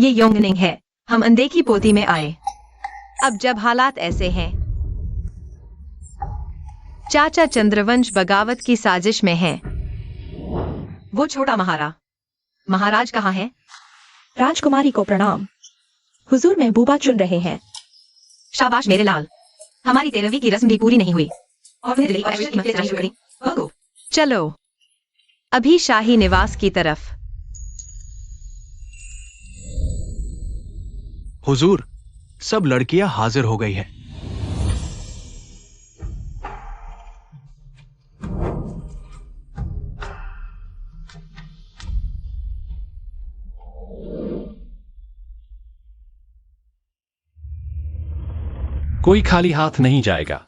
ये योंगनिंग है। हम अंधे की पोती में आए। अब जब हालात ऐसे हैं, चाचा चंद्रवंश बगावत की साजिश में है। वो छोटा महाराज कहाँ है? राजकुमारी को प्रणाम। हुजूर महबूबा चुन रहे हैं। शाबाश मेरे लाल। हमारी 13वीं की रस्म भी पूरी नहीं हुई और फिर दिल्ली और एशर की मफिल शुरू करी। भागो। चलो अभी शाही निवास की तरफ। हुजूर, सब लड़कियां हाजिर हो गई हैं। कोई खाली हाथ नहीं जाएगा।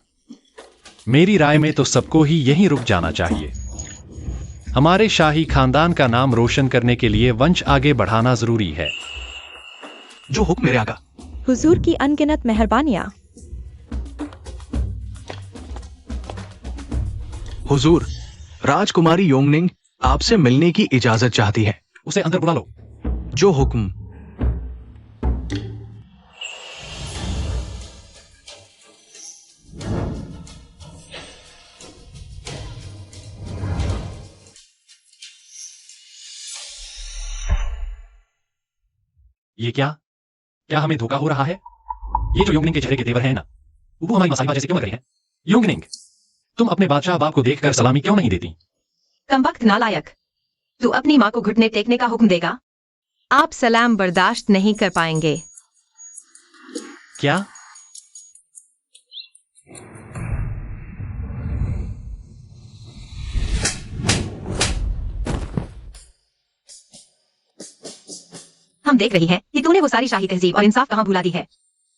मेरी राय में तो सबको ही यहीं रुक जाना चाहिए। हमारे शाही खानदान का नाम रोशन करने के लिए वंश आगे बढ़ाना जरूरी है। जो हुक्म मेरे आका। हुजूर की अनगिनत मेहरबानियां। हुजूर, राजकुमारी योंगनिंग आपसे मिलने की इजाजत चाहती है। उसे अंदर बुला लो। जो हुक्म। ये क्या हमें धोखा हो रहा है? ये जो योंगनिंग के चेहरे के तेवर हैं ना, वो हमारी मसाहिबा जैसे क्यों लग रही हैं? योंगनिंग, तुम अपने बादशाह बाप को देखकर सलामी क्यों नहीं देती? कमबख्त नालायक, तू अपनी माँ को घुटने टेकने का हुक्म देगा? आप सलाम बर्दाश्त नहीं कर पाएंगे। क्या? हम देख रही हैं कि तूने वो सारी शाही तहजीब और इंसाफ कहाँ भुला दी है।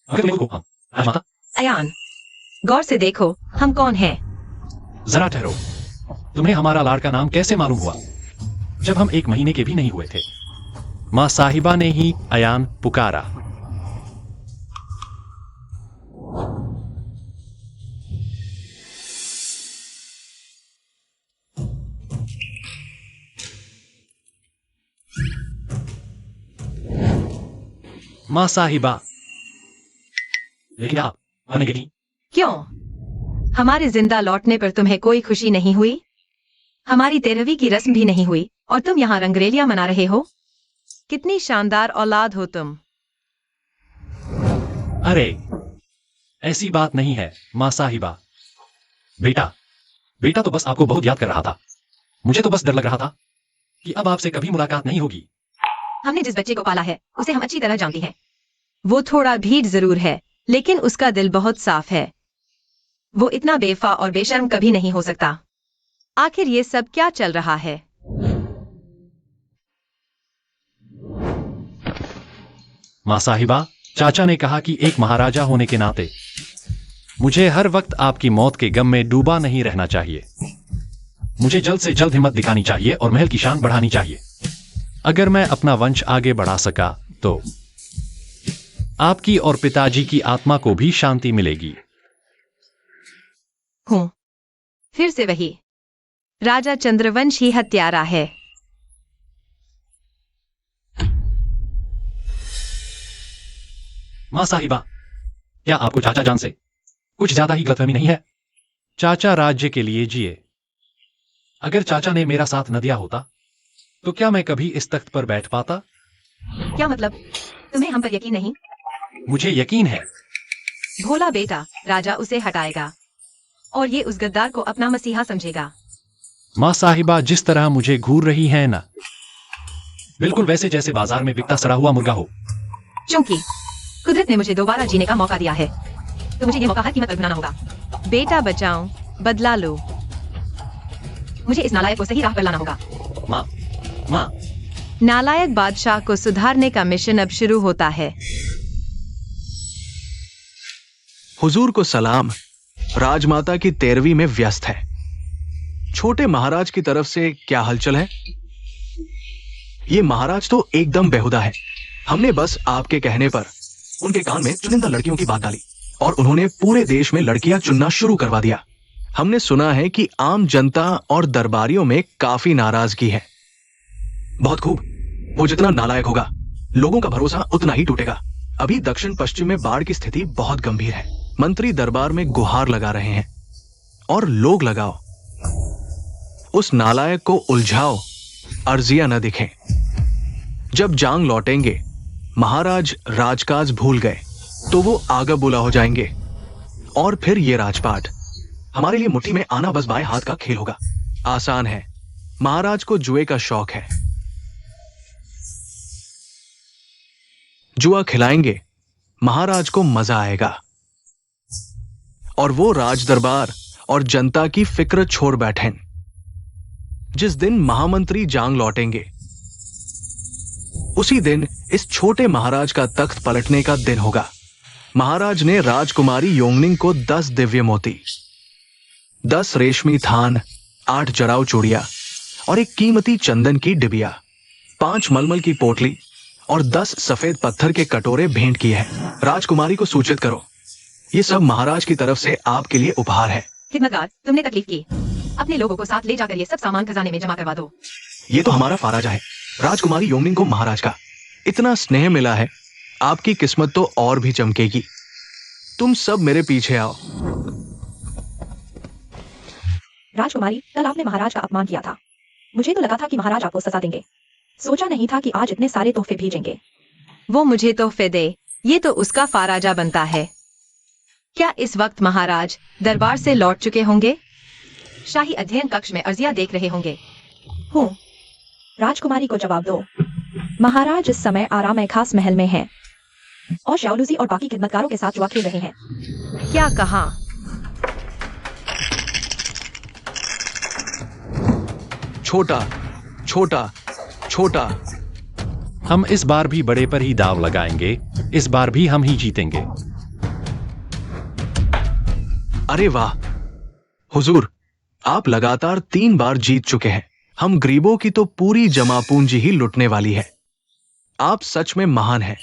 अगर मेरे को राजमाता, अयान, गौर से देखो हम कौन हैं। जरा ठहरो। तुम्हें हमारा लाड़का नाम कैसे मालूम हुआ जब हम 1 महीने के भी नहीं हुए थे? मां साहिबा ने ही अयान पुकारा। मां साहिबा, लेकिन आप आने गई क्यों? हमारे जिंदा लौटने पर तुम्हें कोई खुशी नहीं हुई? हमारी 13वीं की रस्म भी नहीं हुई और तुम यहाँ रंगरेलियां मना रहे हो? कितनी शानदार औलाद हो तुम। अरे ऐसी बात नहीं है मां साहिबा। बेटा तो बस आपको बहुत याद कर रहा था। मुझे तो बस डर लग रहा था कि अब आपसे कभी मुलाकात नहीं होगी। हमने जिस बच्चे को पाला है उसे हम अच्छी तरह जानती हैं। वो थोड़ा भीड़ जरूर है, लेकिन उसका दिल बहुत साफ है। वो इतना बेवफा और बेशर्म कभी नहीं हो सकता। आखिर ये सब क्या चल रहा है? मां साहिबा, चाचा ने कहा कि एक महाराजा होने के नाते मुझे हर वक्त आपकी मौत के गम में डूबा नहीं रहना चाहिए। मुझे जल्द से जल्द हिम्मत दिखानी चाहिए और महल की शान बढ़ानी चाहिए। अगर मैं अपना वंश आगे बढ़ा सका तो आपकी और पिताजी की आत्मा को भी शांति मिलेगी। हूँ, फिर से वही राजा चंद्रवंश ही हत्यारा है। मां साहिबा, क्या आपको चाचा जान से कुछ ज्यादा ही गलतफहमी नहीं है? चाचा राज्य के लिए जिए। अगर चाचा ने मेरा साथ न दिया होता तो क्या मैं कभी इस तख्त पर बैठ पाता? क्या मतलब? तुम्हें हम पर यकीन नहीं? मुझे यकीन है। भोला बेटा, राजा उसे हटाएगा और ये उस गद्दार को अपना मसीहा समझेगा। मां साहिबा, जिस तरह मुझे घूर रही है ना, बिल्कुल वैसे जैसे बाजार में बिकता सड़ा हुआ मुर्गा हो। चूंकि कुदरत ने मुझे दोबारा जीने का मौका दिया है तो मुझे ये मौका हर कीमत पर अपनाना होगा। बेटा बचाओ, बदला लो। मुझे इस नालायक को सही राह पर लाना होगा। मां, नालायक बादशाह को सुधारने का मिशन अब शुरू होता है। हुजूर को सलाम। राजमाता की 13वीं में व्यस्त है। छोटे महाराज की तरफ से क्या हलचल है? ये महाराज तो एकदम बेहुदा है। हमने बस आपके कहने पर उनके कान में चुनिंदा लड़कियों की बात डाली और उन्होंने पूरे देश में लड़कियां चुनना शुरू करवा दिया। हमने सुना है कि आम जनता और दरबारियों में काफी नाराजगी है। बहुत खूब, वो जितना नालायक होगा लोगों का भरोसा उतना ही टूटेगा। अभी दक्षिण पश्चिम में बाढ़ की स्थिति बहुत गंभीर है। मंत्री दरबार में गुहार लगा रहे हैं और लोग लगाओ, उस नालायक को उलझाओ, अर्जियां न दिखें। जब जांग लौटेंगे, महाराज राजकाज भूल गए तो वो आगा बुला हो जाएंगे और फिर ये राजपाट हमारे लिए मुट्ठी में आना बस बाएं हाथ का खेल होगा। आसान है, महाराज को जुए का शौक है। जुआ खिलाएंगे, महाराज को मजा आएगा और वो राज दरबार और जनता की फिक्र छोड़ बैठें। जिस दिन महामंत्री जांग लौटेंगे, उसी दिन इस छोटे महाराज का तख्त पलटने का दिन होगा। महाराज ने राजकुमारी योंगनिंग को 10 दिव्य मोती, 10 रेशमी थान, 8 जराऊ चूड़ियां और एक कीमती चंदन की डिबिया, 5 मलमल की पोटली और 10 सफेद पत्थर के कटोरे भेंट किए हैं। राजकुमारी को सूचित करो, ये सब महाराज की तरफ से आपके लिए उपहार है। खिदमतगार, तुमने तकलीफ की, अपने लोगों को साथ ले जाकर ये सब सामान खजाने में जमा करवा दो। ये तो हमारा फाराजा है। राजकुमारी योंगनिंग को महाराज का इतना स्नेह मिला है, आपकी किस्मत तो और भी चमकेगी। तुम सब मेरे पीछे आओ। राजकुमारी, कल आपने महाराज का अपमान किया था। मुझे तो लगा था कि महाराज आपको सजा देंगे। सोचा नहीं था कि आज इतने सारे तोहफे भेजेंगे। वो मुझे तोहफे दे, ये तो उसका फाराजा बनता है। क्या इस वक्त महाराज दरबार से लौट चुके होंगे? शाही अध्ययन कक्ष में अर्जियां देख रहे होंगे। हूँ। राजकुमारी को जवाब दो। महाराज इस समय आराम खास महल में हैं और शाओलुजी और बाकी खिदमतकारों के साथ जुआ खेल रहे हैं। क्या कहा? छोटा छोटा छोटा। हम इस बार भी बड़े पर ही दाव लगाएंगे। इस बार भी हम ही जीतेंगे। अरे वाह हुजूर, आप लगातार 3 बार जीत चुके हैं। हम गरीबों की तो पूरी जमा पूंजी ही लुटने वाली है। आप सच में महान हैं।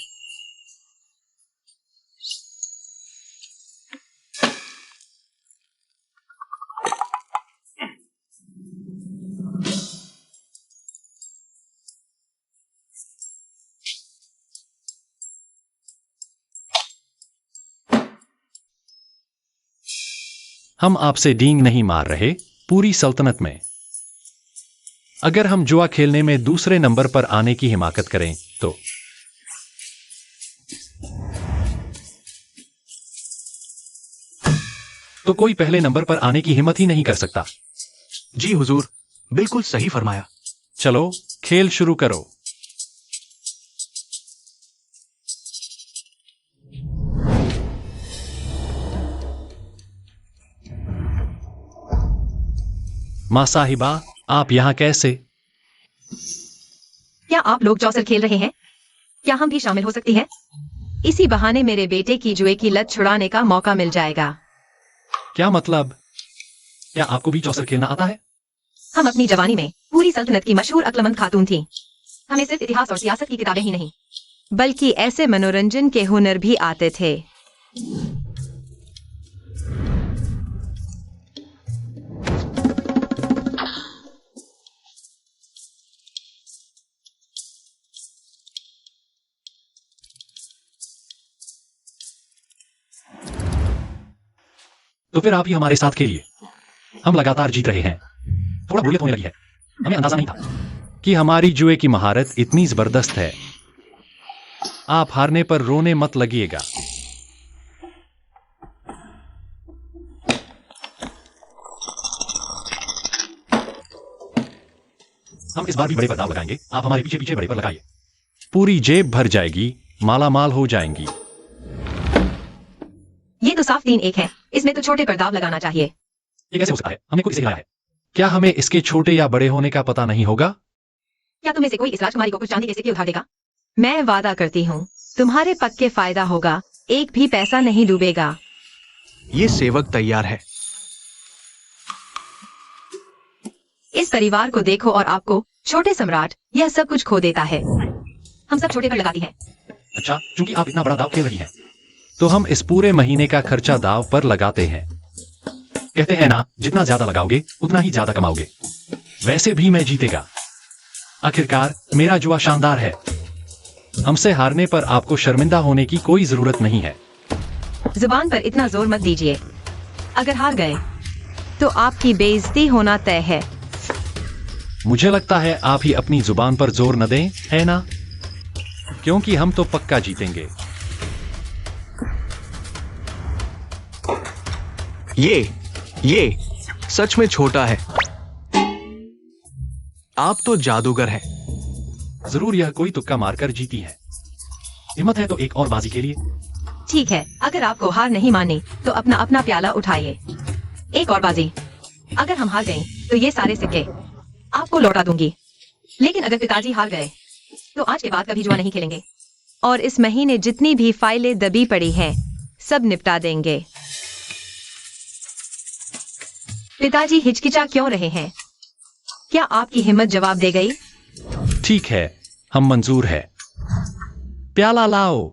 हम आपसे डींग नहीं मार रहे, पूरी सल्तनत में। अगर हम जुआ खेलने में दूसरे नंबर पर आने की हिमाकत करें तो कोई पहले नंबर पर आने की हिम्मत ही नहीं कर सकता। जी हुजूर, बिल्कुल सही फरमाया। चलो खेल शुरू करो। मां साहिबा, आप यहां कैसे? क्या आप लोग चौसर खेल रहे हैं? क्या हम भी शामिल हो सकती हैं? इसी बहाने मेरे बेटे की जुए की लत छुड़ाने का मौका मिल जाएगा। क्या मतलब? क्या आपको भी चौसर खेलना आता है? हम अपनी जवानी में पूरी सल्तनत की मशहूर अक्लमंद खातून थी। हमें सिर्फ इतिहास और सियासत की किताबें ही नहीं, बल्कि ऐसे मनोरंजन के हुनर भी आते थे। तो फिर आप ही हमारे साथ खेलिए। हम लगातार जीत रहे हैं। थोड़ा बोरियत होने लगी है। हमें अंदाजा नहीं था कि हमारी जुए की महारत इतनी जबरदस्त है। आप हारने पर रोने मत लगिएगा। हम इस बार भी बड़े पर दाव लगाएंगे। आप हमारे पीछे पीछे बड़े पर लगाइए। पूरी जेब भर जाएगी, माला माल हो जाएंगी। ये तो साफ 3-1 है। इसमें तो छोटे पर दाव लगाना चाहिए। ये कैसे हो सकता है? हमने खुद इसे हिलाया है। क्या हमें इसके छोटे या बड़े होने का पता नहीं होगा? क्या तुम में से कोई इस राजकुमारी को कुछ चांदी के सिक्के उधार देगा? मैं वादा करती हूँ, तुम्हारे पक्के फायदा होगा। एक भी पैसा नहीं डूबेगा। ये सेवक तैयार है। इस परिवार को देखो और आपको छोटे सम्राट यह सब कुछ खो देता है। हम सब छोटे पर लगाती हैं। अच्छा, क्योंकि आप इतना बड़ा दाव खेल रही हैं, तो हम इस पूरे महीने का खर्चा दाव पर लगाते हैं। कहते हैं ना, जितना ज्यादा लगाओगे उतना ही ज्यादा कमाओगे। वैसे भी मैं जीतेगा। आखिरकार मेरा जुआ शानदार है। हमसे हारने पर आपको शर्मिंदा होने की कोई जरूरत नहीं है। जुबान पर इतना जोर मत दीजिए। अगर हार गए तो आपकी बेइज्जती होना तय है। मुझे लगता है आप ही अपनी जुबान पर जोर न दें, है ना? क्योंकि हम तो पक्का जीतेंगे। ये सच में छोटा है। आप तो जादूगर हैं। जरूर यह कोई तुक्का मारकर जीती है। हिम्मत है तो एक और बाजी के लिए। ठीक है, अगर आपको हार नहीं मानी तो अपना अपना प्याला उठाइए। एक और बाजी। अगर हम हार गए तो ये सारे सिक्के आपको लौटा दूंगी। लेकिन अगर पिताजी हार गए तो आज के बाद कभी जुआ नहीं खेलेंगे और इस महीने जितनी भी फाइलें दबी पड़ी हैं सब निपटा देंगे। पिताजी हिचकिचा क्यों रहे हैं? क्या आपकी हिम्मत जवाब दे गई? ठीक है, हम मंजूर है। प्याला लाओ।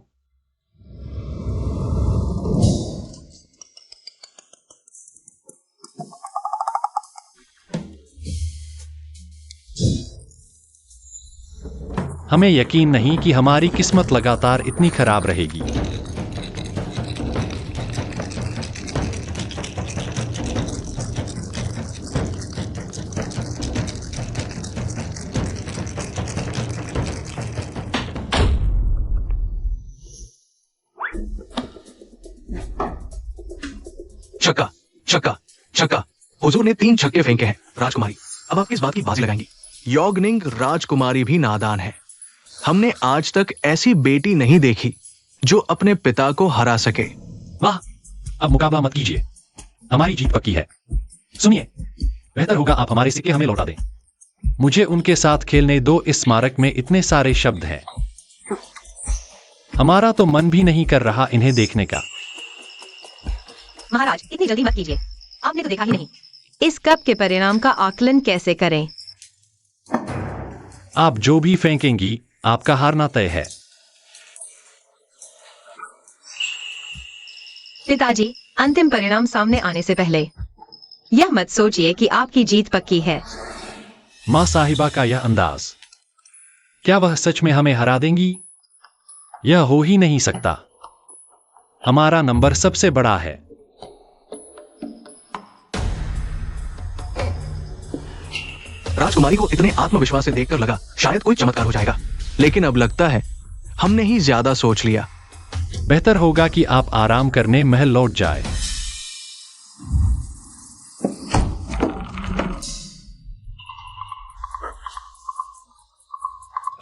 हमें यकीन नहीं कि हमारी किस्मत लगातार इतनी खराब रहेगी। छक्का छक्का छक्का। हुजूर ने 3 छक्के फेंके हैं। राजकुमारी, अब आप किस बात की बाजी लगाएंगी? योगनिंग राजकुमारी भी नादान है। हमने आज तक ऐसी बेटी नहीं देखी जो अपने पिता को हरा सके। वाह, अब मुकाबला मत कीजिए। हमारी जीत पक्की है। सुनिए, बेहतर होगा आप हमारे सिक्के हमें लौटा दें। मुझे उनके साथ खेलने दो। इस स्मारक में इतने सारे शब्द हैं। हमारा तो मन भी नहीं कर रहा इन्हें देखने का। महाराज, इतनी जल्दी मत कीजिए। आपने तो देखा ही नहीं। इस कप के परिणाम का आकलन कैसे करें? आप जो भी फेंकेंगी आपका हारना तय है। पिताजी, अंतिम परिणाम सामने आने से पहले यह मत सोचिए कि आपकी जीत पक्की है। मां साहिबा का यह अंदाज, क्या वह सच में हमें हरा देंगी? यह हो ही नहीं सकता। हमारा नंबर सबसे बड़ा है। राजकुमारी को इतने आत्मविश्वास से देखकर लगा शायद कोई चमत्कार हो जाएगा, लेकिन अब लगता है हमने ही ज्यादा सोच लिया। बेहतर होगा कि आप आराम करने महल लौट जाए।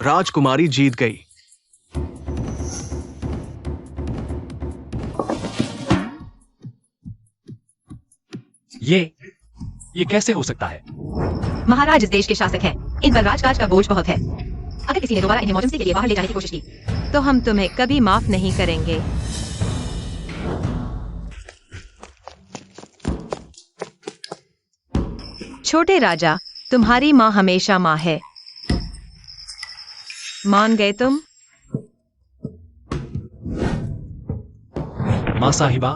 राजकुमारी जीत गई। ये कैसे हो सकता है? महाराज इस देश के शासक हैं। इन पर राजकाज का बोझ बहुत है। अगर किसी ने दोबारा इन्हें मौजूदगी के लिए बाहर ले जाने की कोशिश की तो हम तुम्हें कभी माफ नहीं करेंगे। छोटे राजा, तुम्हारी माँ हमेशा माँ है। मान गए तुम? मां साहिबा,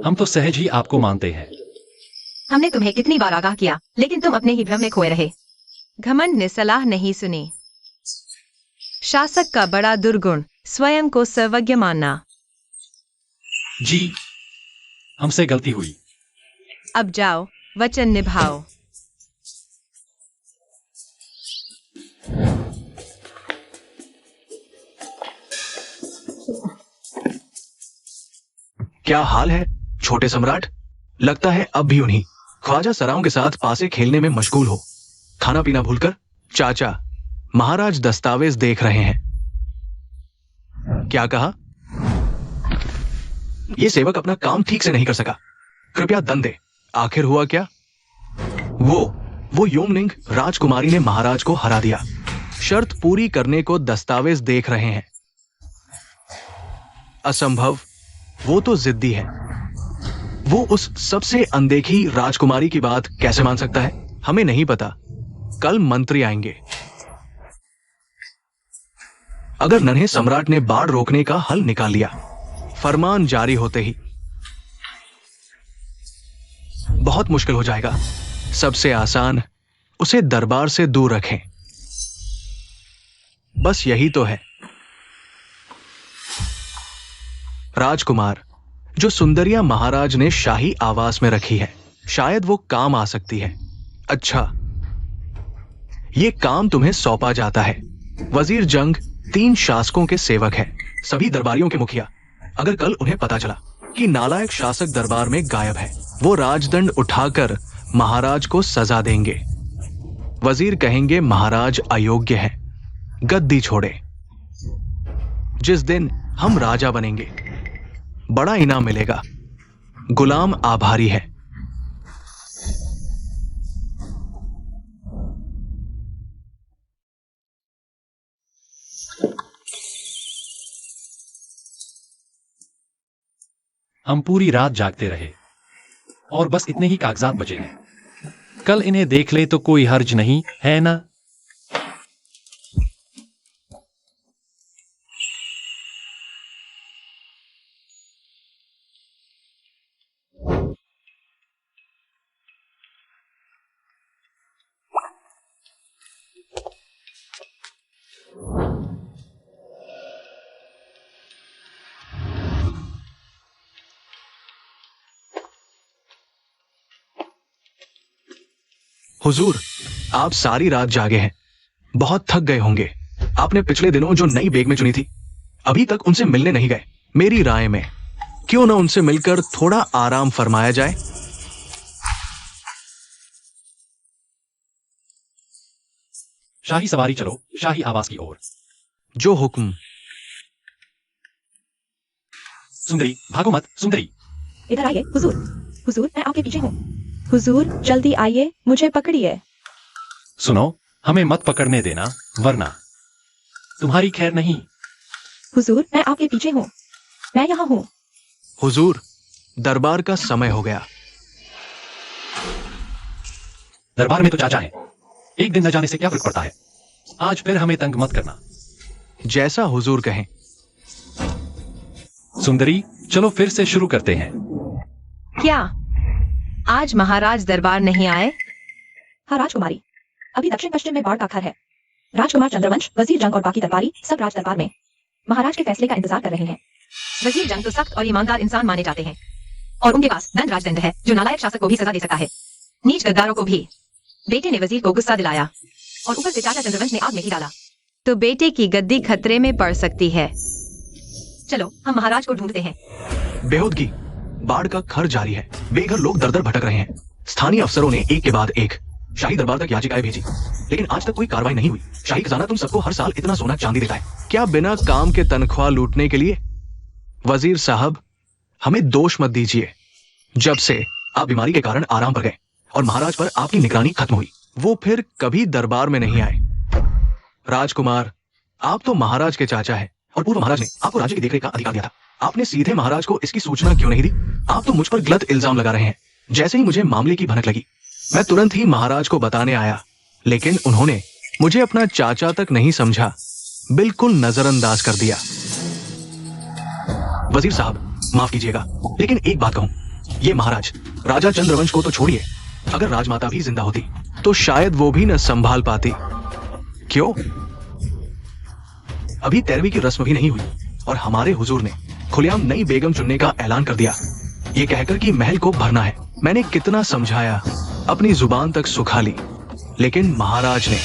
हम तो सहज ही आपको मानते हैं। हमने तुम्हें कितनी बार आगाह किया, लेकिन तुम अपने ही भ्रम में खोए रहे। घमंड ने सलाह नहीं सुनी। शासक का बड़ा दुर्गुण स्वयं को सर्वज्ञ मानना। जी, हमसे गलती हुई। अब जाओ, वचन निभाओ। क्या हाल है छोटे सम्राट? लगता है अब भी उन्हीं ख्वाजा सराओं के साथ पासे खेलने में मशगूल हो। खाना पीना भूलकर? चाचा, महाराज दस्तावेज देख रहे हैं। क्या कहा? यह सेवक अपना काम ठीक से नहीं कर सका, कृपया दंड दे। आखिर हुआ क्या? वो योमनिंग राजकुमारी ने महाराज को हरा दिया। शर्त पूरी करने को दस्तावेज देख रहे हैं। असंभव, वो तो जिद्दी है। वो उस सबसे अनदेखी राजकुमारी की बात कैसे मान सकता है? हमें नहीं पता, कल मंत्री आएंगे। अगर नन्हे सम्राट ने बाढ़ रोकने का हल निकाल लिया, फरमान जारी होते ही, बहुत मुश्किल हो जाएगा। सबसे आसान, उसे दरबार से दूर रखें। बस यही तो है। राजकुमार, जो सुंदरिया महाराज ने शाही आवास में रखी है, शायद वो काम आ सकती है। अच्छा, ये काम तुम्हें सौंपा जाता है। वजीर जंग 3 शासकों के सेवक है, सभी दरबारियों के मुखिया। अगर कल उन्हें पता चला कि नालायक शासक दरबार में गायब है, वो राजदंड उठाकर महाराज को सजा देंगे। वजीर कहेंगे महाराज अयोग्य हैं, गद्दी छोड़े। जिस दिन हम राजा बनेंगे, बड़ा इनाम मिलेगा। गुलाम आभारी है। हम पूरी रात जागते रहे और बस इतने ही कागजात बचे हैं। कल इन्हें देख ले तो कोई हर्ज नहीं है ना? हुजूर, आप सारी रात जागे हैं, बहुत थक गए होंगे। आपने पिछले दिनों जो नई बेगमें चुनी थी, अभी तक उनसे मिलने नहीं गए। मेरी राय में क्यों न उनसे मिलकर थोड़ा आराम फरमाया जाए। शाही सवारी चलो शाही आवास की ओर। जो हुक्म। सुंदरी, भागो मत सुंदरी। इधर आइए हुजूर। हुजूर, मैं आपके पीछे हूँ। हुजूर, जल्दी आइए, मुझे पकड़िए। सुनो, हमें मत पकड़ने देना, वरना तुम्हारी खैर नहीं। हुजूर, मैं आपके पीछे हूँ, मैं यहाँ हूँ। हुजूर, दरबार का समय हो गया। दरबार में तो चाचा है, एक दिन न जाने से क्या फर्क पड़ता है। आज फिर हमें तंग मत करना। जैसा हुजूर कहें। सुंदरी, चलो फिर से शुरू करते हैं। क्या आज महाराज दरबार नहीं आए? हाँ राजकुमारी, अभी दक्षिण पश्चिम में बाढ़ का खर है। राजकुमार चंद्रवंश, वजीर जंग और बाकी दरबारी सब राज दरबार में महाराज के फैसले का इंतजार कर रहे हैं। वजीर जंग तो सख्त और ईमानदार इंसान माने जाते हैं और उनके पास दंड राजदंड है जो नालायक शासक को भी सजा दे सकता है। नीच गद्दारों को भी। बेटे ने वजीर को गुस्सा दिलाया और ऊपर से चाचा चंद्रवंश ने आग में ही डाला, तो बेटे की गद्दी खतरे में पड़ सकती है। चलो हम महाराज को ढूंढते हैं। बेहूदगी, बाढ़ का खर जारी है। बेघर लोग दर दर भटक रहे हैं। स्थानीय अफसरों ने एक के बाद एक शाही दरबार तक याचिकाएं भेजी, लेकिन आज तक कोई कार्रवाई नहीं हुई। शाही खजाना तुम सबको हर साल इतना सोना चांदी देता है, क्या बिना काम के तनख्वाह लूटने के लिए? वजीर साहब, हमें दोष मत दीजिए। जब से आप बीमारी के कारण आराम पर गए और महाराज पर आपकी निगरानी खत्म हुई, वो फिर कभी दरबार में नहीं आए। राजकुमार, आप तो महाराज के चाचा हैं और पूर्व महाराज ने आपको राज्य की देखरेख का अधिकार दिया था। आपने सीधे महाराज को इसकी सूचना क्यों नहीं दी? आप तो मुझ पर गलत इल्जाम लगा रहे हैं। जैसे ही मुझे मामले की भनक लगी, मैं तुरंत ही महाराज को बताने आया, लेकिन उन्होंने मुझे अपना चाचा तक नहीं समझा, बिल्कुल नजरअंदाज कर दिया। वजीर साहब, माफ कीजिएगा, लेकिन एक बात कहूं, ये महाराज राजा चंद्रवंश को तो छोड़िए, अगर राजमाता भी जिंदा होती तो शायद वो भी न संभाल पाती। क्यों? अभी 13वीं की रस्म भी नहीं हुई और हमारे हुजूर ने खुलेआम नई बेगम चुनने का ऐलान कर दिया, ये कहकर कि महल को भरना है। मैंने कितना समझाया, अपनी जुबान तक सुखा ली, लेकिन महाराज ने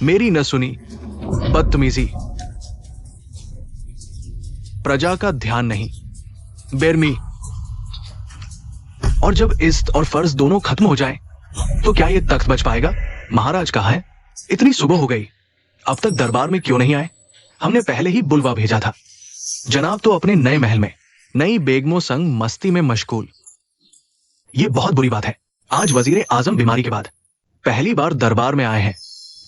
मेरी न सुनी। बदतमीजी, प्रजा का ध्यान नहीं, बेरमी। और जब इज्जत और फर्ज दोनों खत्म हो जाए तो क्या ये तख्त बच पाएगा? महाराज कहाँ है? इतनी सुबह हो गई, अब तक दरबार में क्यों नहीं आए? हमने पहले ही बुलवा भेजा था। जनाब तो अपने नए महल में नई बेगमों संग मस्ती में मशगूल। ये बहुत बुरी बात है। आज वजीर आजम बीमारी के बाद पहली बार दरबार में आए हैं।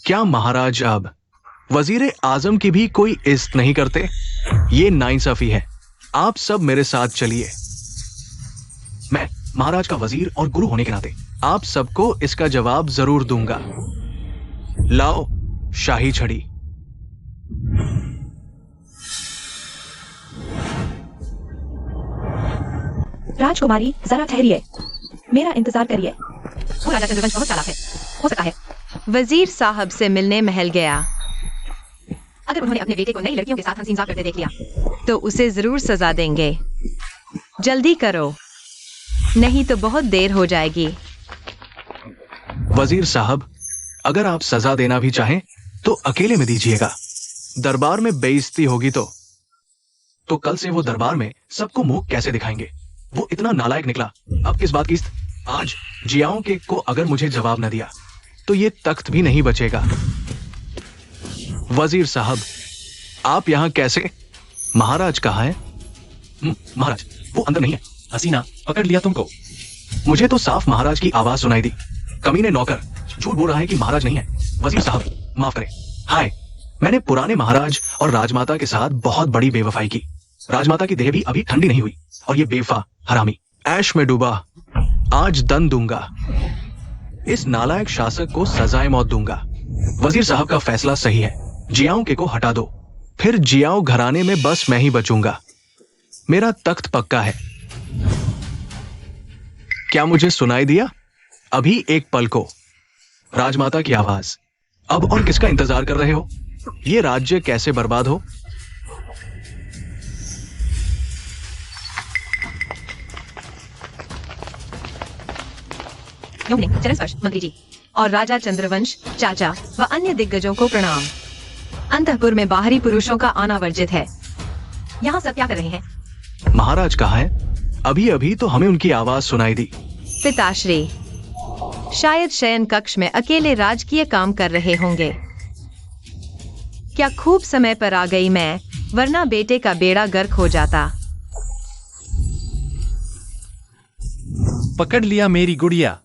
क्या महाराज अब वजीर आजम की भी कोई इज्जत नहीं करते? ये नाइंसाफी है। आप सब मेरे साथ चलिए। मैं महाराज का वजीर और गुरु होने के नाते आप सबको इसका जवाब जरूर दूंगा। लाओ शाही छड़ी। राजकुमारी, जरा ठहरिए, मेरा इंतजार करिए। वो राजा चंद्रवंश बहुत चालाक है, हो सकता है वजीर साहब से मिलने महल गया। अगर उन्होंने अपने बेटे को नई लड़कियों के साथ हंसी मजाक करते देख लिया तो उसे जरूर सजा देंगे। जल्दी करो, नहीं तो बहुत देर हो जाएगी। वजीर साहब, अगर आप सजा देना भी चाहें तो अकेले में दीजिएगा। दरबार में बेइज्जती होगी तो कल से वो दरबार में सबको मुंह कैसे दिखाएंगे? वो इतना नालायक निकला। अब किस बात की आज जियाओं के को अगर मुझे जवाब न दिया तो ये तख्त भी नहीं बचेगा। वजीर साहब, आप यहाँ कैसे? महाराज कहाँ है? महाराज, वो अंदर नहीं है। हसीना, पकड़ लिया तुमको। मुझे तो साफ महाराज की आवाज सुनाई दी। कमीने नौकर झूठ बोल रहा है कि महाराज नहीं है। वजीर साहब, माफ करें। हाय, मैंने पुराने महाराज और राजमाता के साथ बहुत बड़ी बेवफाई की। राजमाता की देह भी अभी ठंडी नहीं हुई और ये बेवफा हरामी ऐश में डूबा। आज दंड दूंगा, इस नालायक शासक को सजाए मौत दूंगा। वजीर साहब का फैसला सही है। जियाओं के को हटा दो, फिर जियाओं घराने में बस मैं ही बचूंगा। मेरा तख्त पक्का है। क्या मुझे सुनाई दिया? अभी एक पल को राजमाता की आवाज। अब और किसका इंतजार कर रहे हो? ये राज्य कैसे बर्बाद हो? चरण स्पर्श मंत्री जी और राजा चंद्रवंश चाचा व अन्य दिग्गजों को प्रणाम। अंतःपुर में बाहरी पुरुषों का आना वर्जित है। यहाँ सब क्या कर रहे हैं? महाराज कहाँ है? अभी अभी तो हमें उनकी आवाज सुनाई दी। पिताश्री शायद शयन कक्ष में अकेले राजकीय काम कर रहे होंगे। क्या खूब समय पर आ गई मैं, वरना बेटे का बेड़ा गर्क हो जाता। पकड़ लिया मेरी गुड़िया।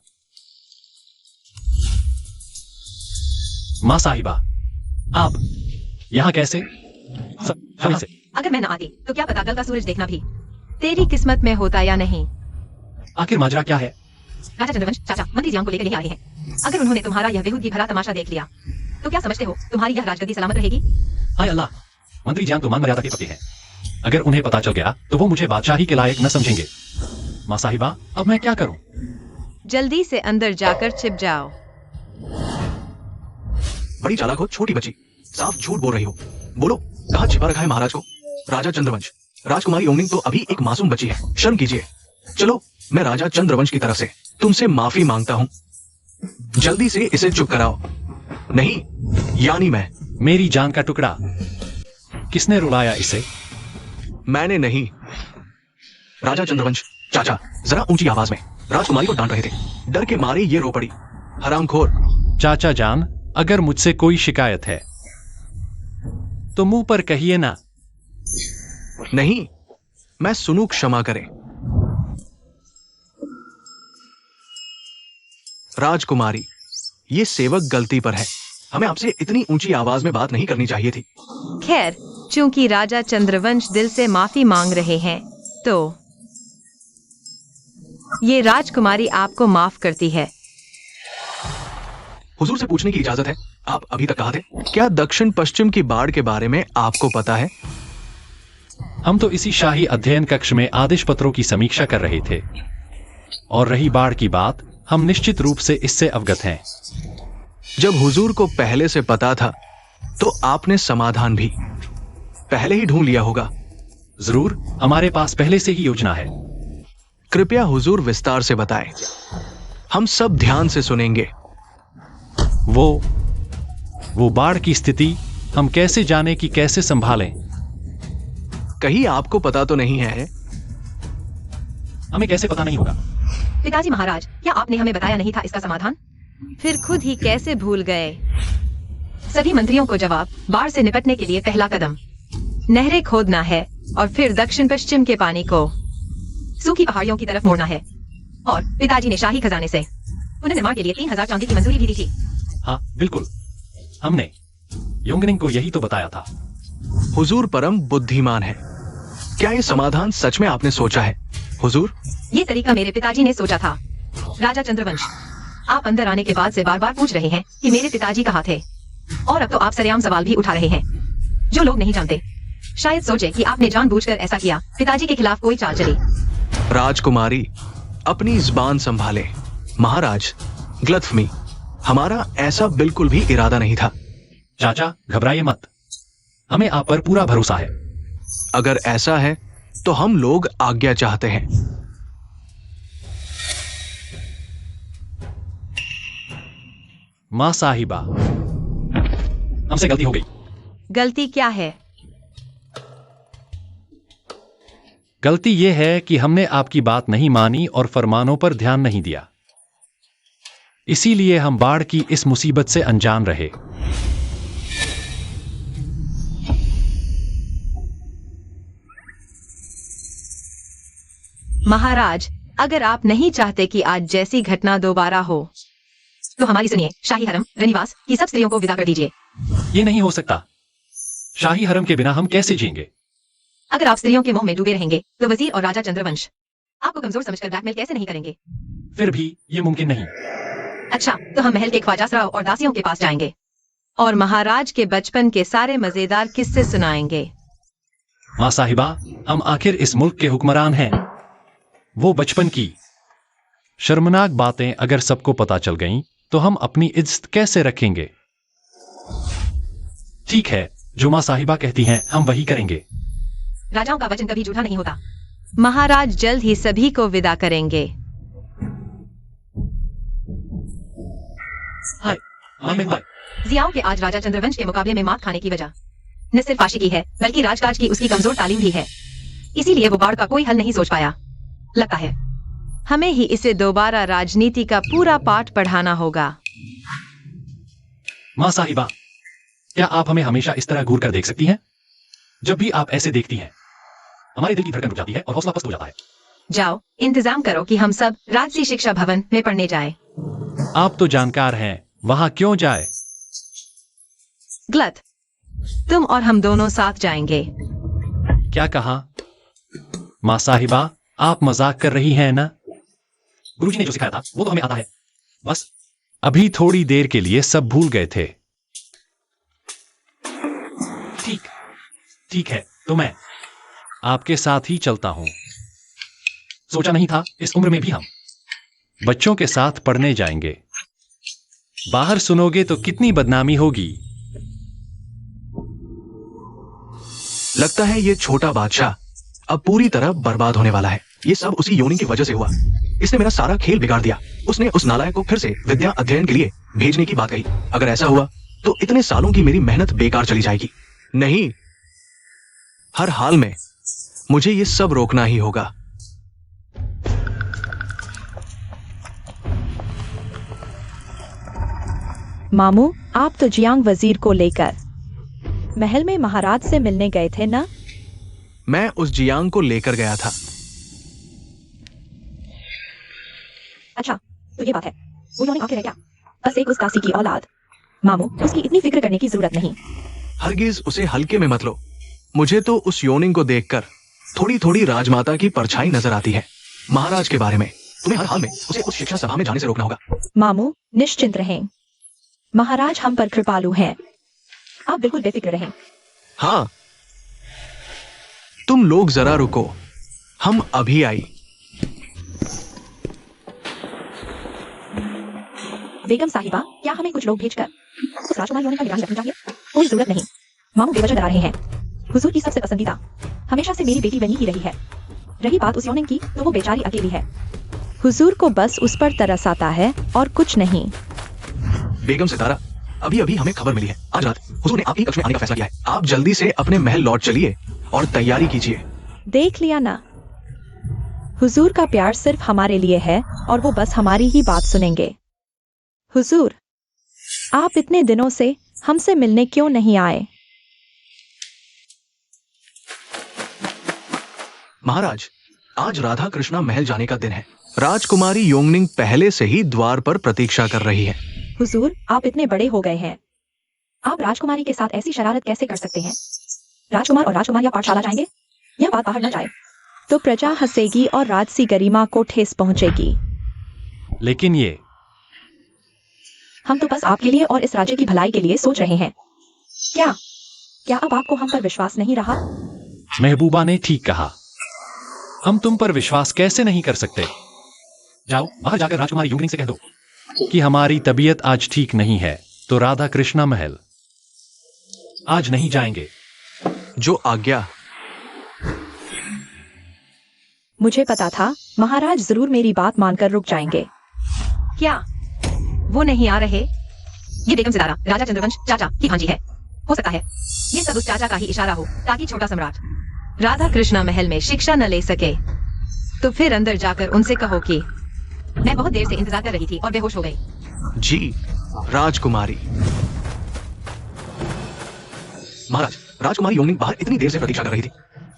माँ साहिबा, आप यहाँ कैसे? से। अगर मैं न आती तो क्या पता कल का सूरज देखना भी तेरी किस्मत में होता या नहीं। आखिर माजरा क्या है? राजा चंद्रवंश चाचा मंत्री जियाओं को लेकर यहीं आ रहे हैं। अगर उन्होंने तुम्हारा यह बेहूदी भरा तमाशा देख लिया तो क्या समझते हो तुम्हारी यह राजगद्दी सलामत रहेगी? हाय अल्लाह, मंत्री जान तो मान मर्यादा के पति हैं। अगर उन्हें पता चल गया तो वो मुझे बादशाही के लायक न समझेंगे। माँ साहिबा, अब मैं क्या करूं? जल्दी से अंदर जाकर छिप जाओ। बड़ी चालाक हो छोटी बच्ची, साफ झूठ बोल रही हो। बोलो, कहाँ छिपा रखा है महाराज को? राजा चंद्रवंश, राजकुमारी ओंगनिंग तो अभी एक मासूम बच्ची है, शर्म कीजिए। चलो, मैं राजा चंद्रवंश की तरफ से तुमसे माफी मांगता हूँ। जल्दी से इसे चुप कराओ, नहीं यानी मैं। मेरी जान का टुकड़ा, किसने रुलाया इसे? मैंने नहीं। राजा चंद्रवंश चाचा जरा ऊंची आवाज में राजकुमारी को डांट रहे थे। डर के मारे ये रो पड़ी। हरामखोर। चाचा जान, अगर मुझसे कोई शिकायत है तो मुंह पर कहिए ना। नहीं, मैं सुनू, क्षमा करें। राजकुमारी, ये सेवक गलती पर है। हमें आपसे इतनी ऊंची आवाज में बात नहीं करनी चाहिए थी। खैर, चूंकि राजा चंद्रवंश दिल से माफी मांग रहे हैं तो ये राजकुमारी आपको माफ करती है। हुजूर से पूछने की इजाजत है, आप अभी तक कहाँ थे? क्या दक्षिण पश्चिम की बाढ़ के बारे में आपको पता है? हम तो इसी शाही अध्ययन कक्ष में आदेश पत्रों की समीक्षा कर रहे थे। और रही बाढ़ की बात, हम निश्चित रूप से इससे अवगत हैं। जब हुजूर को पहले से पता था तो आपने समाधान भी पहले ही ढूंढ लिया होगा। जरूर, हमारे पास पहले से ही योजना है। कृपया हुजूर विस्तार से बताएं, हम सब ध्यान से सुनेंगे। वो बाढ़ की स्थिति हम कैसे जाने कि कैसे संभालें? कहीं आपको पता तो नहीं है? हमें कैसे पता नहीं होगा? पिताजी महाराज, क्या आपने हमें बताया नहीं था इसका समाधान? फिर खुद ही कैसे भूल गए? सभी मंत्रियों को जवाब, बाढ़ से निपटने के लिए पहला कदम नहरें खोदना है और फिर दक्षिण पश्चिम के पानी को सूखी पहाड़ियों की तरफ मोड़ना है। और पिताजी ने शाही खजाने से पुनर्निर्माण के लिए 3000 चांदी की मंजूरी भी दी थी। हाँ बिल्कुल, हमने योंगनिंग को यही तो बताया था। हुजूर परम बुद्धिमान है। क्या ये समाधान सच में आपने सोचा है हुजूर? ये तरीका मेरे पिताजी ने सोचा था। राजा चंद्रवंश, आप अंदर आने के बाद से बार बार पूछ रहे हैं कि मेरे पिताजी कहाँ थे, और अब तो आप सरेआम सवाल भी उठा रहे हैं जो लोग नहीं जानते। शायद सोचे कि आपने जानबूझकर ऐसा किया, पिताजी के खिलाफ कोई चाल चली। राजकुमारी, अपनी जुबान संभाले। महाराज, गलतफहमी, हमारा ऐसा बिल्कुल भी इरादा नहीं था। चाचा घबराइए मत, हमें आप पर पूरा भरोसा है। अगर ऐसा है तो हम लोग आज्ञा चाहते हैं। माँ साहिबा, हमसे गलती हो गई। गलती क्या है? गलती यह है कि हमने आपकी बात नहीं मानी और फरमानों पर ध्यान नहीं दिया। इसीलिए हम बाढ़ की इस मुसीबत से अनजान रहे। महाराज, अगर आप नहीं चाहते कि आज जैसी घटना दोबारा हो तो हमारी सुनिए। शाही हरम रनिवास की सब स्त्रियों को विदा कर दीजिए। ये नहीं हो सकता। शाही हरम के बिना हम कैसे जिएंगे? अगर आप स्त्रियों के मोह में डूबे रहेंगे तो वजीर और राजा चंद्रवंश आपको कमजोर समझकर ब्लैकमेल कैसे नहीं करेंगे? फिर भी ये मुमकिन नहीं। अच्छा, तो हम महल के ख्वाजासराव और दासियों के पास जाएंगे और महाराज के बचपन के सारे मजेदार किस्से सुनाएंगे। माँ साहिबा, हम आखिर इस मुल्क के हुक्मरान हैं। वो बचपन की शर्मनाक बातें अगर सबको पता चल गईं, तो हम अपनी इज्जत कैसे रखेंगे? ठीक है, जो माँ साहिबा कहती हैं हम वही करेंगे। राजाओं का वचन कभी झूठा नहीं होता। महाराज जल्द ही सभी को विदा करेंगे। हाय, आमिर भाई। जियाओं के आज राजा चंद्रवंश के मुकाबले में मात खाने की वजह न सिर्फ फाशी की है, बल्कि राजकाज की उसकी कमजोर तालीम भी है। इसीलिए वो बाढ़ का कोई हल नहीं सोच पाया। लगता है हमें ही इसे दोबारा राजनीति का पूरा पाठ पढ़ाना होगा। माँ साहिबा, क्या आप हमें हमेशा इस तरह घूर कर देख सकती हैं? जब भी आप ऐसे देखती हैं, हमारे दिल की धड़कन रुक जाती है और हौसला पस्त हो जाता है। जाओ, इंतजाम करो कि हम सब राजसी शिक्षा भवन में पढ़ने जाएं। आप तो जानकार हैं, वहां क्यों जाए? गलत। तुम और हम दोनों साथ जाएंगे। क्या कहा? माँ साहिबा, आप मजाक कर रही हैं ना? गुरुजी ने जो सिखाया था वो तो हमें आता है। बस अभी थोड़ी देर के लिए सब भूल गए थे। ठीक है, तो मैं आपके साथ ही चलता हूं। सोचा नहीं था इस उम्र में भी हम बच्चों के साथ पढ़ने जाएंगे। बाहर सुनोगे तो कितनी बदनामी होगी। लगता है ये छोटा बादशाह अब पूरी तरह बर्बाद होने वाला है। ये सब उसी योनि की वजह से हुआ। इसने मेरा सारा खेल बिगाड़ दिया। उसने उस नालायक को फिर से विद्या अध्ययन के लिए भेजने की बात कही। अगर ऐसा हुआ तो इतने सालों की मेरी मेहनत बेकार चली जाएगी। नहीं, हर हाल में मुझे ये सब रोकना ही होगा। मामू, आप तो जियांग वजीर को लेकर महल में महाराज से मिलने गए थे ना? मैं उस जियांग को लेकर गया था। अच्छा, तो ये बात है। वो योनि आखिर है क्या? बस एक उस दासी की औलाद। मामू, उसकी इतनी फिक्र करने की जरूरत नहीं। हरगिज उसे हल्के में मत लो। मुझे तो उस योनिंग को देखकर थोड़ी थोड़ी राजमाता की परछाई नजर आती है। महाराज के बारे में तुम्हें हर हाल में उसे उस शिक्षा सभा में जाने से रोकना होगा। मामू, निश्चिंत रहें। महाराज हम पर कृपालु हैं। आप बिल्कुल बेफिक्र रहें। हाँ, तुम लोग जरा रुको, हम अभी आई। बेगम साहिबा, क्या हमें कुछ लोग भेजकर उस राजकुमार योनि का निगरानी रखनी चाहिए? कोई जरूरत नहीं। मामू बेवजह डरा रहे हैं। हुजूर की सबसे पसंदीदा हमेशा से मेरी बेटी बनी ही रही है। रही बात उस योनिंग की, तो वो बेचारी अकेली है। हुजूर को बस उस पर तरस आता है और कुछ नहीं। बेगम सितारा, अभी अभी हमें खबर मिली है। आज रात हुजूर ने आपकी कक्ष में आने का फैसला किया है। आप जल्दी से अपने महल लौट चलिए और तैयारी कीजिए। देख लिया ना, हुजूर का प्यार सिर्फ हमारे लिए है और वो बस हमारी ही बात सुनेंगे। हुजूर, आप इतने दिनों से हमसे मिलने क्यों नहीं आए? महाराज, आज राधा कृष्णा महल जाने का दिन है। राजकुमारी योंगनिंग पहले से ही द्वार पर प्रतीक्षा कर रही है। हुजूर, आप इतने बड़े हो गए हैं। आप राजकुमारी के साथ ऐसी शरारत कैसे कर सकते हैं? राजकुमार और राजकुमारियां पाठशाला जाएंगे? यह बात बाहर न जाए तो प्रजा हंसेगी और राजसी गरिमा को ठेस पहुंचेगी। लेकिन ये हम तो बस आपके लिए और इस राज्य की भलाई के लिए सोच रहे हैं। क्या अब आपको हम पर विश्वास नहीं रहा? महबूबा ने ठीक कहा। हम तुम पर विश्वास कैसे नहीं कर सकते? जाओ, बाहर जाकर राजकुमारी योंगनिंग से कह दो कि हमारी तबीयत आज ठीक नहीं है, तो राधा कृष्णा महल आज नहीं जाएंगे। जो आज्ञा। मुझे पता था महाराज जरूर मेरी बात मानकर रुक जाएंगे। क्या वो नहीं आ रहे? ये बेगम सितारा राजा चंद्रवंश चाचा की भांजी है। हो सकता है ये सब उस चाचा का ही इशारा हो ताकि छोटा सम्राट राधा कृष्णा महल में शिक्षा न ले सके। तो फिर अंदर जाकर उनसे कहो कि मैं बहुत देर से इंतजार कर रही थी और बेहोश हो गई। जी राजकुमारी। महाराज, राजकुमारी योंगनिंग बाहर इतनी देर से प्रतीक्षा कर रही थी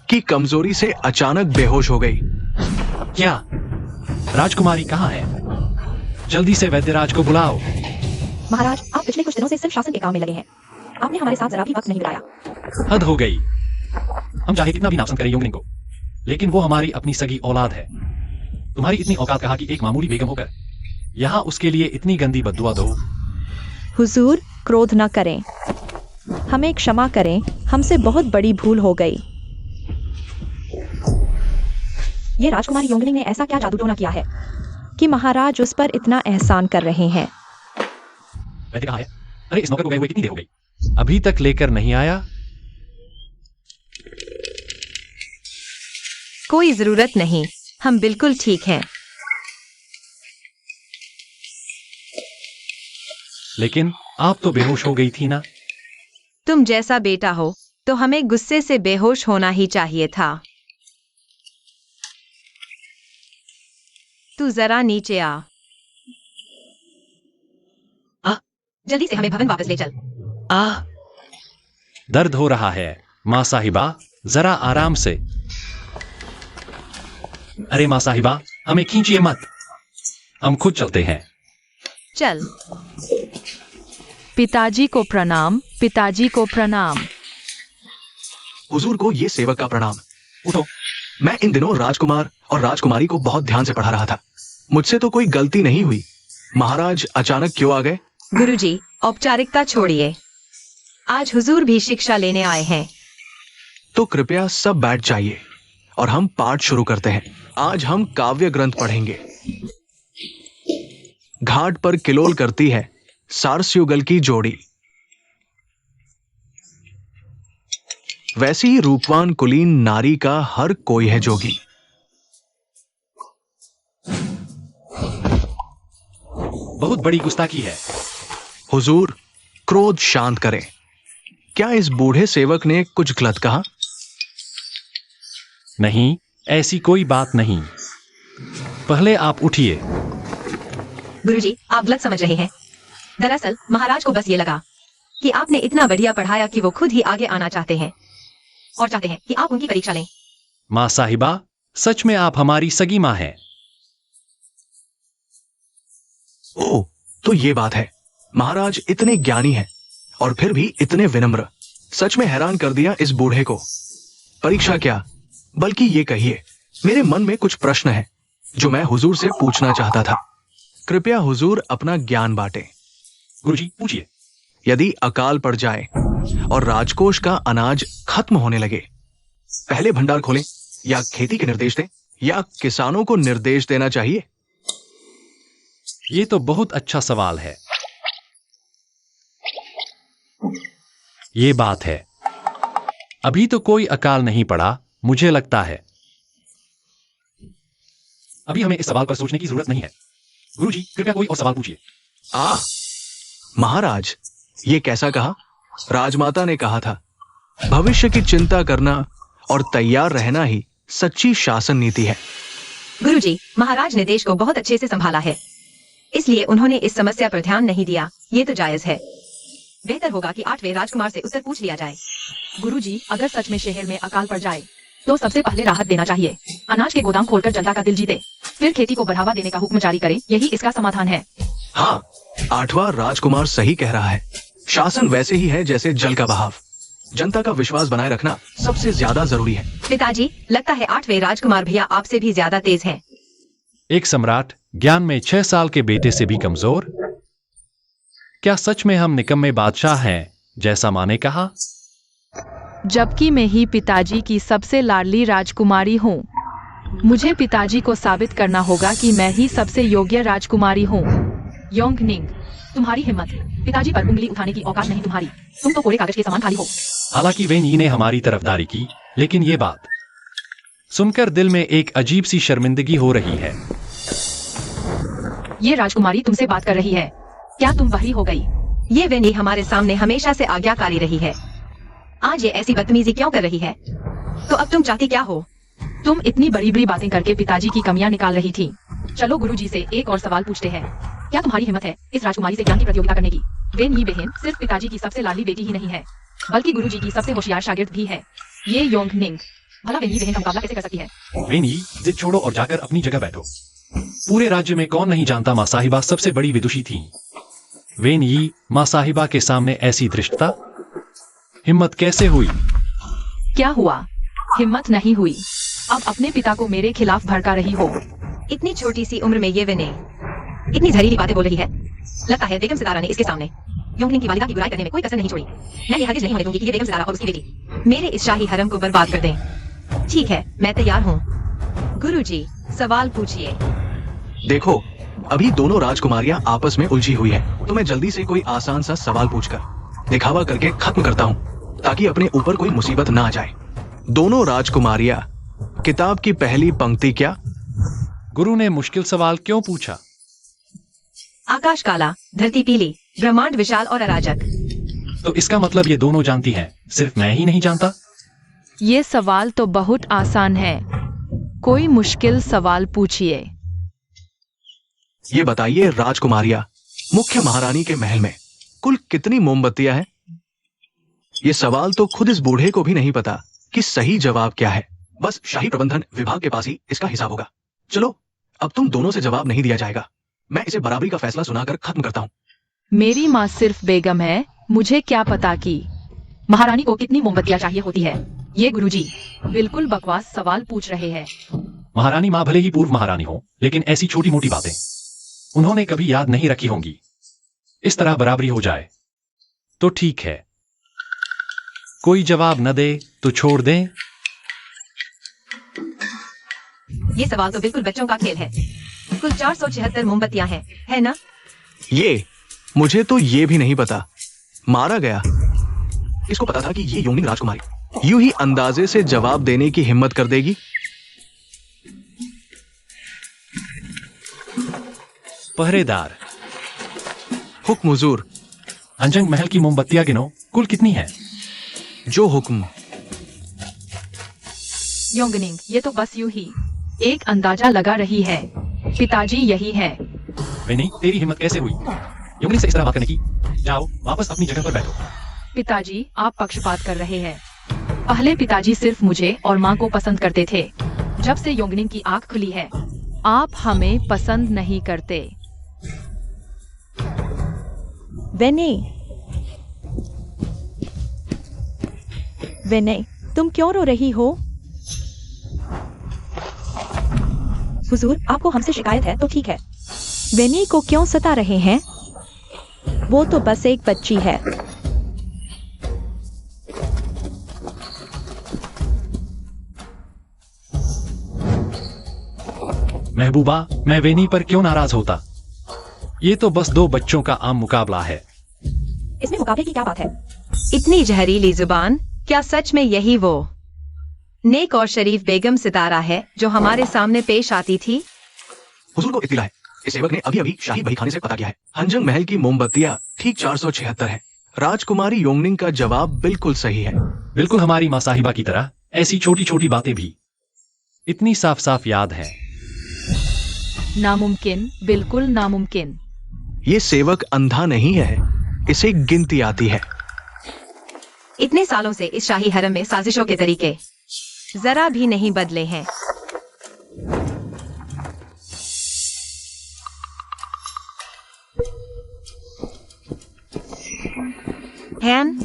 कि कमजोरी से अचानक बेहोश हो गई। क्या राजकुमारी कहाँ है? जल्दी से वैद्यराज को बुलाओ। महाराज, आप पिछले कुछ दिनों से सिर्फ शासन के काम में लगे हैं। आपने हमारे साथ जरा भी वक्त नहीं बिताया। हद हो गई। हम चाहे कितना भी नापसंद करें योंगनिंग को, लेकिन वो हमारी अपनी सगी औलाद है। तुम्हारी इतनी औकात कहा कि एक मामूली बेगम होकर यहाँ उसके लिए इतनी गंदी बद्दुआ दो। हुजूर, क्रोध न करें, हमें क्षमा करें, हमसे बहुत बड़ी भूल हो गई। ये राजकुमारी योंगनिंग ने ऐसा क्या जादू टोना किया है कि महाराज उस पर इतना एहसान कर रहे हैं? वैद्य कहाँ है? अरे इस नौकर को गए हुए कितनी देर हो गई? अभी तक लेकर नहीं आया। कोई जरूरत नहीं, हम बिल्कुल ठीक हैं। लेकिन आप तो बेहोश हो गई थी ना? तुम जैसा बेटा हो तो हमें गुस्से से बेहोश होना ही चाहिए था। तू जरा नीचे आ। जल्दी से हमें भवन वापस ले चल। दर्द हो रहा है माँ साहिबा, जरा आराम से। अरे माँ साहिबा, हमें खींचिए मत, हम खुद चलते हैं। चल। पिताजी को प्रणाम, पिताजी को प्रणाम। हुजूर को ये सेवक का प्रणाम। उठो। मैं इन दिनों राजकुमार और राजकुमारी को बहुत ध्यान से पढ़ा रहा था। मुझसे तो कोई गलती नहीं हुई। महाराज अचानक क्यों आ गए? गुरुजी, औपचारिकता छोड़िए, आज हुजूर भी शिक्षा लेने आए हैं। तो कृपया सब बैठ जाइए और हम पाठ शुरू करते हैं। आज हम काव्य ग्रंथ पढ़ेंगे। घाट पर किलोल करती है सारस्युगल की जोड़ी, वैसी ही रूपवान कुलीन नारी का हर कोई है जोगी। बहुत बड़ी गुस्ताखी है। हुजूर, क्रोध शांत करें। क्या इस बूढ़े सेवक ने कुछ गलत कहा? नहीं, ऐसी कोई बात नहीं। पहले आप उठिए। गुरुजी, आप गलत समझ रहे हैं। दरअसल महाराज को बस ये लगा कि आपने इतना बढ़िया पढ़ाया कि वो खुद ही आगे आना चाहते हैं और चाहते हैं कि आप उनकी परीक्षा लें। माँ साहिबा, सच में आप हमारी सगी माँ हैं। ओह, तो ये बात है। महाराज इतने ज्ञानी हैं और फिर भी इतने विनम्र। सच में हैरान कर दिया इस बूढ़े को। परीक्षा क्या, बल्कि ये कहिए, मेरे मन में कुछ प्रश्न है जो मैं हुजूर से पूछना चाहता था। कृपया हुजूर अपना ज्ञान बांटें। गुरुजी, पूछिए। यदि अकाल पड़ जाए और राजकोष का अनाज खत्म होने लगे, पहले भंडार खोलें या खेती के निर्देश दें या किसानों को निर्देश देना चाहिए? ये तो बहुत अच्छा सवाल है। ये बात है, अभी तो कोई अकाल नहीं पड़ा, मुझे लगता है। अभी हमें इस सवाल पर सोचने की जरूरत नहीं है। गुरुजी, कृपया कोई और सवाल पूछिए। महाराज, ये कैसा कहा? राजमाता ने कहा था, भविष्य की चिंता करना और तैयार रहना ही सच्ची शासन नीति है। गुरुजी, महाराज ने देश को बहुत अच्छे से संभाला है, इसलिए उन्होंने इस समस्या पर ध्यान नहीं दिया। ये तो जायज है। बेहतर होगा कि 8वें राजकुमार से उत्तर पूछ लिया जाए। गुरुजी, अगर सच में शहर में अकाल पड़ जाए तो सबसे पहले राहत देना चाहिए। अनाज के गोदाम खोलकर जनता का दिल जीते, फिर खेती को बढ़ावा देने का हुक्म जारी करे, यही इसका समाधान है। हाँ, 8वां राजकुमार सही कह रहा है। शासन वैसे ही है जैसे जल का बहाव। जनता का विश्वास बनाए रखना सबसे ज्यादा जरूरी है। पिताजी, लगता है 8वें राजकुमार भैया आपसे भी ज्यादा तेज हैं। एक सम्राट ज्ञान में 6 साल के बेटे से भी कमजोर? क्या सच में हम निकम्मे बादशाह हैं, जैसा माँ ने कहा? जबकि मैं ही पिताजी की सबसे लाडली राजकुमारी हूँ। मुझे पिताजी को साबित करना होगा कि मैं ही सबसे योग्य राजकुमारी हूँ। योंगनिंग, तुम्हारी हिम्मत, पिताजी पर उंगली उठाने की औकात नहीं तुम्हारी। तुम तो कोरे कागज के समान खाली हो। हालांकि वेन यी ने हमारी तरफदारी की, लेकिन ये बात सुनकर दिल में एक अजीब सी शर्मिंदगी हो रही है। ये राजकुमारी तुमसे बात कर रही है। क्या तुम बहरी हो गई? ये वेनी हमारे सामने हमेशा से आज्ञाकारी रही है। आज ये ऐसी बदतमीजी क्यों कर रही है? तो अब तुम चाहती क्या हो? तुम इतनी बड़ी बड़ी बातें करके पिताजी की कमियां निकाल रही थी। चलो गुरुजी से एक और सवाल पूछते हैं। क्या तुम्हारी हिम्मत है इस राजकुमारी से ज्ञान की प्रतियोगिता करने की? वेन यी बहन सिर्फ पिताजी की सबसे लाडली बेटी ही नहीं है, बल्कि गुरुजी की सबसे होशियार शागिर्द भी है। ये योंगनिंग। भला वेन यी बहन का मुकाबला कैसे कर सकती है? वेनी, जिद छोड़ो और जाकर अपनी जगह बैठो। पूरे राज्य में कौन नहीं जानता माँ साहिबा सबसे बड़ी विदुषी थी। वेन यी माँ साहिबा के सामने ऐसी धृष्टता, हिम्मत कैसे हुई? क्या हुआ? हिम्मत नहीं हुई। अब अपने पिता को मेरे खिलाफ भड़का रही हो। इतनी छोटी सी उम्र में ये वेने इतनी जहरीली बातें बोल रही है। लगता है बेगम सितारा ने इसके सामने योंगनिंग की वालिदा की बुराई करने में कोई कसर नहीं छोड़ी। मैं ये हरगिज नहीं होने दूंगी कि ये बेगम सितारा और उसकी बेटी मेरे इस शाही हरम को बर्बाद कर दें। ठीक है, मैं तैयार हूँ। गुरुजी, सवाल पूछिए। देखो, अभी दोनों राजकुमारियां आपस में उलझी हुई है, तो मैं जल्दी से कोई आसान सा सवाल पूछकर दिखावा करके खत्म करता हूँ, ताकि अपने ऊपर कोई मुसीबत ना आ जाए। दोनों राजकुमारियां, किताब की पहली पंक्ति क्या? गुरु ने मुश्किल सवाल क्यों पूछा? आकाश काला, धरती पीली, ब्रह्मांड विशाल और अराजक। तो इसका मतलब ये दोनों जानती हैं, सिर्फ मैं ही नहीं जानता। ये सवाल तो बहुत आसान है, कोई मुश्किल सवाल पूछिए। ये बताइए राजकुमारियां, मुख्य महारानी के महल में कुल कितनी मोमबत्तियां हैं? ये सवाल तो खुद इस बूढ़े को भी नहीं पता कि सही जवाब क्या है। बस शाही प्रबंधन विभाग के पास ही इसका हिसाब होगा। चलो, अब तुम दोनों से जवाब नहीं दिया जाएगा। मैं इसे बराबरी का फैसला सुनाकर खत्म करता हूँ। मेरी माँ सिर्फ बेगम है, मुझे क्या पता कि महारानी को कितनी मोमबत्तियां चाहिए होती है? ये गुरुजी बिल्कुल बकवास सवाल पूछ रहे हैं। महारानी माँ भले ही पूर्व महारानी हो, लेकिन ऐसी छोटी मोटी बातें उन्होंने कभी याद नहीं रखी होंगी। इस तरह बराबरी हो जाए तो ठीक है। कोई जवाब न दे तो छोड़ दें। ये सवाल तो बिल्कुल बच्चों का खेल है। कुल 476 मोमबत्तियां हैं, है ना? ये मुझे तो ये भी नहीं पता। मारा गया। इसको पता था कि ये योंगनिंग राजकुमारी यूं ही अंदाजे से जवाब देने की हिम्मत कर देगी। पहरेदार, हुक्म हुजूर। अंजंग महल की मोमबत्तियां गिनो, कुल कितनी है? जो हुक्म। योंगनिंग, ये तो बस यूं ही एक अंदाजा लगा रही है। पिताजी यही है। नहीं, तेरी हिम्मत कैसे हुई योगनी से इस तरह बात करने की? जाओ वापस अपनी जगह पर बैठो। पिताजी, आप पक्षपात कर रहे हैं। पहले पिताजी सिर्फ मुझे और माँ को पसंद करते थे। जब से योंगनिंग की आंख खुली है, आप हमें पसंद नहीं करते। वेने, तुम क्यों रो रही हो? हुजूर, आपको हमसे शिकायत है तो ठीक है। वेनी को क्यों सता रहे हैं? वो तो बस एक बच्ची है। महबूबा, मैं वेनी पर क्यों नाराज होता? ये तो बस दो बच्चों का आम मुकाबला है। इसमें मुकाबले की क्या बात है? इतनी जहरीली जुबान, क्या सच में यही वो नेक और शरीफ बेगम सितारा है जो हमारे सामने पेश आती थी? हुजूर को इत्तिला है। इस सेवक ने अभी अभी शाही बहीखाने से पता किया है। हंजंग महल की मोमबत्तियां ठीक 476 है। राजकुमारी योंगनिंग का जवाब बिल्कुल सही है। बिल्कुल हमारी माँ साहिबा की तरह ऐसी छोटी छोटी बातें भी इतनी साफ साफ याद है। नामुमकिन, बिल्कुल नामुमकिन। ये सेवक अंधा नहीं है, इसे गिनती आती है। इतने सालों से इस शाही हरम में साजिशों के तरीके जरा भी नहीं बदले हैं। हैन?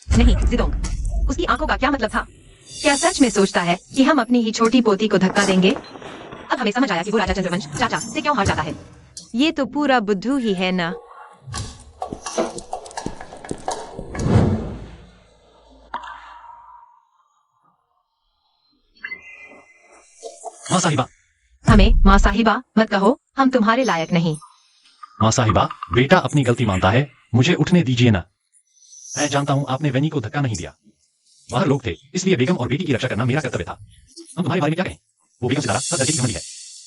नहीं, जिदोंग, उसकी आंखों का क्या मतलब था? क्या सच में सोचता है कि हम अपनी ही छोटी पोती को धक्का देंगे? अब हमें समझ आया कि वो राजा चंद्रवंश चाचा से क्यों हार जाता है। ये तो पूरा बुद्धू ही है ना। माँ साहिबा। हमें माँ साहिबा मत कहो, हम तुम्हारे लायक नहीं। माँ साहिबा, बेटा अपनी गलती मानता है, मुझे उठने दीजिए ना। मैं जानता हूँ आपने वेनी को धक्का नहीं दिया। बाहर लोग थे, इसलिए बेगम और बेटी की रक्षा करना मेरा कर्तव्य था। हम तुम्हारे बारे में क्या कहें? वो बेगम सितारा सब दर्जे की घमंडी है।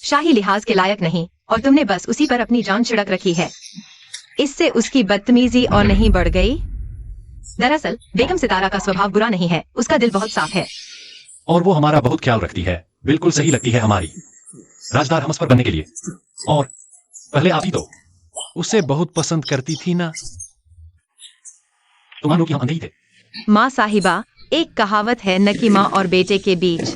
शाही लिहाज के लायक नहीं, और तुमने बस उसी पर अपनी जान छिड़क रखी है। इससे उसकी बदतमीजी और नहीं बढ़ गई? दरअसल बेगम सितारा का स्वभाव बुरा नहीं है, उसका दिल बहुत साफ है। और वो हमारा बहुत ख्याल रखती है, बिल्कुल सही लगती है हमारी। राजदार हम उस पर बनने के लिए, और पहले आप ही तो उसे बहुत पसंद करती थी ना। तुम मानो कि हम अंधे ही थे। माँ साहिबा, एक कहावत है न कि माँ और बेटे के बीच।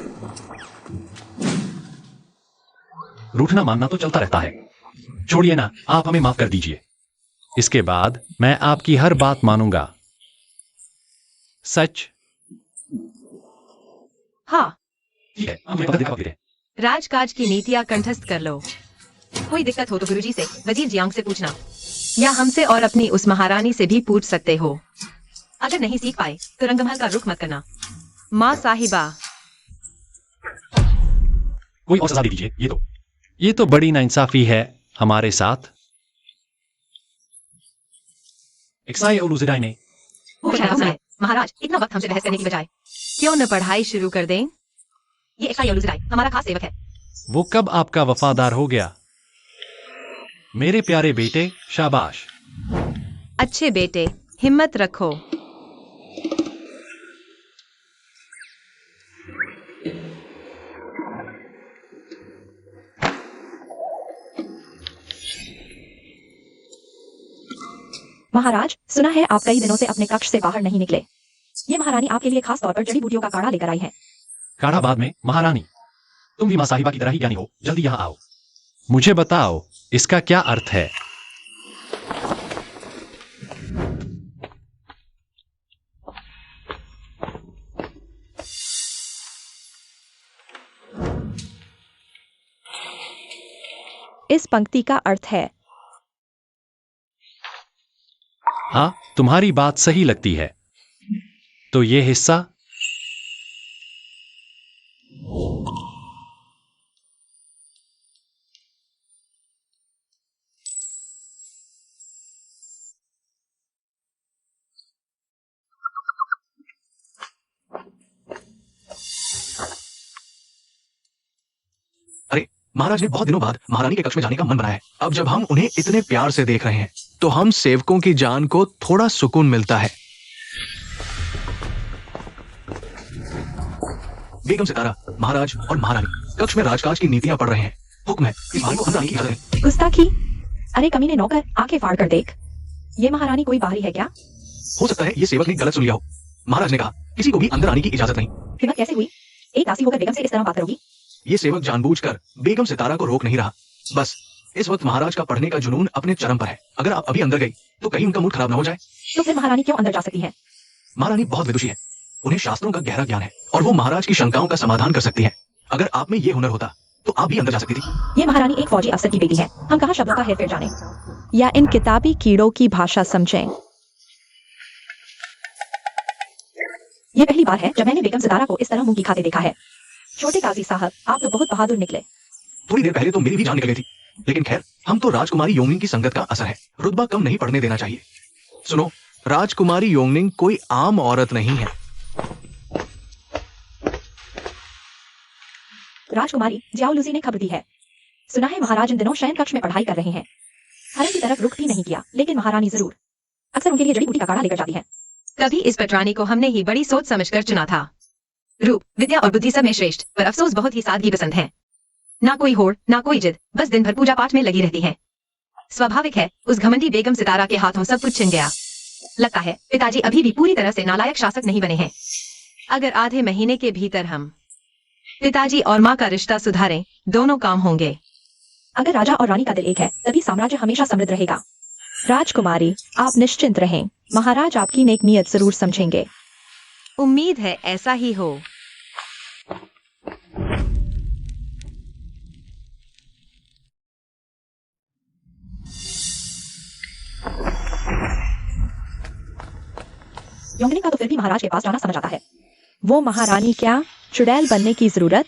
रूठना मानना तो चलता रहता है, छोड़िए ना, आप हमें माफ कर दीजिए। इसके बाद मैं आपकी हर बात मानूंगा। सच? हाँ, ठीक है, हम पता दिखा देते। राजकाज की नीतियाँ कंठस्थ कर लो। कोई दिक्कत हो तो गुरुजी से, वजीर जियांग से पूछना, या हमसे और अपनी उस महारानी से भी पूछ सकते हो। अगर नहीं सीख पाए तो रंगमहल का रुख मत करना। माँ साहिबा, कोई और सजा दे दीजिए। ये तो बड़ी नाइंसाफी है हमारे साथ। एक्साई और लुजिडाई ने कुछ है, है। महाराज, इतना वक्त हमसे बहस करने की बजाय क्यों न पढ़ाई शुरू कर दें? ये एक्साई और लुजिडाई हमारा खास सेवक है। वो कब आपका वफादार हो गया? मेरे प्यारे बेटे, शाबाश। अच्छे बेटे, हिम्मत रखो। महाराज, सुना है आप कई दिनों से अपने कक्ष से बाहर नहीं निकले। ये महारानी आपके लिए खास तौर पर जड़ी बूटियों का काढ़ा लेकर आई है। काढ़ा बाद में, महारानी तुम भी मां साहिबा की तरह ही ज्ञानी हो, जल्दी यहाँ आओ। मुझे बताओ इसका क्या अर्थ है? इस पंक्ति का अर्थ है, हाँ, तुम्हारी बात सही लगती है। तो ये हिस्सा? अरे, महाराज ने बहुत दिनों बाद महारानी के कक्ष में जाने का मन बनाया है। अब जब हम उन्हें इतने प्यार से देख रहे हैं तो हम सेवकों की जान को थोड़ा सुकून मिलता है। बेगम सितारा, महाराज और महारानी कक्ष में राजकाज की नीतियां पढ़ रहे हैं। हुक्म है इस बाहरी को अंदर आने की इजाजत है। गुस्ताखी! अरे कमीने नौकर, आंखें फाड़ कर देख। ये महारानी कोई बाहरी है क्या? हो सकता है ये सेवक ने गलत सुन लिया हो। महाराज ने कहा किसी को भी अंदर आने की इजाजत नहीं। हिम्मत कैसे हुई? एक दासी होकर बेगम से इस तरह बात करोगी? ये सेवक जानबूझकर बेगम सितारा को रोक नहीं रहा। बस इस वक्त महाराज का पढ़ने का जुनून अपने चरम पर है। अगर आप अभी अंदर गई तो कहीं उनका मूड खराब ना हो जाए। तो फिर महारानी क्यों अंदर जा सकती है? महारानी बहुत विदुषी है, उन्हें शास्त्रों का गहरा ज्ञान है और वो महाराज की शंकाओं का समाधान कर सकती है। अगर आप में ये हुनर होता तो आप भी अंदर जा सकती थी। ये महारानी एक फौजी अफसर की बेटी है, हम कहाँ शब्दों का हेरफेर जाने। या इन किताबी कीड़ों की भाषा समझें। ये पहली बार है जब मैंने बेगम सितारा को इस तरह मुंह की खाते देखा है। छोटे काजी साहब, आप तो बहुत बहादुर निकले। थोड़ी देर पहले तो मेरी भी जान निकल गई थी, लेकिन खैर हम तो राजकुमारी योंगनिंग की संगत का असर है। रुतबा कम नहीं पड़ने देना चाहिए। सुनो, राजकुमारी योंगनिंग कोई आम औरत नहीं है। राजकुमारी जियाउलुजी ने खबर दी है। सुना है महाराज इन दिनों शयन कक्ष में पढ़ाई कर रहे हैं। हरम की तरफ रुख भी नहीं किया, लेकिन महारानी जरूर अक्सर उनके लिए जड़ी बूटी का काढ़ा लेकर जाती है। कभी इस पटरानी को हमने ही बड़ी सोच समझकर चुना था। रूप, विद्या और बुद्धि सब में श्रेष्ठ, पर अफसोस बहुत ही सादगी पसंद है। ना कोई होड़, ना कोई जिद, बस दिन भर पूजा पाठ में लगी रहती है। स्वाभाविक है उस घमंडी बेगम सितारा के हाथों सब कुछ छिन गया। लगता है पिताजी अभी भी पूरी तरह से नालायक शासक नहीं बने हैं। अगर आधे महीने के भीतर हम पिताजी और माँ का रिश्ता सुधारें, दोनों काम होंगे। अगर राजा और रानी का दिल एक है तभी साम्राज्य हमेशा समृद्ध रहेगा। राजकुमारी, आप निश्चिंत रहें, महाराज आपकी नेक नीयत जरूर समझेंगे। उम्मीद है ऐसा ही हो। योंगनिंग का तो फिर भी महाराज के पास जाना समझ आता है। वो महारानी क्या चुड़ैल बनने की जरूरत?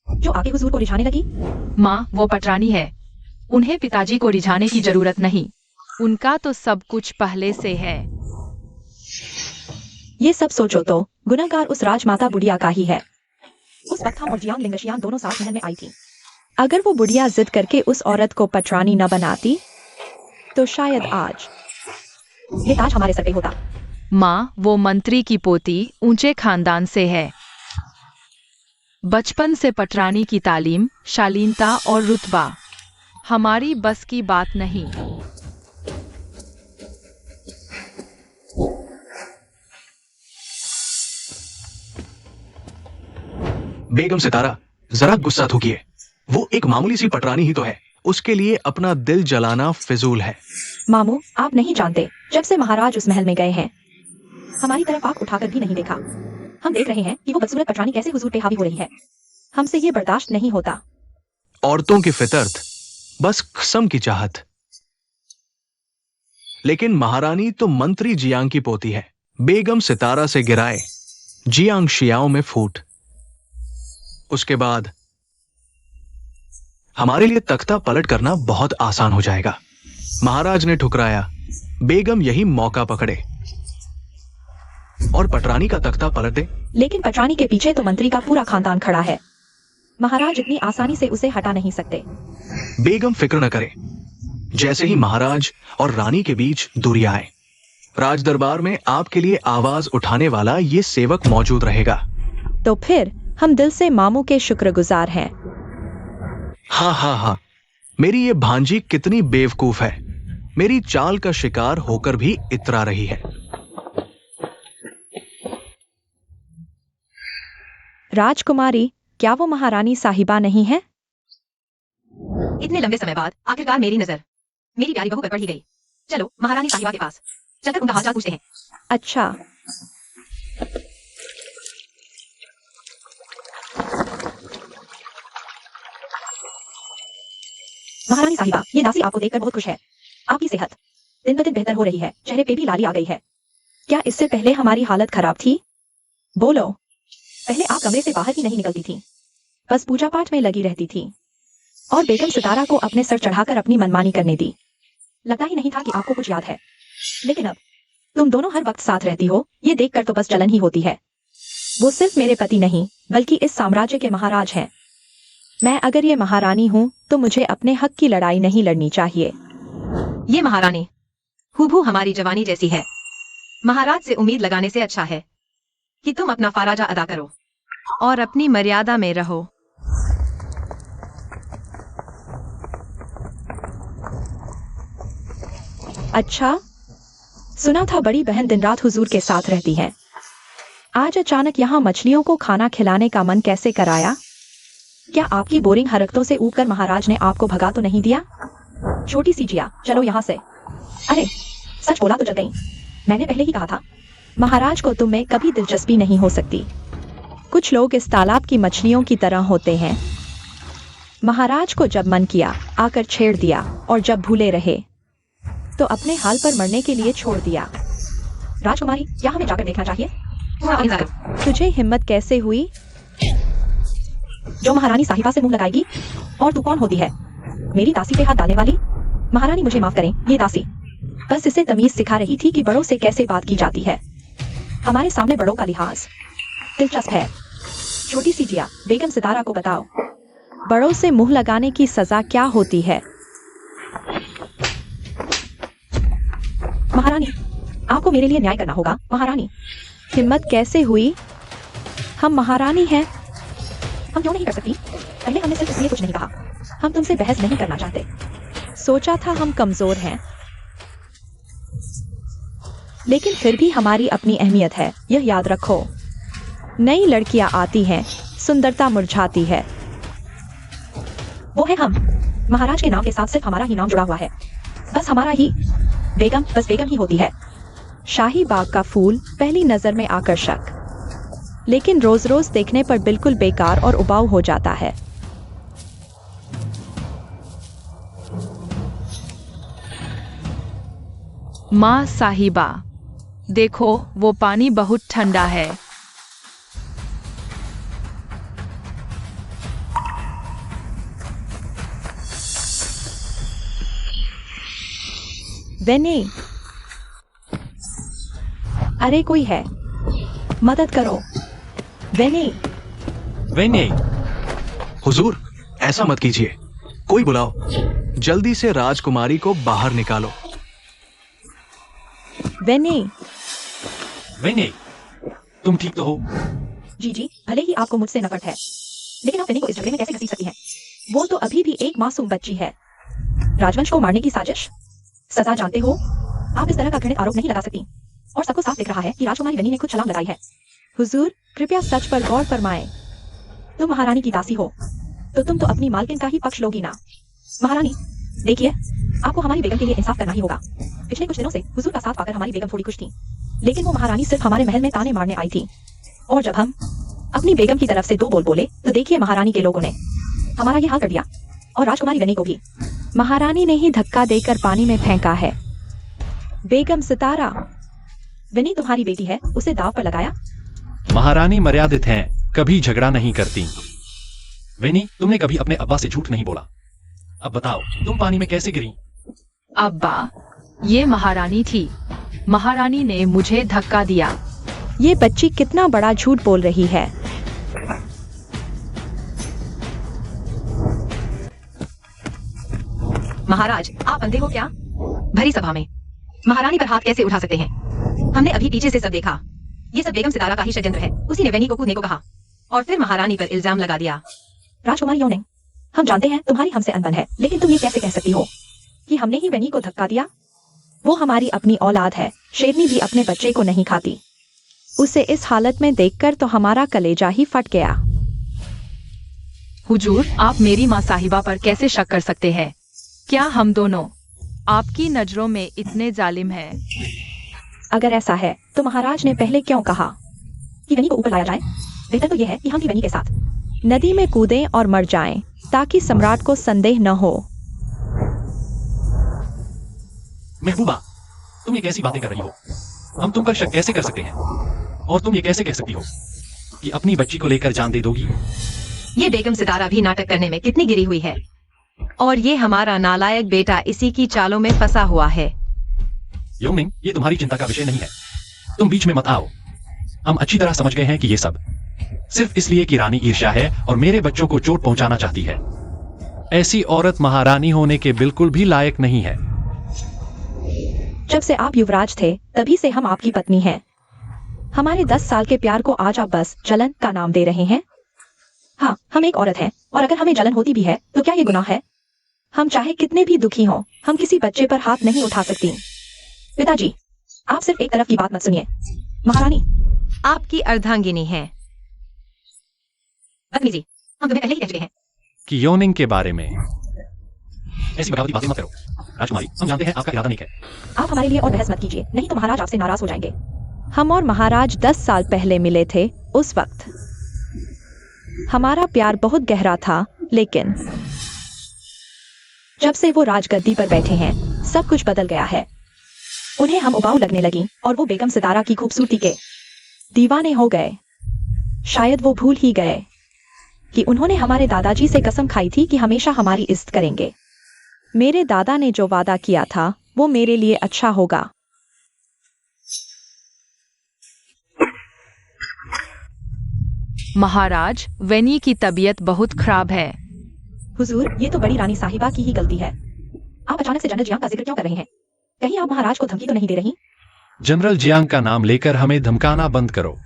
जो आके हुजूर को रिझाने लगी। माँ, वो पटरानी है, उन्हें पिताजी को रिझाने की जरूरत नहीं। उनका तो सब कुछ पहले से है। ये सब सोचो तो गुनाहगार उस राजमाता बुढ़िया का ही है। उस वक्त हम और जियांग लिंगशियान दोनों साथ महल में आई थी। अगर वो बुढ़िया जिद करके उस औरत को पटरानी न बनाती तो शायद आज ये ताज हमारे सर पे होता। माँ, वो मंत्री की पोती ऊंचे खानदान से है। बचपन से पटरानी की तालीम, शालीनता और रुतबा हमारी बस की बात नहीं। बेगम सितारा, जरा गुस्सा थूकिए। वो एक मामूली सी पटरानी ही तो है, उसके लिए अपना दिल जलाना फिजूल है। मामू, आप नहीं जानते, जब से महाराज उस महल में गए हैं हमारी तरफ आंख उठाकर भी नहीं देखा। हम देख रहे हैं कि वो बदसूरत पटरानी कैसे हुजूर पे हावी हो रही है। हमसे ये बर्दाश्त नहीं होता। औरतों की फितरत, बस कसम की चाहत। लेकिन महारानी तो मंत्री जियांग की पोती है। बेगम सितारा से गिराए जियांग शियाओं में फूट। उसके बाद हमारे लिए तख्ता पलट करना बहुत आसान हो जाएगा। महाराज ने ठुकराया, बेगम यही मौका पकड़े और पटरानी का तख्ता पलट दे। लेकिन पटरानी के पीछे तो मंत्री का पूरा खानदान खड़ा है। महाराज इतनी आसानी से उसे हटा नहीं सकते। बेगम फिक्र न करे, जैसे ही महाराज और रानी के बीच दूरी आए, राज दरबार में आपके लिए आवाज उठाने वाला ये सेवक मौजूद रहेगा। तो फिर हम दिल से मामू के शुक्रगुजार हैं। हाँ हाँ हाँ, मेरी ये भांजी कितनी बेवकूफ है, मेरी चाल का शिकार होकर भी इतरा रही है। राजकुमारी, क्या वो महारानी साहिबा नहीं है? इतने लंबे समय बाद आखिरकार मेरी नजर मेरी प्यारी बहू पर पड़ी गई। चलो महारानी साहिबा के पास चलकर उनका हालचाल पूछते हैं। अच्छा, महारानी साहिबा, ये दासी आपको देखकर बहुत खुश है। आपकी सेहत दिन ब दिन बेहतर हो रही है, चेहरे पे भी लाली आ गई है। क्या इससे पहले हमारी हालत खराब थी? बोलो। पहले आप कमरे से बाहर ही नहीं निकलती थी, बस पूजा पाठ में लगी रहती थी और बेगम सितारा को अपने सर चढ़ाकर अपनी मनमानी करने दी। लगता ही नहीं था कि आपको कुछ याद है। लेकिन अब तुम दोनों हर वक्त साथ रहती हो, ये देखकर तो बस जलन ही होती है। वो सिर्फ मेरे पति नहीं, बल्कि इस साम्राज्य के महाराज हैं। मैं अगर ये महारानी हूँ तो मुझे अपने हक की लड़ाई नहीं लड़नी चाहिए। ये महारानी हूबहू हमारी जवानी जैसी है। महाराज से उम्मीद लगाने से अच्छा है कि तुम अपना फाराजा अदा करो और अपनी मर्यादा में रहो। अच्छा, सुना था बड़ी बहन दिन रात हुजूर के साथ रहती है। आज अचानक यहाँ मछलियों को खाना खिलाने का मन कैसे कराया? क्या आपकी बोरिंग हरकतों से ऊबकर महाराज ने आपको भगा तो नहीं दिया? छोटी सी जिया, चलो यहाँ से। अरे, सच बोला तो जल गई। मैंने पहले ही कहा था, महाराज को तुम में कभी दिलचस्पी नहीं हो सकती। कुछ लोग इस तालाब की मछलियों की तरह होते हैं। महाराज को जब मन किया आकर छेड़ दिया और जब भूले रहे तो अपने हाल पर मरने के लिए छोड़ दिया। राजकुमारी, क्या हमें जाकर देखना चाहिए? तुझे हिम्मत कैसे हुई? जो महारानी साहिबा से मुंह लगाएगी। और तू कौन होती है, मेरी दासी पे हाथ डालने वाली? महारानी मुझे माफ करें, ये दासी बस इसे तमीज सिखा रही थी कि बड़ों से कैसे बात की जाती है। हमारे सामने बड़ों का लिहाज दिलचस्प है। छोटी सी जिया, बेगम सितारा को बताओ, बड़ों से मुंह लगाने की सजा क्या होती है? महारानी, आपको मेरे लिए न्याय करना होगा। महारानी, हिम्मत कैसे हुई? हम महारानी हैं। हम क्यों नहीं कर सकती? पहले हमने सिर्फ इसलिए कुछ नहीं कहा, हम तुमसे बहस नहीं करना चाहते। सोचा था हम कमजोर हैं, लेकिन फिर भी हमारी अपनी अहमियत है, यह याद रखो। नई लड़कियां आती हैं, सुंदरता मुरझाती है। वो है हम। महाराज के नाम के साथ सिर्फ हमारा ही नाम जुड़ा हुआ है, बस हमारा ही। बेगम बस बेगम ही होती है। शाही बाग का फूल पहली नजर में आकर्षक, लेकिन रोज रोज देखने पर बिल्कुल बेकार और उबाऊ हो जाता है। माँ साहिबा, देखो वो पानी बहुत ठंडा है। वेने, अरे कोई है। मदद करो। वेनी, वेनी, हुजूर, ऐसा मत कीजिए। कोई बुलाओ। जल्दी से राजकुमारी को बाहर निकालो। वेनी, वेनी, तुम ठीक तो हो? जी, भले ही आपको मुझसे नफरत है, लेकिन आप वेनी को इस झगड़े में कैसे घसीट सकती हैं? वो तो अभी भी एक मासूम बच्ची है। राजवंश को मारने की साजिश, सजा जानते हो? आप इस तरह का घृणित आरोप नहीं लगा सकती। और सबको साफ दिख रहा है कि राजकुमारी वेनी ने खुद छलांग लगाई है। हुजूर, कृपया सच पर गौर फरमाएं। तुम महारानी की दासी हो, तो तुम तो अपनी मालकिन का ही पक्ष लोगी ना। महारानी, देखिए, आपको हमारी बेगम के लिए इंसाफ करना ही होगा। पिछले कुछ दिनों से हुजूर का साथ पाकर हमारी बेगम थोड़ी खुश थी, लेकिन वो महारानी सिर्फ हमारे महल में ताने मारने आई थी। और जब हम अपनी बेगम की तरफ से दो बोल बोले, तो देखिए महारानी के लोगों ने हमारा ये हाल कर दिया, और राजकुमारी वेनी को भी। महारानी ने ही धक्का देकर पानी में फेंका है। बेगम सितारा, वेनी तुम्हारी बेटी है, उसे दाव पर लगाया। महारानी मर्यादित हैं, कभी झगड़ा नहीं करती। वेनी, तुमने कभी अपने अब्बा से झूठ नहीं बोला। अब बताओ, तुम पानी में कैसे गिरी? अब्बा, ये महारानी थी। महारानी ने मुझे धक्का दिया। ये बच्ची कितना बड़ा झूठ बोल रही है। महाराज, आप अंधे हो क्या? भरी सभा में महारानी पर हाथ कैसे उठा सकते हैं? हमने अभी पीछे से सब देखा। ये सब बेगम सितारा का ही षड्यंत्र है। उसी ने वेनी को कूदने को कहा और फिर महारानी पर इल्जाम लगा दिया। राजकुमारी योनिंग, हम जानते हैं तुम्हारी हमसे अनबन है, लेकिन तुम ये कैसे कह सकती हो कि हमने ही वेनी को धक्का दिया? वो हमारी अपनी औलाद है। शेरनी भी अपने बच्चे को नहीं खाती। उसे इस हालत में देखकर तो हमारा कलेजा ही फट गया। हुजूर, आप मेरी माँ साहिबा पर कैसे शक कर सकते हैं? क्या हम दोनों आपकी नजरों में इतने जालिम हैं? अगर ऐसा है तो महाराज ने पहले क्यों कहा कि वेनी को ऊपर लाया जाए? बेहतर तो यह है कि हम भी वेनी के साथ नदी में कूदें और मर जाएं, ताकि सम्राट को संदेह न हो। महबूबा, तुम ये कैसी बातें कर रही हो? हम तुम पर शक कैसे कर सकते हैं? और तुम ये कैसे कह सकती हो कि अपनी बच्ची को लेकर जान दे दोगी? ये बेगम सितारा भी नाटक करने में कितनी गिरी हुई है, और ये हमारा नालायक बेटा इसी की चालों में फंसा हुआ है। योमिंग, ये तुम्हारी चिंता का विषय नहीं है। तुम बीच में मत आओ। हम अच्छी तरह समझ गए हैं कि ये सब सिर्फ इसलिए कि रानी ईर्ष्या है और मेरे बच्चों को चोट पहुंचाना चाहती है। ऐसी औरत महारानी होने के बिल्कुल भी लायक नहीं है। जब से आप युवराज थे, तभी से हम आपकी पत्नी हैं। हमारे 10 साल के प्यार को आज आप बस जलन का नाम दे रहे हैं। हाँ, हम एक औरत हैं, और अगर हमें जलन होती भी है तो क्या ये गुनाह है? हम चाहे कितने भी दुखी हों, हम किसी बच्चे पर हाथ नहीं उठा सकती। पिताजी, आप सिर्फ एक तरफ की बात मत सुनिए। महारानी आपकी अर्धांगिनी है। बदतमीजी, हम तुम्हें पहले ही कह चुके हैं। कि योनिंग के बारे में ऐसी बगावती बातें मत करो। राजकुमारी, हम जानते हैं आपका इरादा नहीं है। आप हमारे लिए और बहस मत कीजिए, नहीं तो महाराज आपसे नाराज हो जाएंगे। हम और महाराज 10 साल पहले मिले थे। उस वक्त हमारा प्यार बहुत गहरा था, लेकिन जब से वो राजगद्दी पर बैठे हैं, सब कुछ बदल गया है। उन्हें हम उबाऊ लगने लगी, और वो बेगम सितारा की खूबसूरती के दीवाने हो गए। शायद वो भूल ही गए कि उन्होंने हमारे दादाजी से कसम खाई थी कि हमेशा हमारी इज्जत करेंगे। मेरे दादा ने जो वादा किया था, वो मेरे लिए अच्छा होगा। महाराज, वेनी की तबीयत बहुत खराब है। हुजूर, ये तो बड़ी रानी साहिबा की ही गलती है। आप अचानक से जनरल जियांग का जिक्र क्यों कर रहे हैं? कहीं आप महाराज को धमकी तो नहीं दे रही? जनरल जियांग का नाम लेकर हमें धमकाना बंद करो।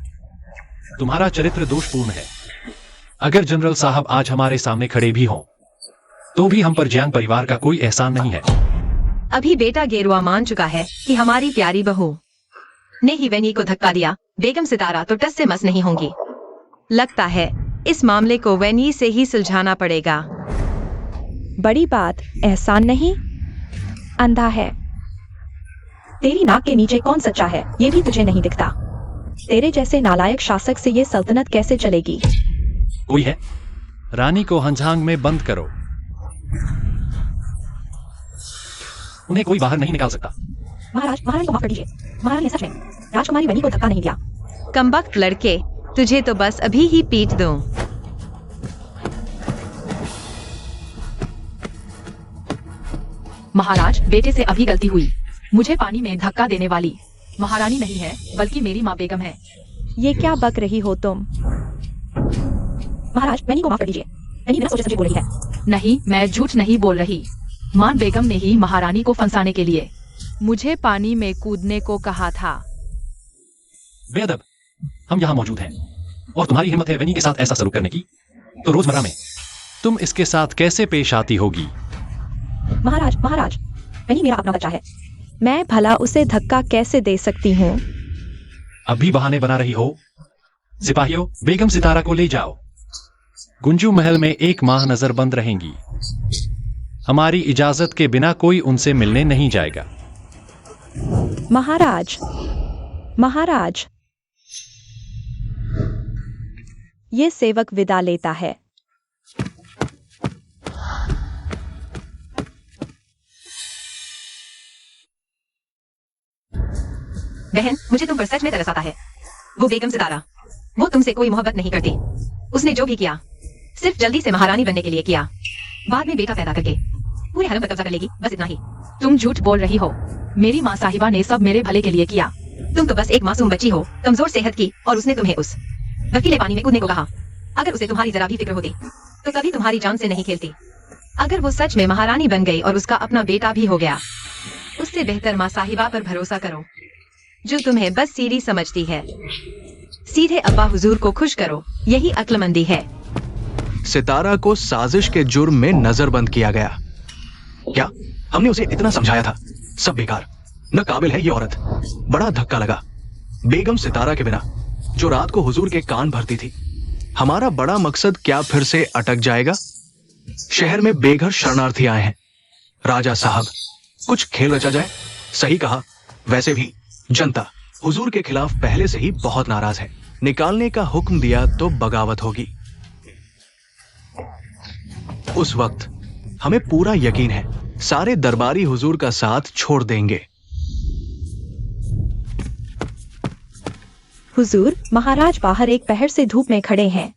तुम्हारा चरित्र दोषपूर्ण है। अगर जनरल साहब आज हमारे सामने खड़े भी हों, तो भी हम पर जियांग परिवार का कोई एहसान नहीं है। अभी बेटा गेरुआ मान चुका है कि हमारी प्यारी बहू ने ही वेनी को धक्का दिया। बेगम सितारा तो टस से मस नहीं होंगी। लगता है इस मामले को वेनी से ही सुलझाना पड़ेगा। बड़ी बात, एहसान नहीं, अंधा है। तेरी नाक के नीचे कौन सच्चा है, ये भी तुझे नहीं दिखता। तेरे जैसे नालायक शासक से ये सल्तनत कैसे चलेगी? कोई है? रानी को हंझांग में बंद करो। उन्हें कोई बाहर नहीं निकाल सकता। महारानी को माफ कर दीजिए। महारानी ने सच में राजकुमारी वेनी को धक्का नहीं दिया। कमबख्त लड़के, तुझे तो बस अभी ही पीट दूं। महाराज, बेटे से अभी गलती हुई। मुझे पानी में धक्का देने वाली महारानी नहीं है, बल्कि मेरी माँ बेगम है। ये क्या बक रही हो तुम? महाराज, मैनी को माफ कर दीजिए। मैनी बिना सोचे समझे बोल रही है। नहीं, मैं झूठ नहीं बोल रही। मान बेगम ने ही महारानी को फंसाने के लिए मुझे पानी में कूदने को कहा था। बेअदब, हम यहाँ मौजूद हैं और तुम्हारी हिम्मत है वेनी के साथ ऐसा सलूक करने की, तो रोजमर्रा में तुम इसके साथ कैसे पेश आती होगी? महाराज, महाराज, मैनी मेरा अपना बच्चा है। मैं भला उसे धक्का कैसे दे सकती हूँ? अब भी बहाने बना रही हो? सिपाहियों, बेगम सितारा को ले जाओ। गुंजू महल में 1 माह नजरबंद रहेंगी। हमारी इजाजत के बिना कोई उनसे मिलने नहीं जाएगा। महाराज, महाराज। ये सेवक विदा लेता है। बहन, मुझे तुम पर सच में तरस आता है। वो बेगम सितारा, वो तुमसे कोई मोहब्बत नहीं करती। उसने जो भी किया सिर्फ जल्दी से महारानी बनने के लिए किया। बाद में बेटा पैदा करके पूरे हरम पर कब्जा कर लेगी, बस इतना ही। तुम झूठ बोल रही हो। मेरी माँ साहिबा ने सब मेरे भले के लिए किया। तुम तो बस एक मासूम बच्ची हो, कमजोर सेहत की, और उसने तुम्हें उस बर्फीले पानी में कूदने को कहा। अगर उसे तुम्हारी जरा भी फिक्र होती तो कभी तुम्हारी जान से नहीं खेलती। अगर वो सच में महारानी बन गई और उसका अपना बेटा भी हो गया, उससे बेहतर माँ साहिबा पर भरोसा करो, जो तुम्हें बस सीढ़ी समझती है। सीधे अब्बा हुजूर को खुश करो, यही अक्लमंदी है। सितारा को साजिश के जुर्म में नजरबंद किया गया। क्या हमने उसे इतना समझाया था? सब बेकार, न काबिल है ये औरत। बड़ा धक्का लगा बेगम सितारा के बिना, जो रात को हुजूर के कान भरती थी। हमारा बड़ा मकसद क्या फिर से अटक जाएगा? शहर में बेघर शरणार्थी आए हैं। राजा साहब, कुछ खेल रचा जाए। सही कहा। वैसे भी जनता हुजूर के खिलाफ पहले से ही बहुत नाराज है। निकालने का हुक्म दिया तो बगावत होगी। उस वक्त हमें पूरा यकीन है सारे दरबारी हुजूर का साथ छोड़ देंगे। हुजूर, महाराज बाहर एक पहर से धूप में खड़े हैं।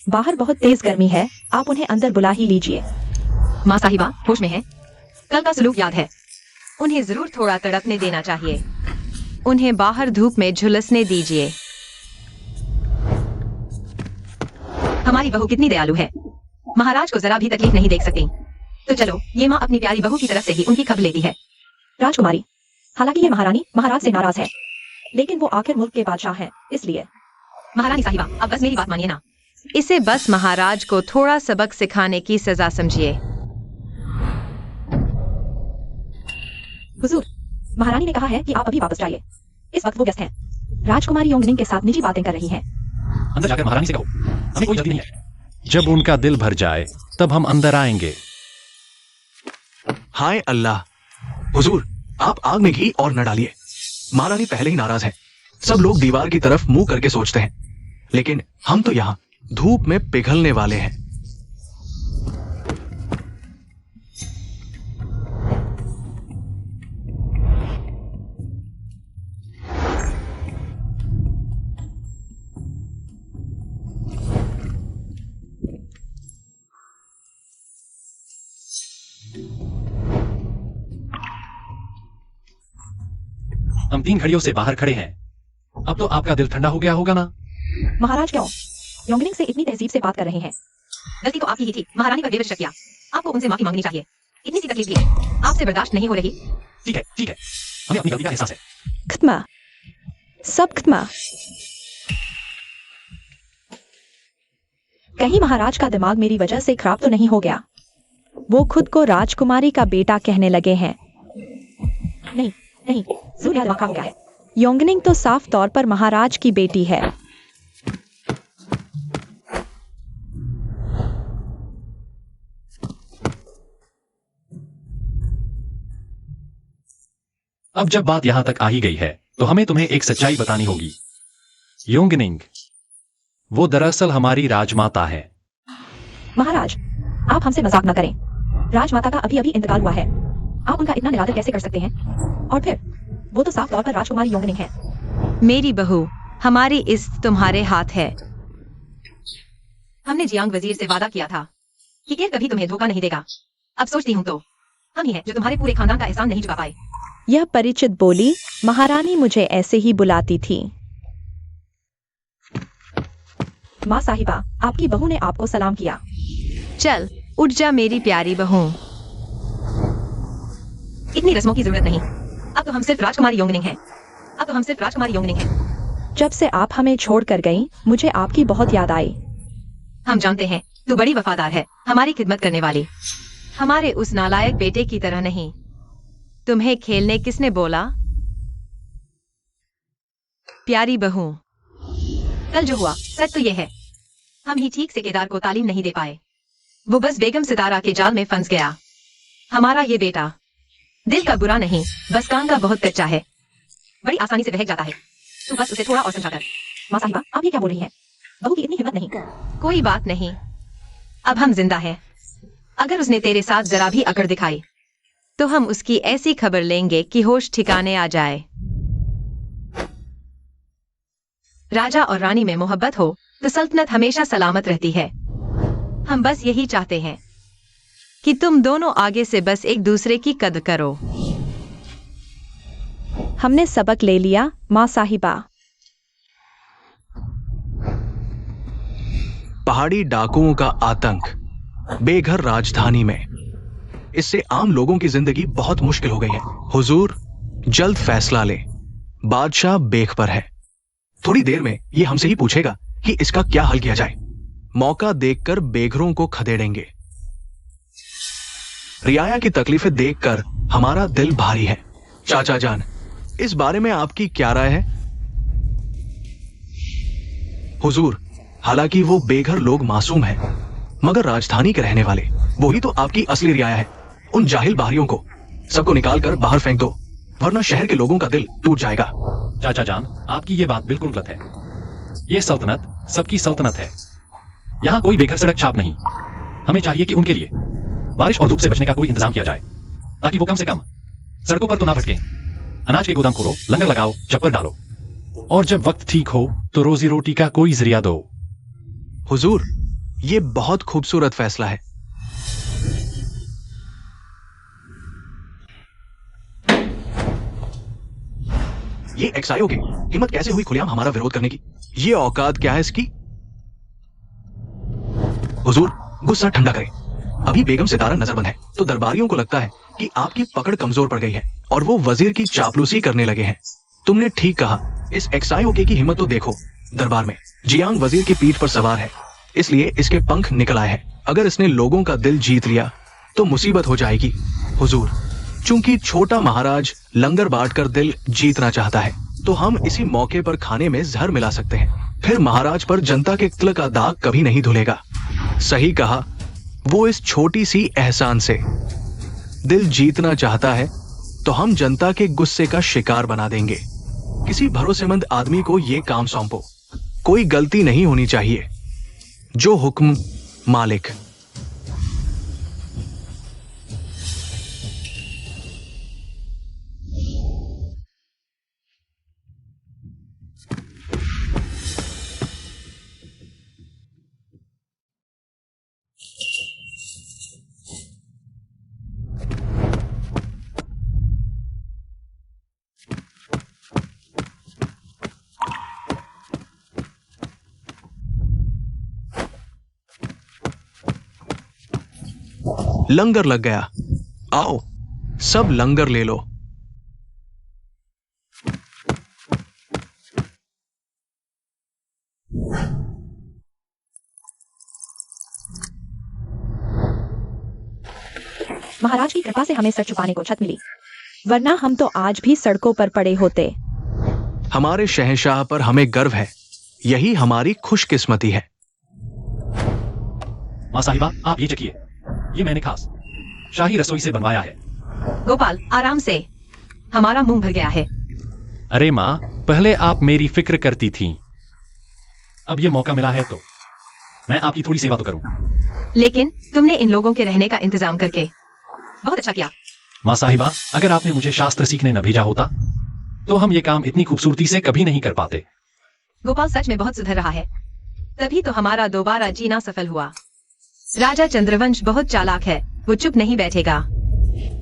बाहर बहुत तेज गर्मी है, आप उन्हें अंदर बुला ही लीजिए। माँ साहिबा होश में है? कल का सलूक याद है? उन्हें जरूर थोड़ा तड़पने देना चाहिए। उन्हें बाहर धूप में झुलसने दीजिए। हमारी बहू कितनी दयालु है, महाराज को जरा भी तकलीफ नहीं देख सकती। तो चलो, ये माँ अपनी प्यारी बहू की तरफ से ही उनकी खबर लेती है। राजकुमारी, हालांकि ये महारानी महाराज से नाराज है, लेकिन वो आखिर मुल्क के बादशाह हैं, इसलिए। महारानी साहिबा, अब बस मेरी बात मानिए ना। इसे बस महाराज को थोड़ा सबक सिखाने की सजा समझिए। हुजूर, महारानी ने कहा है कि आप अभी वापस जाइए। इस वक्त वो व्यस्त हैं। राजकुमारी योंगनिंग के साथ निजी बातें कर रही हैं। अंदर जाकर महारानी से कहो, हमें कोई जल्दी नहीं है। जब उनका दिल भर जाए तब हम अंदर आएंगे। हाय अल्लाह! हुजूर, आप आग में घी और न डालिए। महारानी पहले ही नाराज है। सब लोग दीवार की तरफ मुंह करके सोचते हैं, लेकिन हम तो यहाँ धूप में पिघलने वाले हैं। हम 3 घड़ियों से बाहर खड़े हैं। अब तो आपका दिल ठंडा हो गया होगा ना? महाराज क्यों योंगनिंग से इतनी तहजीब से बात कर रहे हैं? गलती तो आपकी ही थी, महारानी पर बेवजह शक किया। आपको उनसे माफी मांगनी चाहिए। इतनी सी तकलीफ भी आपसे बर्दाश्त नहीं हो रही। ठीक है, ठीक है, हमें अपनी गलती का एहसास है। खत्मा, सब खत्मा। कहीं महाराज का दिमाग मेरी वजह से खराब तो नहीं हो गया? वो खुद को राजकुमारी का बेटा कहने लगे हैं। नहीं नहीं, जरूर दिमाग खराब हो गया है। योंगनिंग तो साफ तौर पर महाराज की बेटी है। अब जब बात यहां तक आ ही गई है तो हमें तुम्हें एक सच्चाई बतानी होगी। योंगनिंग, वो दरअसल हमारी राजमाता है। महाराज, आप हमसे मजाक न करें। राजमाता का अभी अभी इंतकाल हुआ है। आप उनका इतना निरादर कैसे कर सकते हैं? और फिर वो तो साफ तौर पर राजकुमारी योंगनिंग है। मेरी बहू, हमारी इज्जत तुम्हारे हाथ है। हमने जियांग वजीर से वादा किया था कि केर कभी तुम्हें धोखा नहीं देगा। अब सोचती हूँ तो हम ही हैं जो तुम्हारे पूरे खानदान का एहसान नहीं चुका पाए। यह परिचित बोली, महारानी मुझे ऐसे ही बुलाती थी। माँ साहिबा, आपकी बहू ने आपको सलाम किया। चल उठ जा मेरी प्यारी बहू। इतनी रस्मों की जरूरत नहीं। अब तो हम सिर्फ राजकुमारी योंगनिंग हैं। अब तो हम सिर्फ राजकुमारी योंगनिंग हैं। जब से आप हमें छोड़कर गईं, मुझे आपकी बहुत याद आई। हम जानते हैं तू बड़ी वफादार है, हमारी खिदमत करने वाली। हमारे उस नालायक बेटे की तरह नहीं। तुम्हें खेलने किसने बोला? प्यारी बहू, कल जो हुआ सच तो ये है, हम ही ठीक से केदार को तालीम नहीं दे पाए। वो बस बेगम सितारा के जाल में फंस गया। हमारा ये बेटा दिल का बुरा नहीं, बस कान का बहुत कच्चा है। बड़ी आसानी से बहक जाता है। तू बस उसे थोड़ा और समझा कर। माँ साहिबा, आप ये क्या बोल रही हैं? बहू की इतनी हिम्मत नहीं। कोई बात नहीं, अब हम जिंदा हैं। अगर उसने तेरे साथ जरा भी अकड़ दिखाई तो हम उसकी ऐसी खबर लेंगे कि होश ठिकाने आ जाए। राजा और रानी में मोहब्बत हो तो सल्तनत हमेशा सलामत रहती है। हम बस यही चाहते हैं कि तुम दोनों आगे से बस एक दूसरे की कद्र करो। हमने सबक ले लिया, माँ साहिबा। पहाड़ी डाकुओं का आतंक बेघर राजधानी में, इससे आम लोगों की जिंदगी बहुत मुश्किल हो गई है। हुजूर, जल्द फैसला ले। बादशाह बेख पर है। थोड़ी देर में ये हमसे ही पूछेगा कि इसका क्या हल किया जाए। मौका देखकर बेघरों को खदेड़ेंगे। रियाया की तकलीफें देखकर हमारा दिल भारी है। चाचा जान, इस बारे में आपकी क्या राय है? हुजूर, हालांकि वो बेघर लोग मासूम हैं, मगर राजधानी के रहने वाले, वही तो आपकी असली रियाया है। उन जाहिल बाहरियों को सबको निकालकर बाहर फेंक दो, वरना शहर के लोगों का दिल टूट जाएगा। चाचा जान, आपकी ये बात बिल्कुल गलत है। ये सल्तनत सबकी सल्तनत है। यहाँ कोई बेघर सड़क छाप नहीं। हमें चाहिए कि उनके लिए बारिश और धूप से बचने का कोई इंतजाम किया जाए, ताकि वो कम से कम सड़कों पर तो ना भटकें। अनाज के गोदाम खोलो, लंगर लगाओ, चप्पल डालो, और जब वक्त ठीक हो तो रोजी रोटी का कोई जरिया दो। हुजूर, ये बहुत खूबसूरत फैसला है। ये एक्साइओ की हिम्मत कैसे हुई खुलेआम हमारा विरोध करने की? ये औकात क्या है इसकी? हुजूर, गुस्सा ठंडा करें। अभी बेगम सितारा नजरबंद है तो दरबारियों को लगता है कि आपकी पकड़ कमजोर पड़ गई है और वो वजीर की चापलूसी करने लगे हैं। तुमने ठीक कहा। इस एक्साइओ की हिम्मत तो देखो। दरबार में जियांग वजीर की पीठ पर सवार है, इसलिए इसके पंख निकल आए हैं। अगर इसने लोगों का दिल जीत लिया तो मुसीबत हो जाएगी। हुजूर, चूंकि छोटा महाराज लंगर बांटकर दिल जीतना चाहता है, तो हम इसी मौके पर खाने में जहर मिला सकते हैं। फिर महाराज पर जनता के तिल का दाग कभी नहीं धुलेगा। सही कहा। वो इस छोटी सी एहसान से दिल जीतना चाहता है तो हम जनता के गुस्से का शिकार बना देंगे। किसी भरोसेमंद आदमी को यह काम सौंपो। कोई गलती नहीं होनी चाहिए। जो हुक्म मालिक। लंगर लग गया। आओ, सब लंगर ले लो। महाराज की कृपा से हमें सर छुपाने को छत मिली, वरना हम तो आज भी सड़कों पर पड़े होते। हमारे शहंशाह पर हमें गर्व है। यही हमारी खुशकिस्मती है। माँ साहिबा, आप ये चखिए। ये मैंने खास शाही रसोई से बनवाया है। गोपाल, आराम से, हमारा मुंह भर गया है। अरे माँ, पहले आप मेरी फिक्र करती थीं। अब ये मौका मिला है तो मैं आपकी थोड़ी सेवा तो करूं। लेकिन तुमने इन लोगों के रहने का इंतजाम करके बहुत अच्छा किया। माँ साहिबा, अगर आपने मुझे शास्त्र सीखने न भेजा होता तो हम ये काम इतनी खूबसूरती से कभी नहीं कर पाते। गोपाल सच में बहुत सुधर रहा है। तभी तो हमारा दोबारा जीना सफल हुआ। राजा चंद्रवंश बहुत चालाक है, वो चुप नहीं बैठेगा।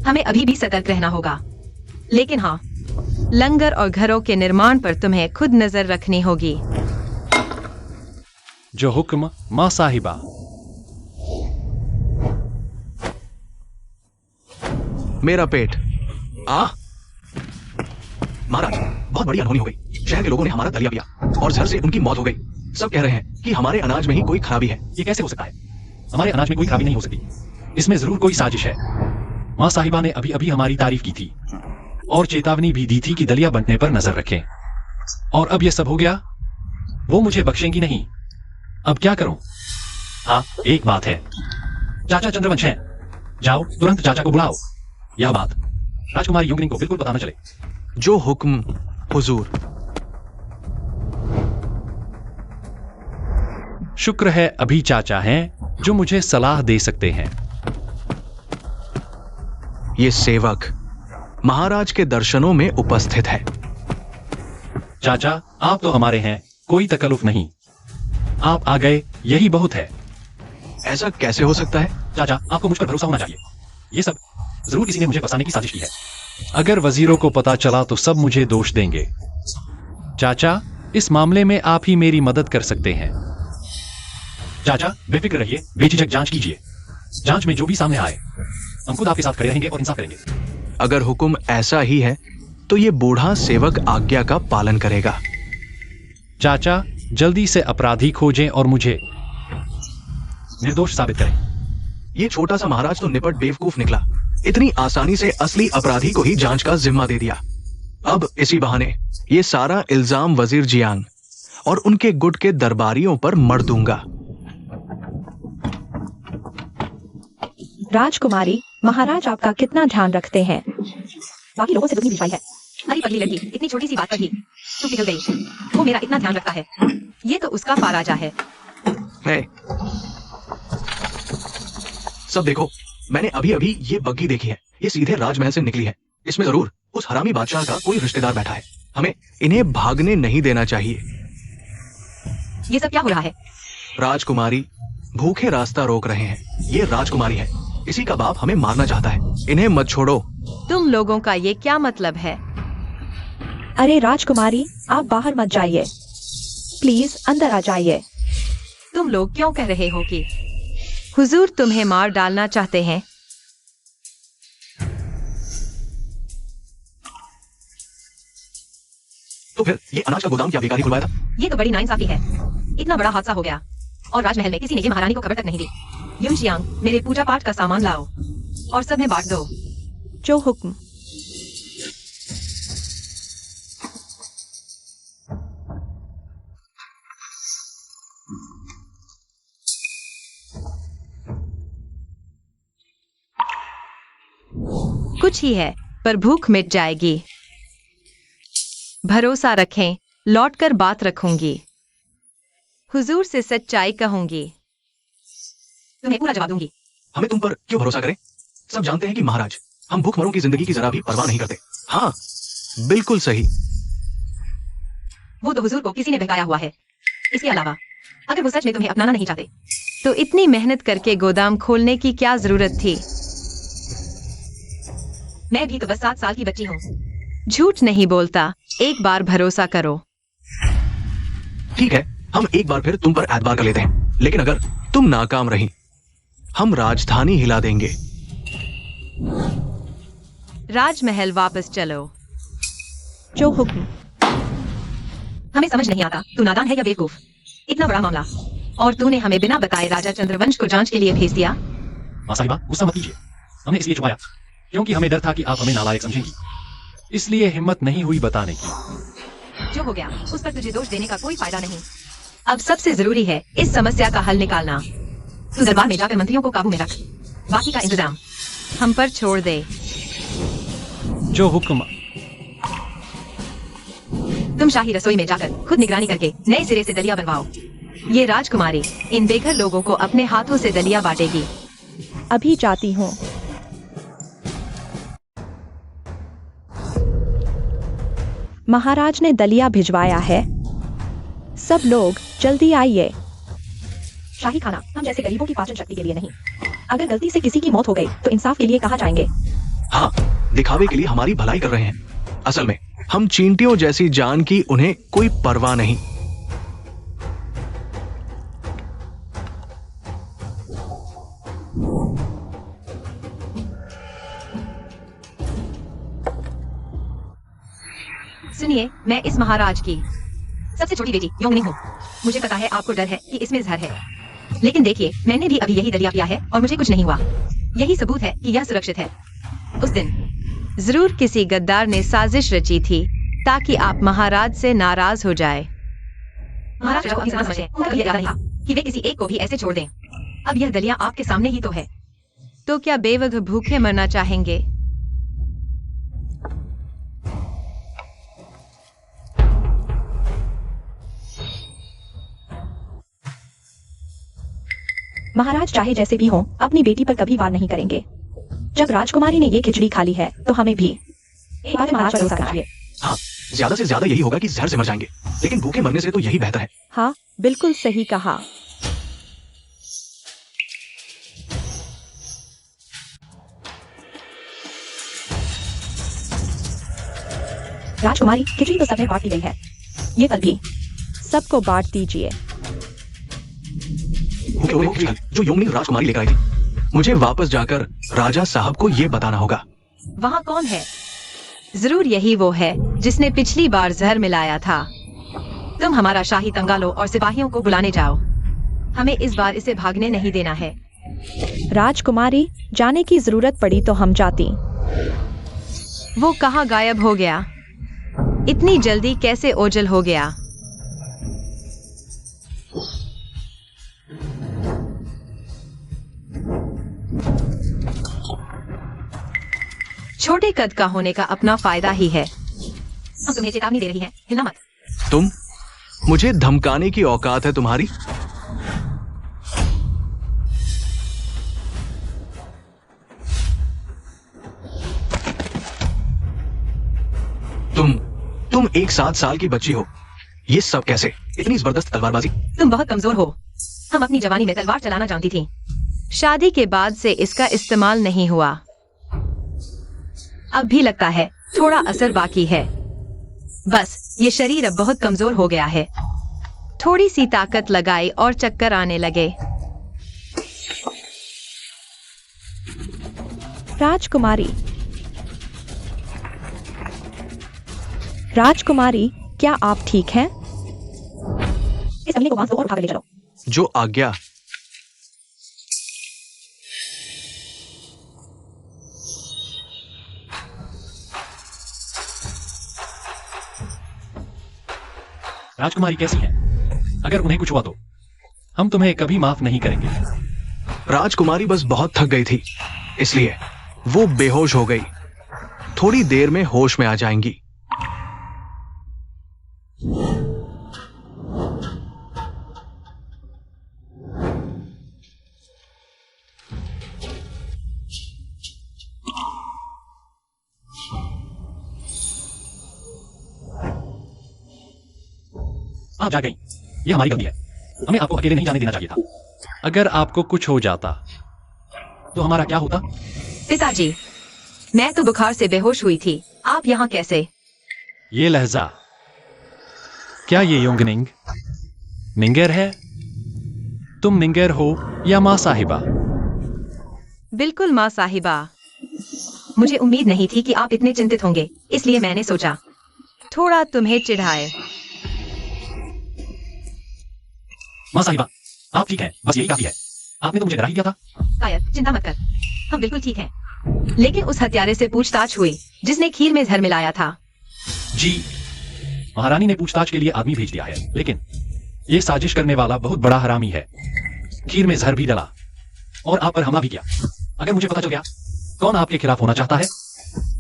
हमें अभी भी सतर्क रहना होगा। लेकिन हाँ, लंगर और घरों के निर्माण पर तुम्हें खुद नजर रखनी होगी। जो हुक्म माँ साहिबा। मेरा पेट। महाराज, बहुत बड़ी अनहोनी हो गई। शहर के लोगों ने हमारा दलिया पिया और जहर से उनकी मौत हो गई। सब कह रहे हैं कि हमारे अनाज में ही कोई खराबी है। ये कैसे हो सकता है? हमारे अनाज में कोई खराबी नहीं हो सकती। इसमें जरूर कोई साजिश है। माँ साहिबा ने अभी अभी हमारी तारीफ की थी और चेतावनी भी दी थी कि दलिया बंटने पर नजर रखें। और अब यह सब हो गया। वो मुझे बख्शेंगी नहीं। अब क्या करूं? हाँ, एक बात है। चाचा चंद्रवंश हैं। जाओ तुरंत चाचा को बुलाओ। यह बात राजकुमारी योगिनी को बिल्कुल पता न चले। जो हुक्म हुजूर। शुक्र है अभी चाचा हैं जो मुझे सलाह दे सकते हैं। ये सेवक महाराज के दर्शनों में उपस्थित है। चाचा, आप तो हमारे हैं, कोई तकल्लुफ नहीं। आप आ गए, यही बहुत है। ऐसा कैसे हो सकता है? चाचा, आपको मुझ पर भरोसा होना चाहिए। ये सब जरूर किसी ने मुझे फंसाने की साजिश की है। अगर वजीरों को पता चला तो सब मुझे दोष देंगे। चाचा, इस मामले में आप ही मेरी मदद कर सकते हैं। चाचा, बेफिक्र रहिए, बेझिझक जांच कीजिए। जांच में जो भी सामने आए, हम खुद आपके साथ खड़े रहेंगे और इंसाफ करेंगे। अगर हुक्म ऐसा ही है तो ये बूढ़ा सेवक आज्ञा का पालन करेगा। चाचा, जल्दी से अपराधी खोजें और मुझे निर्दोष साबित करें। ये छोटा सा महाराज तो निपट बेवकूफ निकला। इतनी आसानी से असली अपराधी को ही जांच का जिम्मा दे दिया। अब इसी बहाने ये सारा इल्जाम वजीर जियांग और उनके गुट के दरबारियों पर मर दूंगा। राजकुमारी, महाराज आपका कितना ध्यान रखते हैं। बाकी लोगों से दुगनी भिजवाई है। अरे पगली लड़की, इतनी छोटी सी बात पर ही तू पिघल गई। वो मेरा इतना ध्यान रखता है। ये तो उसका पाराजा है। सब देखो, मैंने अभी अभी ये बग्घी देखी है। ये सीधे राजमहल से निकली है। इसमें जरूर उस हरामी बादशाह का कोई रिश्तेदार बैठा है। हमें इन्हें भागने नहीं देना चाहिए। ये सब क्या हो रहा है? राजकुमारी भूखे रास्ता रोक रहे हैं। ये राजकुमारी है, इसी का बाप हमें मारना चाहता है। इन्हें मत छोड़ो। तुम लोगों का ये क्या मतलब है? अरे राजकुमारी, आप बाहर मत जाइए, प्लीज अंदर आ जाइए। तुम लोग क्यों कह रहे हो कि हुजूर तुम्हें मार डालना चाहते हैं? तो फिर ये अनाज का गोदाम क्या बेकारी खुलवाया था? ये तो बड़ी नाइंसाफी है। इतना बड़ा हादसा हो गया और राजमहल में किसी ने ये महारानी को खबर तक नहीं दी। यून जियांग, मेरे पूजा पाठ का सामान लाओ और सब में बांट दो। जो हुक्म। कुछ ही है पर भूख मिट जाएगी। भरोसा रखें, लौटकर बात रखूंगी। हुजूर से सच्चाई कहूंगी। तुम्हें पूरा जवाब दूंगी। हमें तुम पर क्यों भरोसा करें? सब जानते हैं कि महाराज हम भूखमरों की जिंदगी की जरा भी परवाह नहीं करते। हाँ, बिल्कुल सही। वो तो हुजूर को किसी ने बहकाया हुआ है। इसके अलावा अगर वो सच में तुम्हें अपनाना नहीं चाहते तो इतनी मेहनत करके गोदाम खोलने की क्या जरूरत थी? मैं भी तो बस 7 साल की बच्ची हूँ। झूठ नहीं बोलता, एक बार भरोसा करो। ठीक है, हम एक बार फिर तुम पर एतबार कर लेते हैं, लेकिन अगर तुम नाकाम रही हम राजधानी हिला देंगे। राजमहल वापस चलो। जो हुक्म। हमें समझ नहीं आता तू नादान है या बेवकूफ। इतना बड़ा मामला और तूने हमें बिना बताए राजा चंद्रवंश को जांच के लिए भेज दिया। माँ साहिबा, गुस्सा मत कीजिए। हमने इसलिए छुपाया क्योंकि हमें डर था कि आप हमें नालायक समझेंगी। इसलिए हिम्मत नहीं हुई बताने की। जो हो गया उस पर तुझे दोष देने का कोई फायदा नहीं। अब सबसे जरूरी है इस समस्या का हल निकालना। तू दरबार में जाकर मंत्रियों को काबू में रख। बाकी का इंतजाम हम पर छोड़ दे। जो हुक्म। तुम शाही रसोई में जाकर खुद निगरानी करके नए सिरे से दलिया बनवाओ। ये राजकुमारी इन बेघर लोगों को अपने हाथों से दलिया बांटेगी। अभी जाती हूँ। महाराज ने दलिया भिजवाया है। सब लोग जल्दी आइए। शाही खाना हम जैसे गरीबों की पाचन शक्ति के लिए नहीं। अगर गलती से किसी की मौत हो गई तो इंसाफ के लिए कहाँ जाएंगे? हाँ, दिखावे के लिए हमारी भलाई कर रहे हैं। असल में हम चींटियों जैसी जान की उन्हें कोई परवाह नहीं। सुनिए, मैं इस महाराज की सबसे छोटी बेटी योंगनिंग हूँ। मुझे पता है आपको डर है कि इसमें जहर है, लेकिन देखिए, मैंने भी अभी यही दरिया पिया है और मुझे कुछ नहीं हुआ। यही सबूत है कि यह सुरक्षित है। उस दिन जरूर किसी गद्दार ने साजिश रची थी ताकि आप महाराज से नाराज हो जाए। महाराज को अपनी सलाह समझें, उनका कभी इरादा नहीं था कि वे किसी एक को भी ऐसे छोड़ दें। अब यह दलिया आपके सामने ही तो है। तो क्या बेवजह भूखे मरना चाहेंगे? महाराज चाहे जैसे भी हो, अपनी बेटी पर कभी वार नहीं करेंगे। जब राजकुमारी ने ये खिचड़ी खा ली है तो हमें भी एक बार महाराज पर भरोसा करना चाहिए। हाँ, ज्यादा से ज्यादा यही होगा कि जहर से मर जाएंगे, लेकिन भूखे मरने से तो यही बेहतर है। हाँ, बिल्कुल सही कहा। राजकुमारी, खिचड़ी तो सबने बांट दी गई है, ये फल भी। सबको बांट दीजिए। भूखे हुए खिचड़ी जो योंगनिंग राजकुमारी लेकर आई थी, मुझे वापस जाकर राजा साहब को ये बताना होगा। वहाँ कौन है? जरूर यही वो है जिसने पिछली बार जहर मिलाया था। तुम हमारा शाही तंगा लो और सिपाहियों को बुलाने जाओ। हमें इस बार इसे भागने नहीं देना है। राजकुमारी, जाने की जरूरत पड़ी तो हम जाती। वो कहाँ गायब हो गया? इतनी जल्दी कैसे ओझल हो गया? छोटे कद का होने का अपना फायदा ही है। हम तुम्हें चेतावनी दे रही हैं, हिलना मत। तुम, मुझे धमकाने की औकात है तुम्हारी? तुम एक 7 साल की बच्ची हो। ये सब कैसे? इतनी जबरदस्त तलवारबाजी। तुम बहुत कमजोर हो। हम अपनी जवानी में तलवार चलाना जानती थी। शादी के बाद से इसका इस्तेमाल नहीं हुआ। अब भी लगता है थोड़ा असर बाकी है। बस ये शरीर अब बहुत कमजोर हो गया है। थोड़ी सी ताकत लगाई और चक्कर आने लगे। राजकुमारी, राजकुमारी, क्या आप ठीक हैं? इस अगले को बांध दो और उठा कर ले चलो। जो आज्ञा। राजकुमारी कैसी है? अगर उन्हें कुछ हुआ तो हम तुम्हें कभी माफ नहीं करेंगे। राजकुमारी बस बहुत थक गई थी, इसलिए वो बेहोश हो गई। थोड़ी देर में होश में आ जाएंगी। आप जा गई, ये हमारी गलती है। हमें आपको अकेले नहीं जाने देना चाहिए था। अगर आपको कुछ हो जाता तो हमारा क्या होता? पिताजी, मैं तो बुखार से बेहोश हुई थी। आप यहाँ कैसे? ये लहजा, क्या ये योंगनिंग निंगर है? तुम निंगर हो या माँ साहिबा? बिल्कुल माँ साहिबा। मुझे उम्मीद नहीं थी कि आप इतने चिंतित होंगे, इसलिए मैंने सोचा थोड़ा तुम्हें चिढ़ाए। माँ साहिबा, आप ठीक हैं, बस यही काफी है। आपने तो मुझे डरा ही दिया था। शायद, चिंता मत कर, हम बिल्कुल ठीक हैं। लेकिन उस हत्यारे से पूछताछ हुई जिसने खीर में जहर मिलाया था। जी, महारानी ने पूछताछ के लिए आदमी भेज दिया है, लेकिन ये साजिश करने वाला बहुत बड़ा हरामी है। खीर में जहर भी डाला और आप पर हमला भी किया। अगर मुझे पता चल गया कौन आपके खिलाफ होना चाहता है,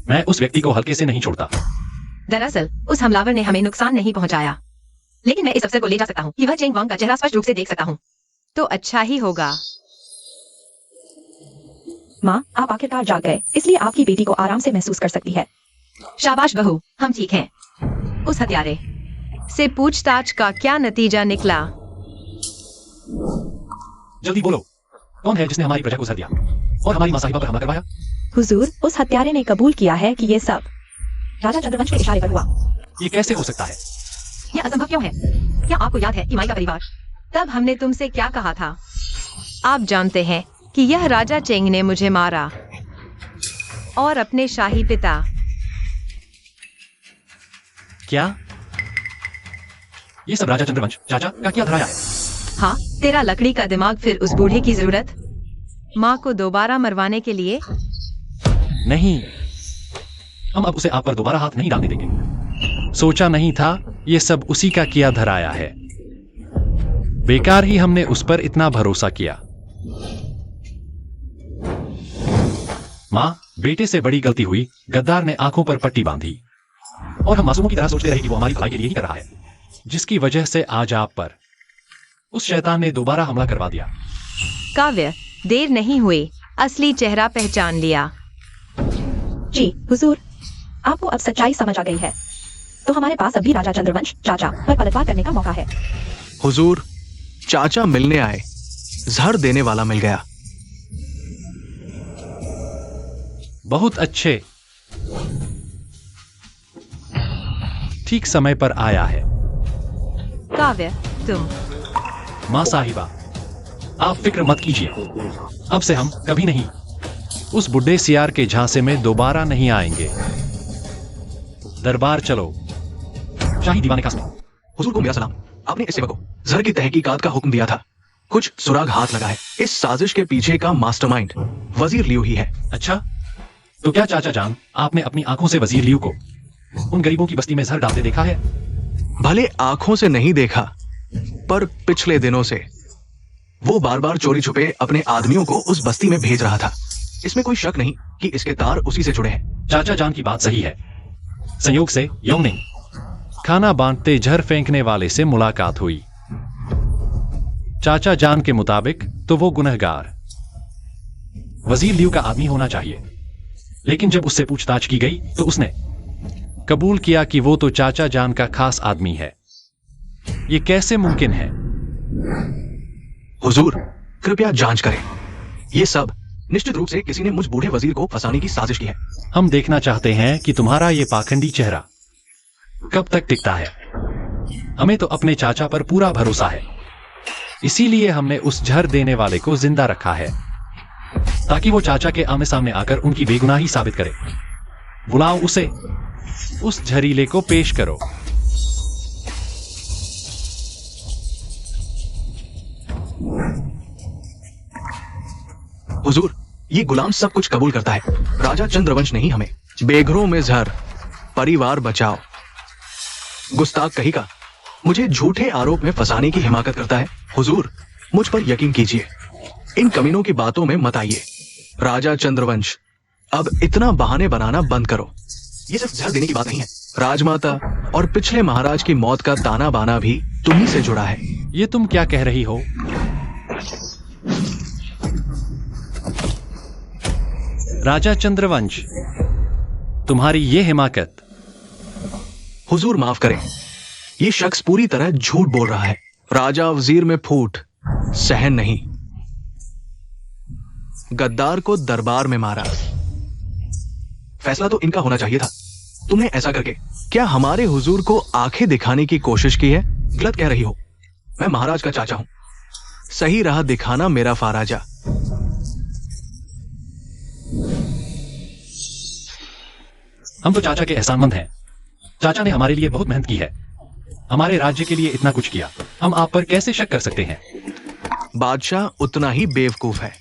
मैं उस व्यक्ति को हल्के से नहीं छोड़ता। दरअसल उस हमलावर ने हमें नुकसान नहीं पहुंचाया, लेकिन मैं इस अफसर को ले जा सकता हूँ कि वह चेंग वांग का चेहरा स्पष्ट रूप से देख सकता हूँ। तो अच्छा ही होगा। माँ, आप आखिरकार जाग गए, इसलिए आपकी बेटी को आराम से महसूस कर सकती है। शाबाश बहू, हम ठीक हैं। उस हत्यारे से पूछताछ का क्या नतीजा निकला? जल्दी बोलो, कौन है जिसने हमारी प्रजा को जहर दिया और हमारी माँ साहिबा पर हमला करवाया? हुजूर, उस हत्यारे ने कबूल किया है कि ये सब राजा चंद्रवंश के इशारे पर हुआ। ये कैसे हो सकता है? यह असंभव क्यों है? क्या आपको याद है इमाई का परिवार? तब हमने तुमसे क्या कहा था? आप जानते हैं कि यह राजा चेंग ने मुझे मारा और अपने शाही पिता क्या? ये सब राजा चंद्रवंश चाचा का क्या धराया है? हाँ, तेरा लकड़ी का दिमाग फिर उस बूढ़े की जरूरत? माँ को दोबारा मरवाने के लिए? नहीं, हम अब उसे आप पर दोबारा हाथ नहीं डालने देंगे। सोचा नहीं था ये सब उसी का किया धराया है। बेकार ही हमने उस पर इतना भरोसा किया। माँ, बेटे से बड़ी गलती हुई। गद्दार ने आंखों पर पट्टी बांधी और हम मासूमों की तरह सोचते रहे कि वो हमारी भलाई के लिए ही कर रहा है, जिसकी वजह से आज आप पर उस शैतान ने दोबारा हमला करवा दिया। काव्य, देर नहीं हुई, असली चेहरा पहचान लिया। जी हुजूर, आपको अब सच्चाई समझ आ गई है, तो हमारे पास अभी राजा चंद्रवंश चाचा पर पलटवार करने का मौका है। हुजूर, चाचा मिलने आए, जहर देने वाला मिल गया। बहुत अच्छे, ठीक समय पर आया है। काव्य, तुम। माँ साहिबा, आप फिक्र मत कीजिए, अब से हम कभी नहीं उस बुड्ढे सियार के झांसे में दोबारा नहीं आएंगे। दरबार चलो। शाही दीवाने का सुनो। हुजूर को मेरा सलाम। आपने इस सेवक को जहर की तहकीकात का हुक्म दिया था। कुछ सुराग हाथ लगा है। इस साजिश के पीछे का मास्टरमाइंड वजीर लियू ही है। अच्छा, तो क्या चाचा जान आपने अपनी आंखों से वजीर लियू को उन गरीबों की बस्ती में जहर डालते देखा है? भले आंखों से नहीं देखा, पर पिछले दिनों से वो बार बार चोरी छुपे अपने आदमियों को उस बस्ती में भेज रहा था। इसमें कोई शक नहीं कि इसके तार उसी से जुड़े हैं। चाचा जान की बात सही है। संयोग से योंगनिंग खाना बांटते जहर फेंकने वाले से मुलाकात हुई। चाचा जान के मुताबिक तो वो गुनहगार वजीर लियू का आदमी होना चाहिए, लेकिन जब उससे पूछताछ की गई तो उसने कबूल किया कि वो तो चाचा जान का खास आदमी है। ये कैसे मुमकिन है? हुजूर, कृपया जांच करें। ये सब निश्चित रूप से किसी ने मुझ बूढ़े वजीर को फंसाने की साजिश की है। हम देखना चाहते हैं कि तुम्हारा ये पाखंडी चेहरा कब तक टिकता है। हमें तो अपने चाचा पर पूरा भरोसा है, इसीलिए हमने उस जहर देने वाले को जिंदा रखा है, ताकि वो चाचा के आमने सामने आकर उनकी बेगुनाही साबित करे। बुलाओ उसे, उस जहरीले को पेश करो। हुजूर, ये गुलाम सब कुछ कबूल करता है। राजा चंद्रवंश नहीं हमें। बेघरों में जहर, परिवार बचाओ। गुस्ताख कही का मुझे झूठे आरोप में फंसाने की हिमाकत करता है। हुजूर, मुझ पर यकीन कीजिए, इन कमीनों की बातों में मत आइए। राजा चंद्रवंश, अब इतना बहाने बनाना बंद करो। ये सिर्फ जहर देने की बात नहीं है। राजमाता और पिछले महाराज की मौत का ताना बाना भी तुम्ही से जुड़ा है। ये तुम क्या कह रही हो? राजा चंद्रवंश, तुम्हारी ये हिमाकत। हुजूर माफ करें, ये शख्स पूरी तरह झूठ बोल रहा है। राजा वजीर में फूट सहन नहीं। गद्दार को दरबार में मारा। फैसला तो इनका होना चाहिए था। तुमने ऐसा करके क्या हमारे हुजूर को आंखें दिखाने की कोशिश की है? गलत कह रही हो। मैं महाराज का चाचा हूं। सही राह दिखाना मेरा फाराजा। हम तो चाचा के एहसानमंद हैं। चाचा ने हमारे लिए बहुत मेहनत की है, हमारे राज्य के लिए इतना कुछ किया। हम आप पर कैसे शक कर सकते हैं? बादशाह उतना ही बेवकूफ है।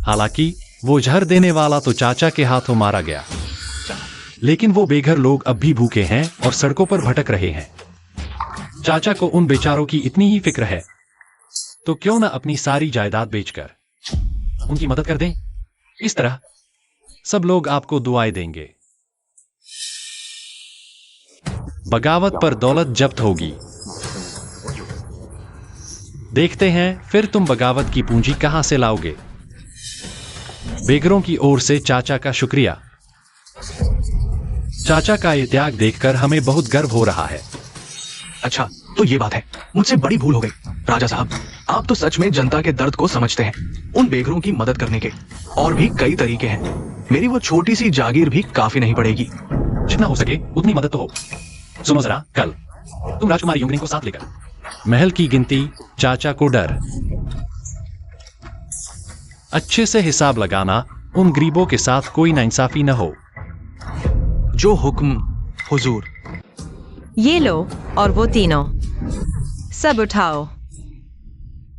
हालांकि वो जहर देने वाला तो चाचा के हाथों मारा गया, लेकिन वो बेघर लोग अब भी भूखे हैं और सड़कों पर भटक रहे हैं। चाचा को उन बेचारों की इतनी ही फिक्र है, तो क्यों ना अपनी सारी जायदाद बेचकर उनकी मदद कर दें। इस तरह सब लोग आपको दुआएं देंगे। बगावत पर दौलत जब्त होगी। देखते हैं फिर तुम बगावत की पूंजी कहां से लाओगे। बेघरों की ओर से चाचा का शुक्रिया। चाचा का ये त्याग देखकर हमें बहुत गर्व हो रहा है। अच्छा, तो ये बात है। मुझसे बड़ी भूल हो गई। राजा साहब, आप तो सच में जनता के दर्द को समझते हैं। उन बेघरों की मदद करने के और भी कई तरीके हैं। मेरी वो छोटी सी जागीर भी काफी नहीं पड़ेगी। जितना हो सके उतनी मदद तो हो। सुनो जरा, कल तुम राजकुमारी योंगनिंग को साथ लेकर महल की गिनती। चाचा को डर। अच्छे से हिसाब लगाना, उन गरीबों के साथ कोई नाइंसाफी न हो। जो हुक्म हुजूर। ये लो, और वो तीनों सब उठाओ।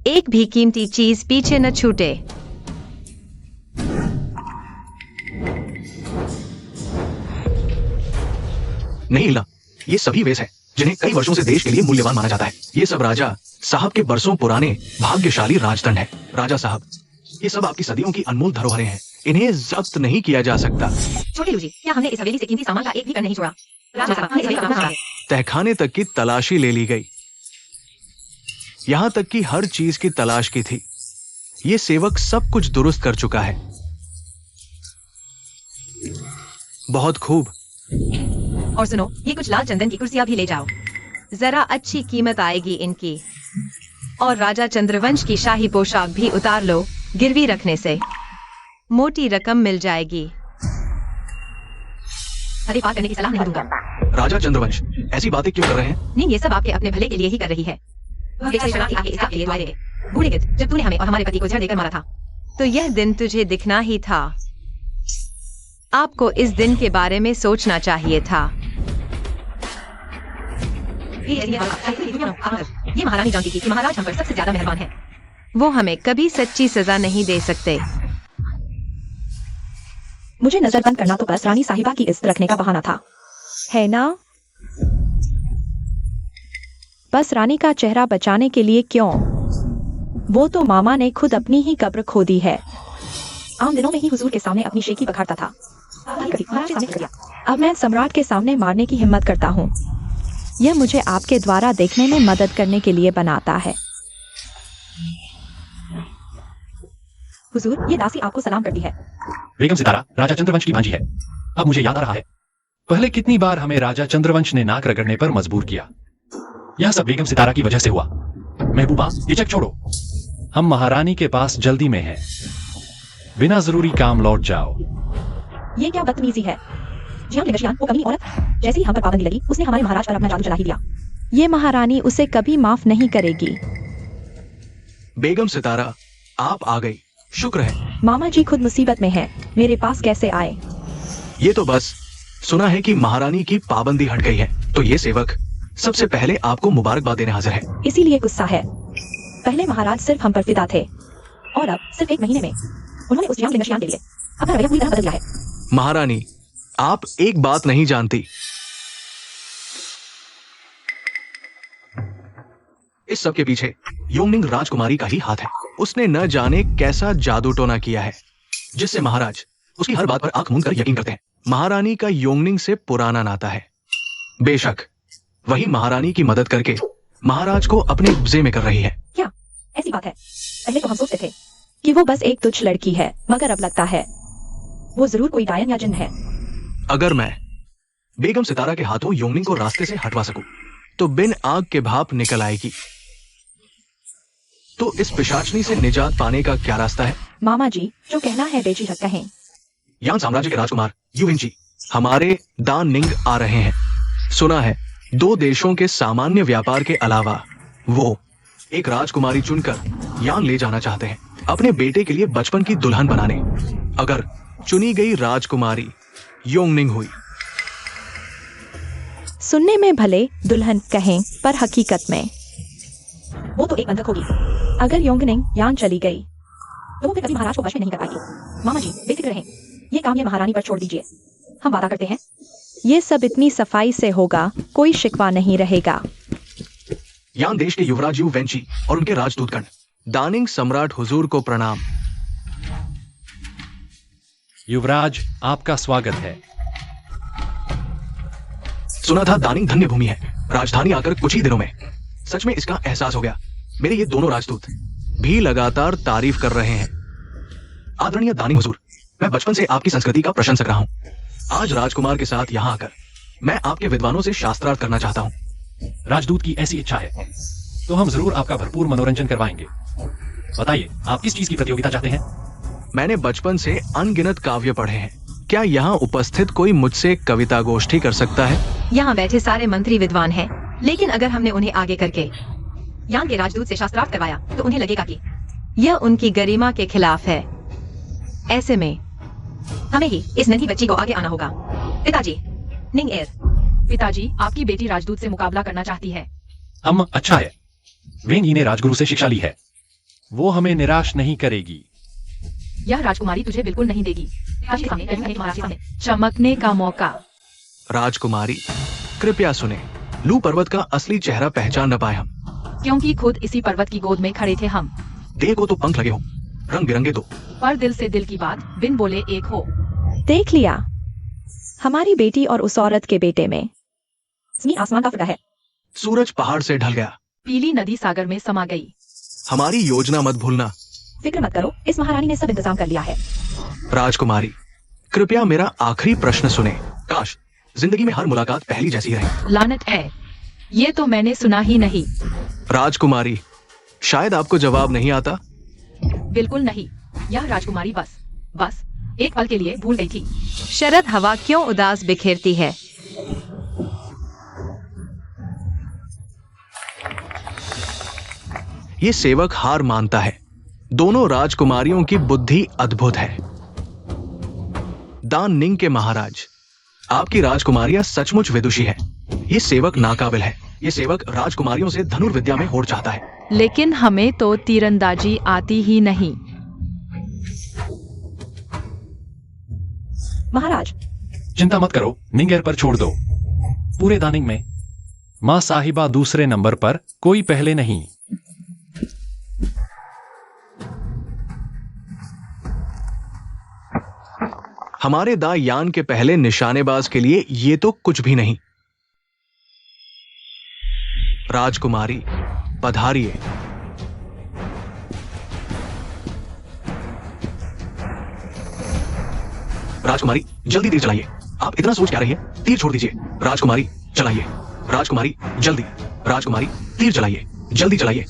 एक भी कीमती चीज पीछे न छूटे। नहीं ला, ये सभी वेश हैं जिन्हें कई वर्षों से देश के लिए मूल्यवान माना जाता है। ये सब राजा साहब के बरसों पुराने भाग्यशाली राजदंड है। राजा साहब, ये सब आपकी सदियों की अनमोल धरोहरें हैं। इन्हें जब्त नहीं किया जा सकता। छोटे लू जी, क्या हमने इस हवेली से कीमती सामान का एक भी कण नहीं छोड़ा? राजा साहब, हमने इस हवेली का अपना है। तहखाने तक की तलाशी ले ली गई, यहां तक कि हर चीज की तलाश की थी। ये सेवक सब कुछ दुरुस्त कर चुका है। बहुत खूब। और सुनो, ये कुछ लाल चंदन की कुर्सियां भी ले जाओ। जरा अच्छी कीमत आएगी इनकी। और राजा चंद्रवंश की शाही पोशाक भी उतार लो, गिरवी रखने से मोटी रकम मिल जाएगी। अरे बात करने की सलाह नहीं दूंगा। राजा चंद्रवंश ऐसी बातें क्यों कर रहे हैं? नहीं, ये सब आपके अपने भले के लिए ही कर रही है। वह बेचारी शराब आके इसका लिए दुआ देंगे। बूढ़े गिद्ध, जब तूने हमें और हमारे पति को जहर देकर मारा था, तो यह दिन तुझे दिखना ही था। आपको इस दिन के बारे में सोचना चाहिए था। ये महारानी जानती थी कि महाराज हम पर सबसे ज्यादा मेहरबान है। वो हमें कभी सच्ची सजा नहीं दे सकते। मुझे नजरबंद करना तो बस रानी साहिबा की इज्जत रखने का बहाना था, है ना? बस रानी का चेहरा बचाने के लिए क्यों? वो तो मामा ने खुद अपनी ही कब्र खोदी है। आम दिनों में ही हुजूर के सामने अपनी शेखी बखारता था। अब मैं सम्राट के सामने मारने की हिम्मत करता हूँ। यह मुझे आपके द्वारा देखने में मदद करने के लिए बनाता है। हुजूर, ये दासी आपको सलाम करती है। बेगम सितारा राजा चंद्रवंश की भांजी है। अब मुझे याद आ रहा है, पहले कितनी बार हमें राजा चंद्रवंश ने नाक रगड़ने पर मजबूर किया। यह सब बेगम सितारा की वजह से हुआ। महबूबा, हिचक छोड़ो, हम महारानी के पास जल्दी में हैं। बिना जरूरी काम लौट जाओ। ये क्या बदतमीजी है? जियान लिंगशियान, वो कमी औरत, जैसे ही हम पर पाबंदी लगी, उसने हमारे महाराज पर अपना जादू चला ही दिया। ये महारानी उसे कभी माफ नहीं करेगी। बेगम सितारा, आप आ गई, शुक्र है। मामा जी खुद मुसीबत में हैं, मेरे पास कैसे आए? ये तो बस सुना है कि महारानी की पाबंदी हट गई है, तो ये सेवक सबसे पहले आपको मुबारकबाद देने हाजिर है। इसीलिए गुस्सा है। पहले महाराज सिर्फ हम पर फिदा थे, और अब सिर्फ 1 महीने में उन्होंने उस जियान लिंगशियान के लिए अपना रवैया पूरी तरह बदल दिया है। महारानी, आप एक बात नहीं जानती। इस सब के पीछे योंगनिंग राजकुमारी का ही हाथ है। उसने न जाने कैसा जादू टोना किया है, जिससे महाराज उसकी हर बात पर आंख मूंद कर यकीन करते हैं। महारानी का योंगनिंग से पुराना नाता है। बेशक वही महारानी की मदद करके महाराज को अपने कब्जे में कर रही है। क्या ऐसी बात है? पहले तो हम सोचते थे कि वो बस एक तुच्छ लड़की है, मगर अब लगता है वो जरूर कोई डायन या जिन है। अगर मैं बेगम सितारा के हाथों योंगनिंग को रास्ते से हटवा सकूं, तो बिन आग के भाप निकल आएगी। तो इस पिशाचनी से निजात पाने का क्या रास्ता है? मामा जी, जो कहना है बेझिझक कहें। यान साम्राज्य के राजकुमार युविंची हमारे दान निंग आ रहे हैं। सुना है 2 देशों के सामान्य व्यापार के अलावा वो एक राजकुमारी चुनकर यान ले जाना चाहते हैं, अपने बेटे के लिए बचपन की दुल्हन बनाने। अगर चुनी गई राजकुमारी योंगनिंग हुई, सुनने में भले दुल्हन कहें, पर हकीकत में वो तो एक बंधक होगी। अगर योंगनिंग यान चली गई तो वो फिर कभी महाराज को वश में नहीं कर पाएगी। मामा जी बेफिक्र रहें, ये काम ये महारानी पर छोड़ दीजिए। हम वादा करते हैं ये सब इतनी सफाई से होगा, कोई शिकवा नहीं रहेगा। यान देश के युवराज यू वेंची और उनके राजदूतगण, दानिंग सम्राट हुजूर को प्रणाम। युवराज, आपका स्वागत है। सुना था दानिंग धन्य भूमि है, राजधानी आकर कुछ ही दिनों में सच में इसका एहसास हो गया। मेरे ये दोनों राजदूत भी लगातार तारीफ कर रहे हैं। आदरणीय दानिंग हुजूर, मैं बचपन से आपकी संस्कृति का प्रशंसक रहा हूं। आज राजकुमार के साथ यहाँ आकर मैं आपके विद्वानों से शास्त्रार्थ करना चाहता हूँ। राजदूत की ऐसी इच्छा है तो हम जरूर आपका भरपूर मनोरंजन करवाएंगे। बताइए, आप किस चीज की प्रतियोगिता चाहते हैं? मैंने बचपन से अनगिनत काव्य पढ़े हैं। क्या यहाँ उपस्थित कोई मुझसे कविता गोष्ठी कर सकता है? यहाँ बैठे सारे मंत्री विद्वान हैं, लेकिन अगर हमने उन्हें आगे करके यान के राजदूत से शास्त्रार्थ करवाया तो उन्हें लगेगा कि यह उनकी गरिमा के खिलाफ है। ऐसे में हमें ही इस नन्ही बच्ची को आगे आना होगा। पिताजी, निंग एर। पिताजी, आपकी बेटी राजदूत से मुकाबला करना चाहती है। हम अच्छा है। वेंग यी ने राजगुरु से शिक्षा ली है। वो हमें निराश नहीं करेगी। यह राजकुमारी तुझे बिल्कुल नहीं देगी। पिताजी के सामने, महाराज के सामने चमकने का मौका। राजकुमारी, कृपया सुने। लू पर्वत का असली चेहरा पहचान न पाए हम। क्योंकि खुद इसी पर्वत की गोद में खड़े थे हम। देह को तो पंख लगे हो, रंग बिरंगे तो। पर दिल से दिल की बात बिन बोले एक हो। देख लिया, हमारी बेटी और उस औरत के बेटे में जमीन आसमान का फर्क है। सूरज पहाड़ से ढल गया। पीली नदी सागर में समा गई। हमारी योजना मत भूलना। फिक्र मत करो, इस महारानी ने सब इंतजाम कर लिया है। राजकुमारी, कृपया मेरा आखिरी प्रश्न सुने। काश जिंदगी में हर मुलाकात पहली जैसी रहे। लानत है, ये तो मैंने सुना ही नहीं। राजकुमारी, शायद आपको जवाब नहीं आता। बिल्कुल नहीं। यह राजकुमारी बस एक पल के लिए भूल गई थी। शरद हवा क्यों उदास बिखेरती है। ये सेवक हार मानता है। दोनों राजकुमारियों की बुद्धि अद्भुत है। दान निंग के महाराज, आपकी राजकुमारियां सचमुच विदुषी है। ये सेवक नाकाबिल है। ये सेवक राजकुमारियों से धनुर्विद्या में होड़ चाहता है। लेकिन हमें तो तीरंदाजी आती ही नहीं। महाराज, चिंता मत करो, निंगेर पर छोड़ दो। पूरे दानिंग में माँ साहिबा दूसरे नंबर पर, कोई पहले नहीं। हमारे दा यान के पहले निशानेबाज के लिए ये तो कुछ भी नहीं। राजकुमारी, पधारिए। राजकुमारी, जल्दी तीर चलाइए। आप इतना सोच क्या रही है? तीर छोड़ दीजिए। राजकुमारी, चलाइए। राजकुमारी, जल्दी। राजकुमारी, तीर चलाइए। जल्दी चलाइए।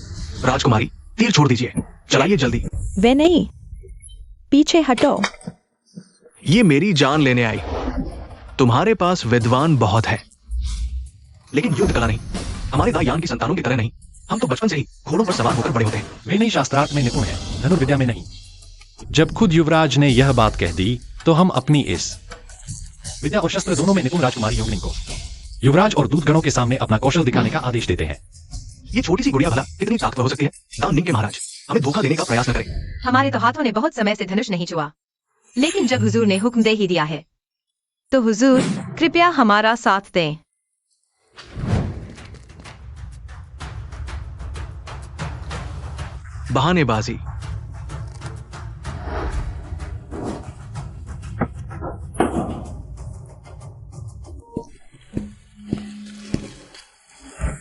राजकुमारी, तीर छोड़ दीजिए। चलाइए जल्दी। वे नहीं, पीछे हटो। ये मेरी जान लेने आई। तुम्हारे पास विद्वान बहुत है, लेकिन युद्ध कला नहीं। हमारे दायान की संतानों की तरह नहीं। हम तो बचपन से ही घोड़ों पर सवार होकर बड़े होते हैं। वे नहीं शास्त्रार्थ में निपुण है, धनुर्विद्या में नहीं। जब खुद युवराज ने यह बात कह दी तो हम अपनी इस विद्या और शस्त्र दोनों में निपुण राजकुमारी योगनिंग को युवराज और दूतगणों के सामने अपना कौशल दिखाने का आदेश देते हैं। ये छोटी सी गुड़िया भला कितनी ताकतवर हो सकती है? दान निंग के महाराज, हमें धोखा देने का प्रयास न करें। हमारे तो हाथों ने बहुत समय से धनुष नहीं छुआ, लेकिन जब हुजूर ने हुक्म दे ही दिया है तो हुजूर कृपया हमारा साथ दें। बहानेबाजी।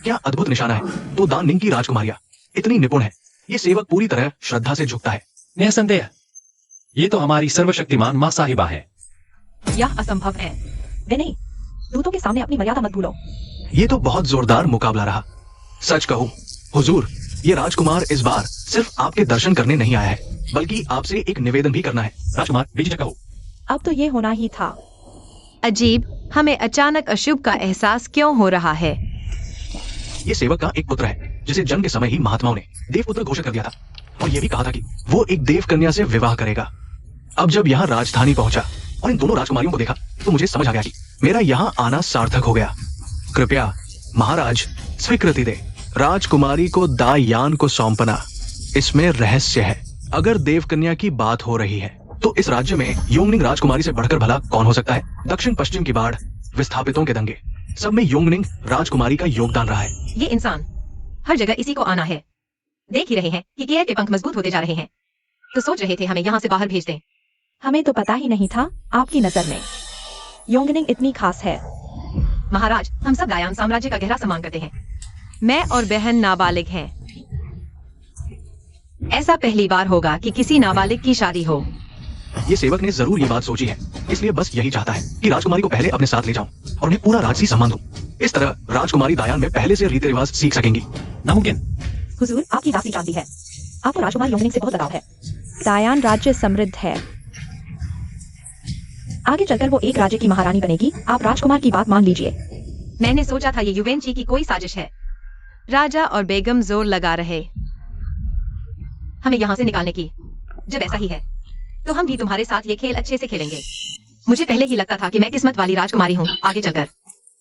क्या अद्भुत निशाना है। तो दान निंग की राजकुमारियां इतनी निपुण है। ये सेवक पूरी तरह श्रद्धा से झुकता है। निसंदेह, ये तो हमारी सर्वशक्तिमान माँ साहिबा है। यह असंभव है। वे नहीं, दूतों के सामने अपनी मर्यादा मत भूलो। ये तो बहुत जोरदार मुकाबला रहा। सच कहूं हुजूर, ये राजकुमार इस बार सिर्फ आपके दर्शन करने नहीं आया है, बल्कि आपसे एक निवेदन भी करना है। राजकुमार, बेझिझक कहो। अब तो ये होना ही था। अजीब, हमें अचानक अशुभ का एहसास क्यों हो रहा है। ये सेवक का एक पुत्र है जिसे जन्म के समय ही महात्माओं ने देवपुत्र घोषित कर दिया था, और ये भी कहा था कि वो एक देव कन्या से विवाह करेगा। अब जब यहाँ राजधानी पहुंचा और इन दोनों राजकुमारियों को देखा तो मुझे समझ आ गया कि मेरा यहाँ आना सार्थक हो गया। कृपया महाराज स्वीकृति दे। राजकुमारी को दायान को सौंपना, इसमें रहस्य है। अगर देवकन्या की बात हो रही है तो इस राज्य में योंगनिंग राजकुमारी से बढ़कर भला कौन हो सकता है। दक्षिण पश्चिम की बाढ़, विस्थापितों के दंगे, सब में योंगनिंग राजकुमारी का योगदान रहा है। ये इंसान हर जगह इसी को आना है। देख ही रहे हैं कि केयर के पंख मजबूत होते जा रहे हैं, तो सोच रहे थे हमें यहाँ से बाहर भेज दें। हमें तो पता ही नहीं था आपकी नजर में योंगनिंग इतनी खास है। महाराज, हम सब दायान साम्राज्य का गहरा सम्मान करते हैं। मैं और बहन नाबालिग हैं। ऐसा पहली बार होगा कि किसी नाबालिग की शादी हो। ये सेवक ने जरूर ये बात सोची है, इसलिए बस यही चाहता है कि राजकुमारी को पहले अपने साथ ले जाऊं और उन्हें पूरा राजसी सम्मान दूं। इस तरह राजकुमारी दायान में पहले से रीति रिवाज सीख सकेंगी। नामुमकिन। हुजूर, आपकी दासी जानती है, आपको राजकुमार योंगनिंग से बहुत लगाव है। दायान राज्य समृद्ध है। आगे चलकर वो एक राज्य की महारानी बनेगी। आप राजकुमार की बात मान लीजिए। मैंने सोचा था ये युवेंची की कोई साजिश है। राजा और बेगम जोर लगा रहे हमें यहाँ से निकालने की। जब ऐसा ही है तो हम भी तुम्हारे साथ ये खेल अच्छे से खेलेंगे। मुझे पहले ही लगता था कि मैं किस्मत वाली राजकुमारी हूँ। आगे चलकर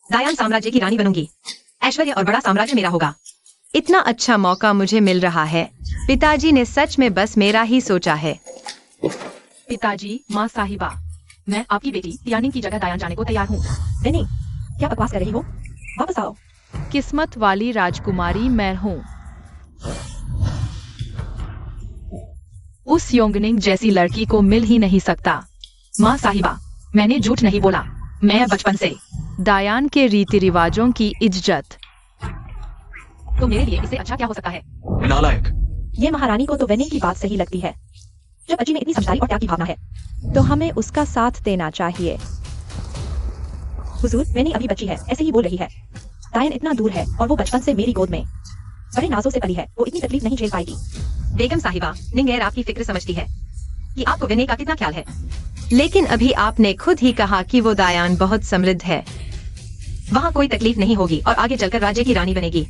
दायान साम्राज्य की रानी बनूंगी। ऐश्वर्य और बड़ा साम्राज्य मेरा होगा। इतना अच्छा मौका मुझे मिल रहा है। पिताजी ने सच में बस मेरा ही सोचा है। पिताजी, माँ साहिबा, मैं आपकी बेटी यानी की जगह दायान जाने को तैयार हूँ। नहीं, क्या बकवास कर रही हो? वापस आओ। किस्मत वाली राजकुमारी मैं हूँ। उस योंगनिंग जैसी लड़की को मिल ही नहीं सकता। माँ साहिबा, मैंने झूठ नहीं बोला। मैं बचपन से। दायान के रीति रिवाजों की इज्जत। तो मेरे लिए इससे अच्छा क्या हो सकता है? नालायक। ये महारानी को तो वेनी की बात सही लगती है। जब अजी में इतनी समझदारी और त्याग की भावना है तो हमें उसका साथ देना चाहिए। हुजूर, वेनी अभी बच्ची है, ऐसे ही बोल रही है। दायन इतना दूर है और वो बचपन से मेरी गोद में बड़े नाजों से पली है। वो इतनी तकलीफ नहीं झेल पाएगी। बेगम साहिबा, निंगेर आपकी फिक्र समझती है कि आपको विनय का कितना ख्याल है। लेकिन अभी आपने खुद ही कहा कि वो दायान बहुत समृद्ध है। वहाँ कोई तकलीफ नहीं होगी और आगे चलकर राज्य की रानी बनेगी।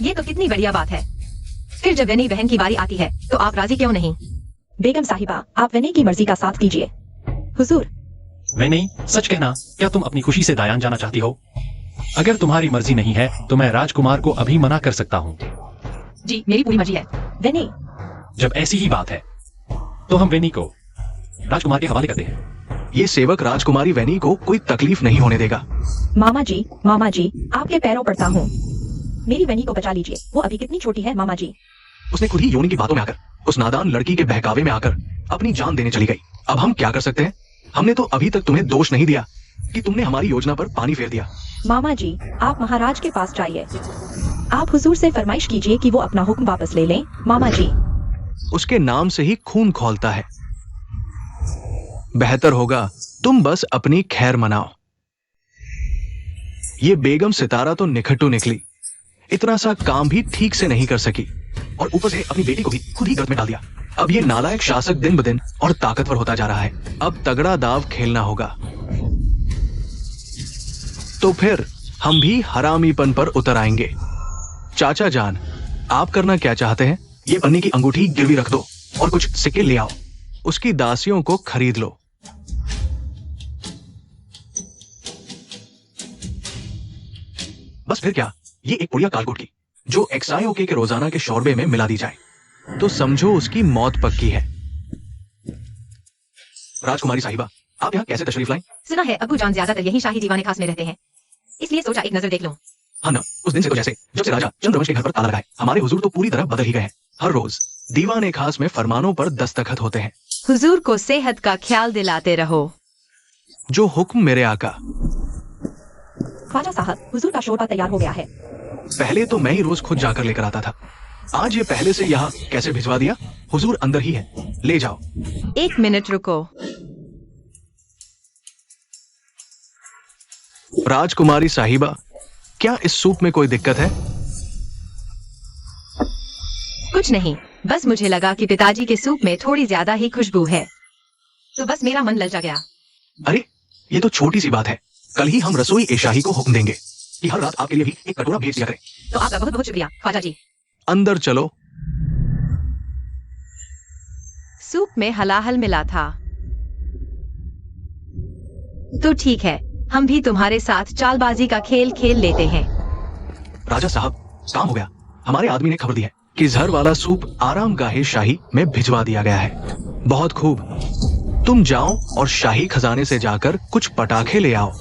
ये तो कितनी बढ़िया बात है। फिर जब विनय बहन की बारी आती है तो आप राजी क्यों नहीं? बेगम साहिबा, आप वेनी की मर्जी का साथ दीजिए। हुजूर, वेनी, सच कहना, क्या तुम अपनी खुशी से दायान जाना चाहती हो? अगर तुम्हारी मर्जी नहीं है तो मैं राजकुमार को अभी मना कर सकता हूँ। जी, मेरी पूरी मर्जी है। वेनी, जब ऐसी ही बात है तो हम वेनी को राजकुमार के हवाले करते हैं। ये सेवक राजकुमारी वैनी को कोई तकलीफ नहीं होने देगा। मामा जी, आपके पैरों पड़ता हूँ। मेरी वेनी को बचा लीजिए। वो अभी कितनी छोटी है मामा जी। उसने खुद ही योनि की बातों में आकर, उस नादान लड़की के बहकावे में आकर अपनी जान देने चली गई। अब हम क्या कर सकते हैं? हमने तो अभी तक तुम्हें दोष नहीं दिया कि तुमने हमारी योजना पर पानी फेर दिया। मामा जी, आप महाराज के पास जाइए। आप हुजूर से फरमाइश कीजिए कि वो अपना हुक्म वापस ले लें। मामा जी, उसके नाम से ही खून खौलता है। बेहतर होगा तुम बस अपनी खैर मनाओ। ये बेगम सितारा तो निखट्टू निकली, इतना सा काम भी ठीक से नहीं कर सकी और ऊपर से अपनी बेटी को भी खुद ही गर्द में डाल दिया। अब ये नालायक शासक दिन ब दिन और ताकतवर होता जा रहा है। अब तगड़ा दाव खेलना होगा। तो फिर हम भी हरामीपन पर उतर आएंगे। चाचा जान, आप करना क्या चाहते हैं? ये पन्नी की अंगूठी गिरवी रख दो और कुछ सिक्के ले आओ। उसकी दासियों को खरीद लो। बस फिर क्या, ये एक पुड़िया कालकोट की जो XIOK के रोजाना के शोरबे में मिला दी जाए तो समझो उसकी मौत पक्की है। राजकुमारी साहिबा, आप यहाँ कैसे तशरीफ लाई? सुना है अबू जान ज्यादातर यही शाही दीवाने खास में रहते हैं, इसलिए सोचा एक नजर देख लूं। हाँ ना, उस दिन से तो जैसे जब से राजा चंद्रवंश के घर पर ताला लगा है, हमारे हुजूर तो पूरी तरह बदल ही गए हैं। हर रोज दीवाने खास में फरमानों पर दस्तखत होते हैं। हुजूर को सेहत का ख्याल दिलाते रहो। जो हुक्म मेरे आका। ख्वाजा साहब, हुजूर का शोरबा तैयार हो गया है। पहले तो मैं ही रोज खुद जाकर लेकर आता था, आज ये पहले से यहाँ कैसे भिजवा दिया? हुजूर अंदर ही है, ले जाओ। एक मिनट रुको। राजकुमारी साहिबा, क्या इस सूप में कोई दिक्कत है? कुछ नहीं, बस मुझे लगा कि पिताजी के सूप में थोड़ी ज्यादा ही खुशबू है, तो बस मेरा मन ललचा गया। अरे, ये तो छोटी सी बात है। कल ही हम रसोई एशाही को हुक्म देंगे कि हर रात आपके लिए भी एक कटोरा भेज दिया करें। तो आपका बहुत बहुत शुक्रिया ख्वाजा जी। अंदर चलो। सूप में हलाहल मिला था। तो ठीक है, हम भी तुम्हारे साथ चालबाजी का खेल खेल लेते हैं। राजा साहब, काम हो गया। हमारे आदमी ने खबर दी है कि जहर वाला सूप आरामगाहे शाही में भिजवा दिया गया है। बहुत खूब, तुम जाओ और शाही खजाने से जाकर कुछ पटाखे ले आओ।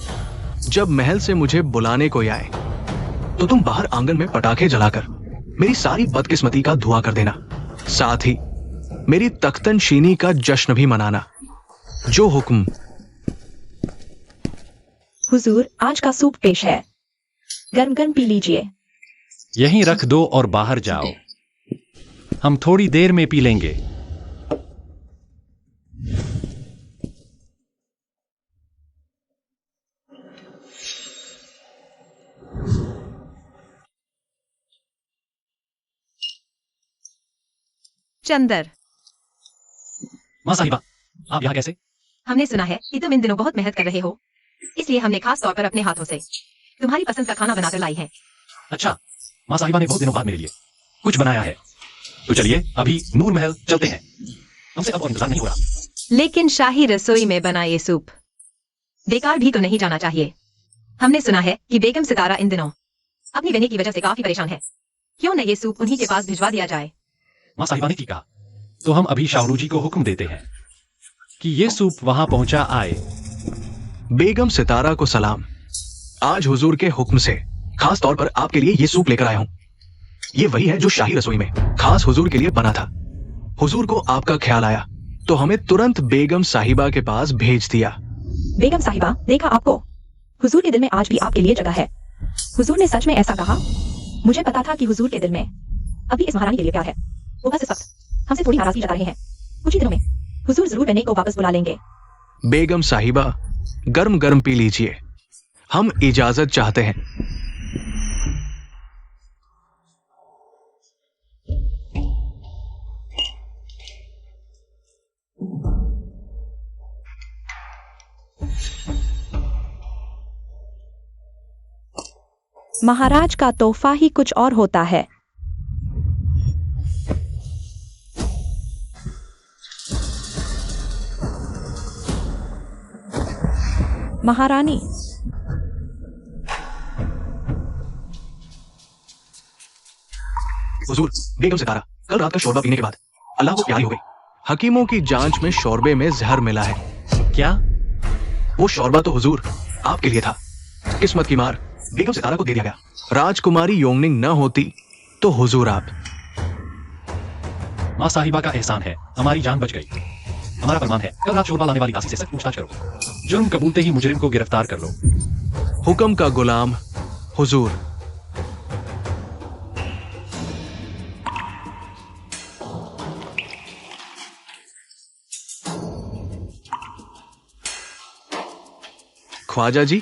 जब महल से मुझे बुलाने कोई आए तो तुम बाहर आंगन में पटाखे जलाकर मेरी सारी बदकिस्मती का धुआं कर देना। साथ ही मेरी तख्तनशीनी का जश्न भी मनाना। जो हुक्म। हुजूर, आज का सूप पेश है, गर्म गर्म पी लीजिए। यहीं रख दो और बाहर जाओ, हम थोड़ी देर में पी लेंगे। चंदर, माँ साहिबा, आप यहाँ कैसे? हमने सुना है कि तुम इन दिनों बहुत मेहनत कर रहे हो, इसलिए हमने खास तौर पर अपने हाथों से तुम्हारी पसंद का खाना बनाकर लाई है। अच्छा, माँ साहिबा ने बहुत दिनों बाद मेरे लिए कुछ बनाया है। तो चलिए अभी नूर महल चलते हैं, हमसे अब और इंतजार नहीं हो रहा। लेकिन शाही रसोई में बना ये सूप बेकार भी तो नहीं जाना चाहिए। हमने सुना है कि बेगम सितारा इन दिनों अपनी बहन की वजह से काफी परेशान है। क्यों न ये सूप उन्हीं के पास भिजवा दिया जाए। माँ साहिबा ने ठीक कहा। तो हम अभी शाहरू जी को हुक्म देते हैं कि ये सूप वहां पहुंचा आए। बेगम सितारा को सलाम। आज हुजूर के हुक्म से खास तौर पर आपके लिए ये सूप लेकर आया हूं। ये वही है जो शाही रसोई में खास हुजूर के लिए बना था। हुजूर को आपका ख्याल आया तो हमें तुरंत बेगम साहिबा के पास भेज दिया। बेगम साहिबा, देखा आपको, हुजूर के दिल में आज भी आपके लिए जगह है। हुजूर ने सच में ऐसा कहा। मुझे पता था कि हुजूर के दिल में अभी इस महारानी के लिए प्यार है। वो बस इस वक्त हमसे थोड़ी नाराजगी जता रहे हैं। कुछ ही दिनों में हुजूर जरूर बहन को वापस बुला लेंगे। बेगम साहिबा, गर्म गर्म पी लीजिए। हम इजाजत चाहते हैं। महाराज का तोहफा ही कुछ और होता है। महारानी, हुजूर, बेगम सितारा कल रात का शोरबा पीने के बाद अल्लाह को प्यारी हो गई। हकीमों की जांच में शोरबे में जहर मिला है। क्या? वो शोरबा तो हुजूर आपके लिए था। किस्मत की मार बेगम सितारा को दे दिया गया। राजकुमारी योंगनिंग न होती तो हुजूर आप। माँ साहिबा का एहसान है, हमारी जान बच गई। हमारा फरमान है, कल रात शोरबा लाने वाली दासी से सख्त पूछताछ करो। जुर्म कबूलते ही मुजरिम को गिरफ्तार कर लो। हुक्म का गुलाम हुजूर। ख्वाजा जी,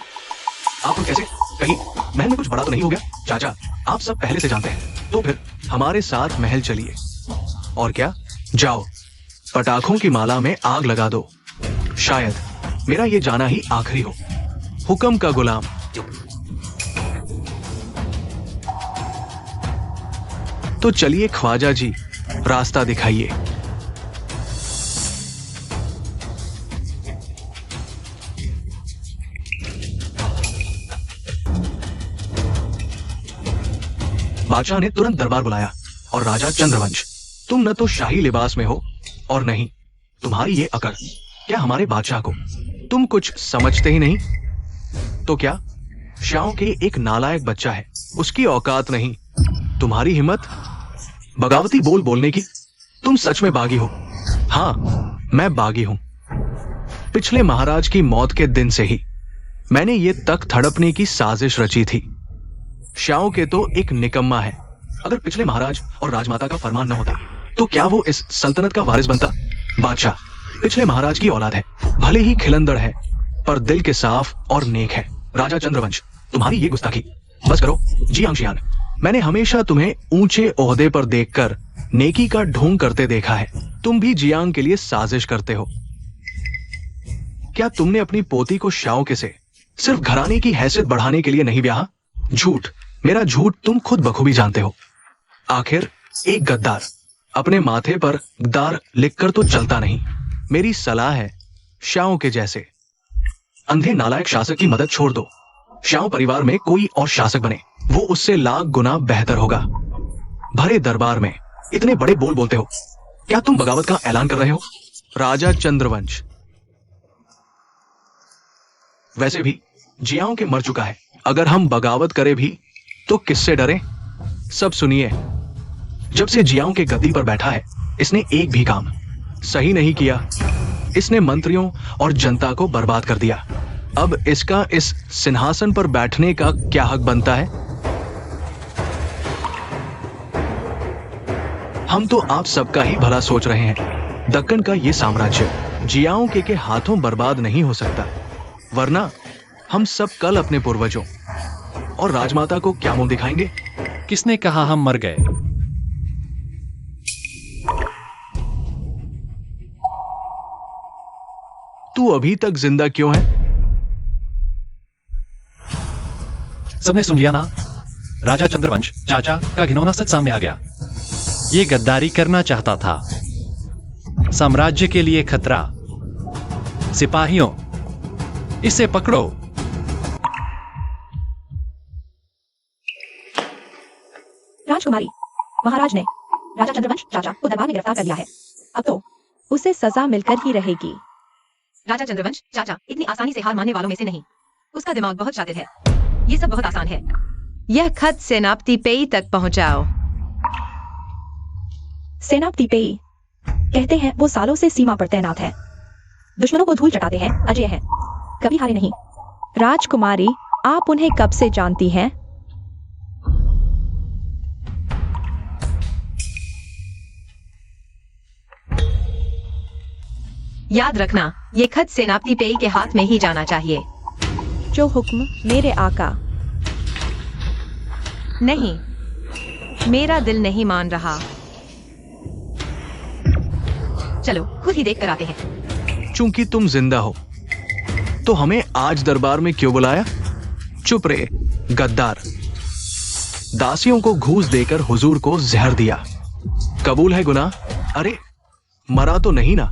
आप कैसे? कहीं महल में कुछ बड़ा तो नहीं हो गया? चाचा, आप सब पहले से जानते हैं, तो फिर हमारे साथ महल चलिए। और क्या, जाओ पटाखों की माला में आग लगा दो। शायद मेरा ये जाना ही आखिरी हो। हुक्म का गुलाम। तो चलिए ख्वाजा जी, रास्ता दिखाइए। बादशाह ने तुरंत दरबार बुलाया और राजा चंद्रवंश, तुम न तो शाही लिबास में हो और नहीं तुम्हारी ये अकड़। क्या हमारे बादशाह को तुम कुछ समझते ही नहीं? तो क्या शाह के एक नालायक बच्चा है, उसकी औकात नहीं। तुम्हारी हिम्मत बगावती बोल बोलने की। तुम सच में बागी हो। हाँ, मैं बागी हूं। पिछले महाराज की मौत के दिन से ही मैंने ये तख्त हड़पने की साजिश रची थी। शाह के तो एक निकम्मा है। अगर पिछले महाराज और राजमाता का फरमान न होता तो क्या वो इस सल्तनत का वारिस बनता? बादशाह पिछले महाराज की औलाद है, भले ही खिलंदड़ है पर दिल के साफ और नेक है। राजा चंद्रवंश, तुम्हारी ये गुस्ताखी बस करो। जी आंशियान, मैंने हमेशा तुम्हें ऊंचे ओहदे पर देखकर नेकी का ढोंग करते देखा है। तुम भी जियांग के लिए साजिश करते हो। क्या तुमने अपनी पोती को शाओके से सिर्फ घराने की हैसियत बढ़ाने के लिए नहीं ब्याहा? झूठ, मेरा झूठ तुम खुद बखूबी जानते हो। आखिर एक गद्दार अपने माथे पर गद्दार लिखकर तो चलता नहीं। मेरी सलाह है, शाओ के जैसे अंधे नालायक शासक की मदद छोड़ दो। शाओ परिवार में कोई और शासक बने, वो उससे लाख गुना बेहतर होगा। भरे दरबार में इतने बड़े बोल बोलते हो, क्या तुम बगावत का ऐलान कर रहे हो? राजा चंद्रवंश, वैसे भी जियाओं के मर चुका है। अगर हम बगावत करें भी तो किससे डरें? सब सुनिए, जब से जियाओं के गद्दी पर बैठा है इसने एक भी काम सही नहीं किया। इसने मंत्रियों और जनता को बर्बाद कर दिया। अब इसका इस सिंहासन पर बैठने का क्या हक बनता है? हम तो आप सबका ही भला सोच रहे हैं। दक्कन का ये साम्राज्य जियाओं के हाथों बर्बाद नहीं हो सकता, वरना हम सब कल अपने पूर्वजों और राजमाता को क्या मुंह दिखाएंगे? किसने कहा हम मर गए? तू अभी तक जिंदा क्यों है? सबने सुन लिया ना? राजा चंद्रवंश चाचा का घिनौना सच सामने आ गया। ये गद्दारी करना चाहता था, साम्राज्य के लिए खतरा। सिपाहियों, इसे पकड़ो। राजकुमारी, महाराज ने राजा चंद्रवंश चाचा को दरबार में गिरफ्तार कर लिया है। अब तो उसे सजा मिलकर ही रहेगी। राजा चंद्रवंश चाचा इतनी आसानी से हार मानने वालों में से नहीं। उसका दिमाग बहुत शातिर है। ये सब बहुत आसान है। यह खत सेनापति पेई तक पहुंचाओ। सेनापति पेई कहते हैं वो सालों से सीमा पर तैनात है। दुश्मनों को धूल चटाते हैं, अजय है, कभी हारे नहीं। राजकुमारी, आप उन्हें कब से जानती हैं? याद रखना, ये खत सेनापति पेई के हाथ में ही जाना चाहिए। जो हुक्म मेरे आका। नहीं, मेरा दिल नहीं मान रहा। चलो खुद ही देख कर आते हैं। चूंकि तुम जिंदा हो तो हमें आज दरबार में क्यों बुलाया? चुप रहे गद्दार। दासियों को घूस देकर हुजूर को जहर दिया। कबूल है गुनाह? अरे मरा तो नहीं ना?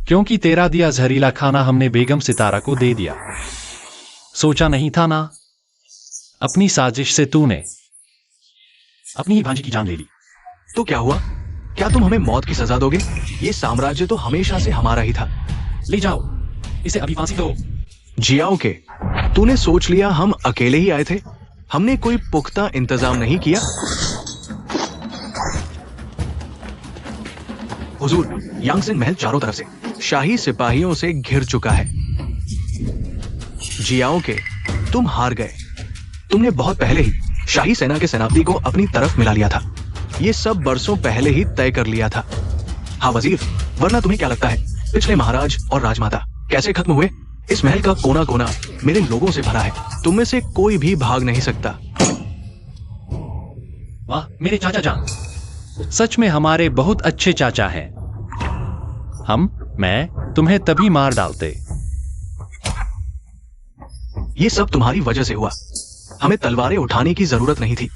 क्योंकि तेरा दिया जहरीला खाना हमने बेगम सितारा को दे दिया। सोचा नहीं था ना? अपनी साजिश से तूने अपनी ही भांजी की जान ले ली। तो क्या हुआ? क्या तुम हमें मौत की सजा दोगे? ये साम्राज्य तो हमेशा से हमारा ही था। ले जाओ इसे, अभी फांसी दो। जियाओ के, तूने सोच लिया हम अकेले ही आए थे? हमने कोई पुख्ता इंतजाम नहीं किया? हुजूर, यांगसिन महल चारों तरफ से शाही सिपाहियों से घिर चुका है। जियाओ के, तुम हार गए। तुमने बहुत पहले ही शाही सेना के सेनापति को अपनी तरफ मिला लिया था। ये सब बरसों पहले ही तय कर लिया था। हाँ वजीर, वरना तुम्हें क्या लगता है पिछले महाराज और राजमाता कैसे खत्म हुए? इस महल का कोना कोना मेरे लोगों से भरा है। तुम में से कोई भी भाग नहीं सकता। वाह मेरे चाचा जान, सच में हमारे बहुत अच्छे चाचा हैं। मैं तुम्हें तभी मार डालते। ये सब तुम्हारी वजह से हुआ। हमें तलवारें उठाने की जरूरत नहीं थी।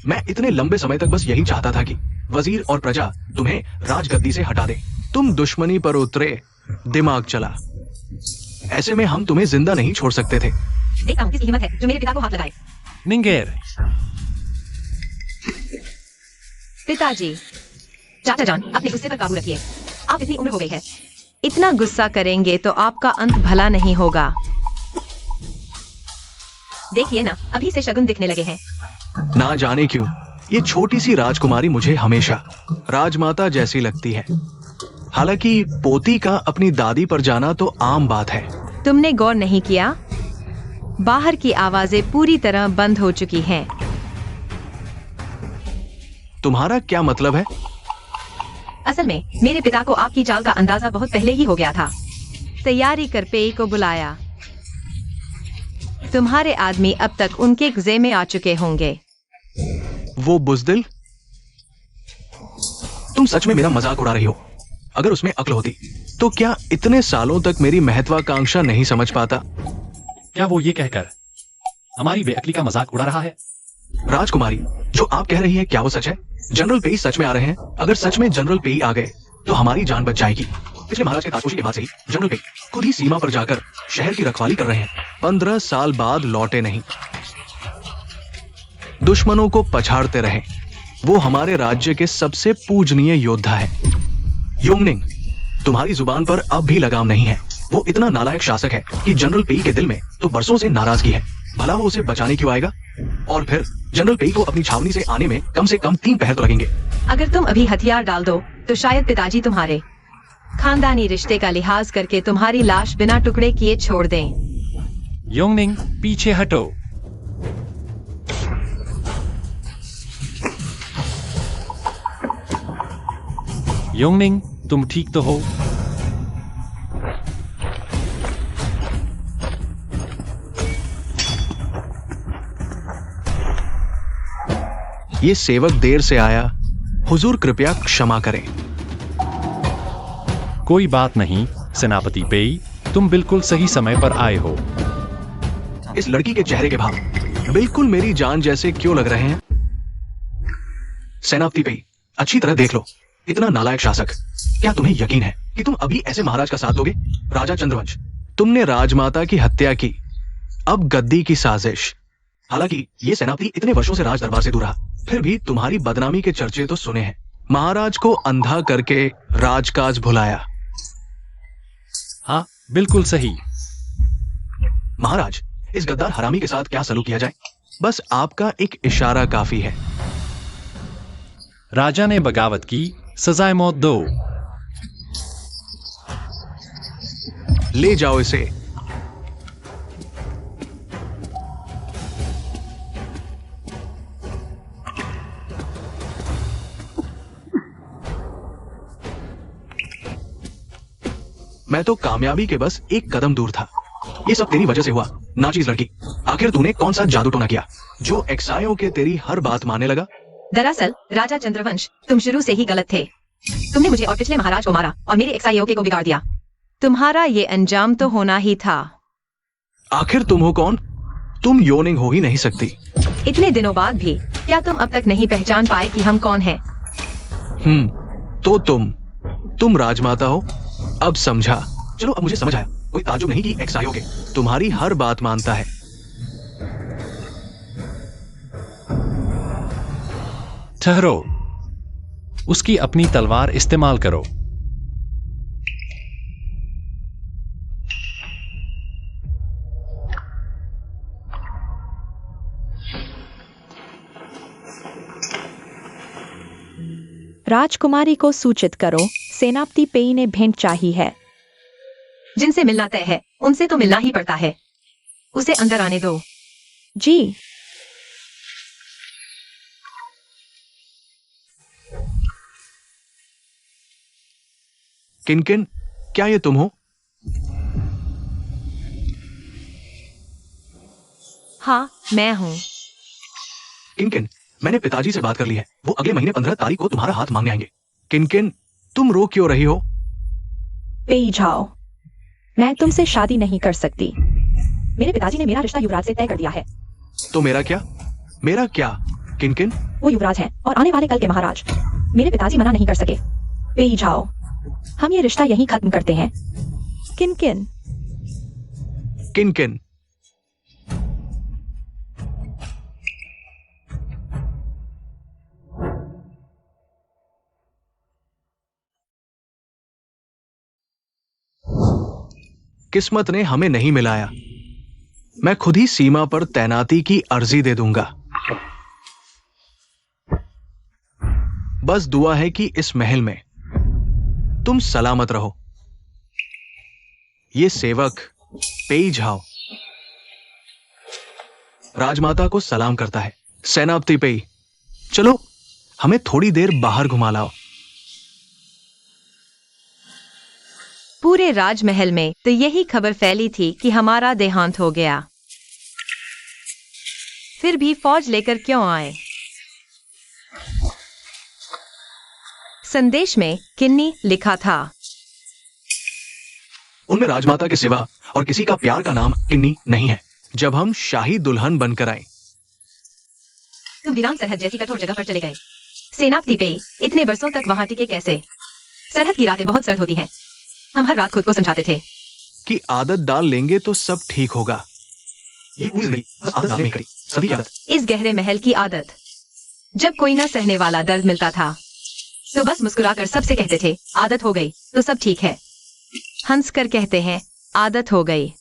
मैं इतने लंबे समय तक बस यही चाहता था कि वजीर और प्रजा तुम्हें राजगद्दी से हटा दे। तुम दुश्मनी पर उतरे, दिमाग चला। ऐसे में हम तुम्हें जिंदा नहीं छोड़ सकते थे। देखता हूं किसकी हिम्मत है जो मेरे पिता को हाथ लगाए। निंगेर, पिताजी। चाचा जान, अपने गुस्से पर काबू रखिए। आप इतनी उम्र हो गई है। इतना गुस्सा करेंगे तो आपका अंत भला नहीं होगा। देखिए ना, अभी से शगुन दिखने लगे हैं। ना जाने क्यों ये छोटी सी राजकुमारी मुझे हमेशा राजमाता जैसी लगती है। हालांकि पोती का अपनी दादी पर जाना तो आम बात है। तुमने गौर नहीं किया? बाहर की आवाजें पूरी तरह बंद हो चुकी हैं। तुम्हारा क्या मतलब है? असल में मेरे पिता को आपकी चाल का अंदाजा बहुत पहले ही हो गया था। तैयारी कर पेई को बुलाया। तुम्हारे आदमी अब तक उनके ग़ज़े में आ चुके होंगे। वो बुज़दिल? तुम सच में मेरा मजाक उड़ा रही हो? अगर उसमें अक्ल होती तो क्या इतने सालों तक मेरी महत्वाकांक्षा नहीं समझ पाता? क्या वो ये कहकर हमारी बेअक्ली का मजाक उड़ा रहा है? राजकुमारी, जो आप कह रही हैं क्या वो सच है? जनरल पेई सच में आ रहे हैं? अगर सच में जनरल पेई आ गए तो हमारी जान बच जाएगी। पिछले महाराज के ताजपोशी के बाद से ही जनरल पेई खुद ही सीमा पर जाकर शहर की रखवाली कर रहे हैं। 15 साल बाद लौटे नहीं, दुश्मनों को पछाड़ते रहे। वो हमारे राज्य के सबसे पूजनीय योद्धा है। योंगनिंग, तुम्हारी जुबान पर अब भी लगाम नहीं है। वो इतना नालायक शासक है कि जनरल पेई के दिल में तो बरसों से नाराजगी है। भला वो उसे बचाने क्यों आएगा? और फिर जनरल पेई को अपनी छावनी से आने में कम से कम 3 पहर तो लगेंगे। अगर तुम अभी हथियार डाल दो तो शायद पिताजी तुम्हारे खानदानी रिश्ते का लिहाज करके तुम्हारी लाश बिना टुकड़े किए छोड़ दें। योंगनिंग, पीछे हटो। योंगनिंग, तुम ठीक तो हो? ये सेवक देर से आया, हुजूर कृपया क्षमा करें। कोई बात नहीं सेनापति पेई, तुम बिल्कुल सही समय पर आए हो। इस लड़की के चेहरे के भाव बिल्कुल मेरी जान जैसे क्यों लग रहे हैं? सेनापति पेई, अच्छी तरह देख लो। इतना नालायक शासक, क्या तुम्हें यकीन है कि तुम अभी ऐसे महाराज का साथ दोगे? राजा चंद्रवंश, तुमने राजमाता की हत्या की, अब गद्दी की साजिश। हालांकि ये सेनापति इतने वर्षों से राज दरबार से दूर रहा, फिर भी तुम्हारी बदनामी के चर्चे तो सुने हैं। महाराज को अंधा करके राजकाज भुलाया। हाँ, बिल्कुल सही। महाराज, इस गद्दार हरामी के साथ क्या सलूक किया जाए? बस आपका एक इशारा काफी है। राजा ने बगावत की, सजाए मौत दो। ले जाओ इसे। मैं तो कामयाबी के बस एक कदम दूर था। ये सब तेरी वजह से हुआ, नाचीज लड़की। आखिर तूने कौन सा जादू टोना किया जो एक्साइयों के तेरी हर बात मानने लगा? दरअसल राजा चंद्रवंश, तुम शुरू से ही गलत थे। तुमने मुझे और पिछले महाराज को मारा और मेरे एक्साइयों को बिगाड़ दिया। तुम्हारा ये अंजाम तो होना ही था। आखिर तुम हो कौन? तुम योनिंग हो ही नहीं सकती। इतने दिनों बाद भी क्या तुम अब तक नहीं पहचान पाए कि हम कौन हैं? तो तुम राजमाता हो। अब समझा। चलो, अब मुझे समझ आया। कोई ताजुब नहीं कि एक्साइयों के तुम्हारी हर बात मानता है। ठहरो, उसकी अपनी तलवार इस्तेमाल करो। राजकुमारी को सूचित करो, सेनापति पेई ने भेंट चाही है। जिनसे मिलना तय है उनसे तो मिलना ही पड़ता है। उसे अंदर आने दो। जी। किनकिन, क्या ये तुम हो? हाँ, मैं हूँ। किनकिन, मैंने पिताजी से बात कर ली है। वो अगले महीने 15 तारीख को तुम्हारा हाथ मांगने आएंगे। किनकिन, तुम रो क्यों रही हो? पेई जाओ, मैं तुमसे शादी नहीं कर सकती। मेरे पिताजी ने मेरा रिश्ता युवराज से तय कर दिया है। तो मेरा क्या? मेरा क्या? किनकिन, वो युवराज हैं और आने वाले कल के महाराज। मेरे पिताजी मना नहीं कर सके। पेई जाओ, हम ये रिश्ता यहीं खत्म करते हैं। किनकिन। किनकिन, किस्मत ने हमें नहीं मिलाया। मैं खुद ही सीमा पर तैनाती की अर्जी दे दूंगा। बस दुआ है कि इस महल में तुम सलामत रहो। ये सेवक पेई झाओ राजमाता को सलाम करता है। सेनापति पेई, चलो हमें थोड़ी देर बाहर घुमा लाओ। पूरे राजमहल में तो यही खबर फैली थी कि हमारा देहांत हो गया। फिर भी फौज लेकर क्यों आए? संदेश में किन्नी लिखा था। उनमें राजमाता के सिवा और किसी का प्यार का नाम किन्नी नहीं है। जब हम शाही दुल्हन बनकर आए, तुम वीरान सरहद जैसी कठोर जगह पर चले गए। सेनापति पेई, इतने बरसों तक वहां टिके कैसे? सरहद की रातें बहुत सर्द होती हैं। हम हर रात खुद को समझाते थे कि आदत डाल लेंगे तो सब ठीक होगा। ये पूरी जिंदगी बस आदत डालने में करी, सभी की आदत। इस गहरे महल की आदत। जब कोई न सहने वाला दर्द मिलता था तो बस मुस्कुराकर सबसे कहते थे, आदत हो गई तो सब ठीक है। हंसकर कहते हैं, आदत हो गई।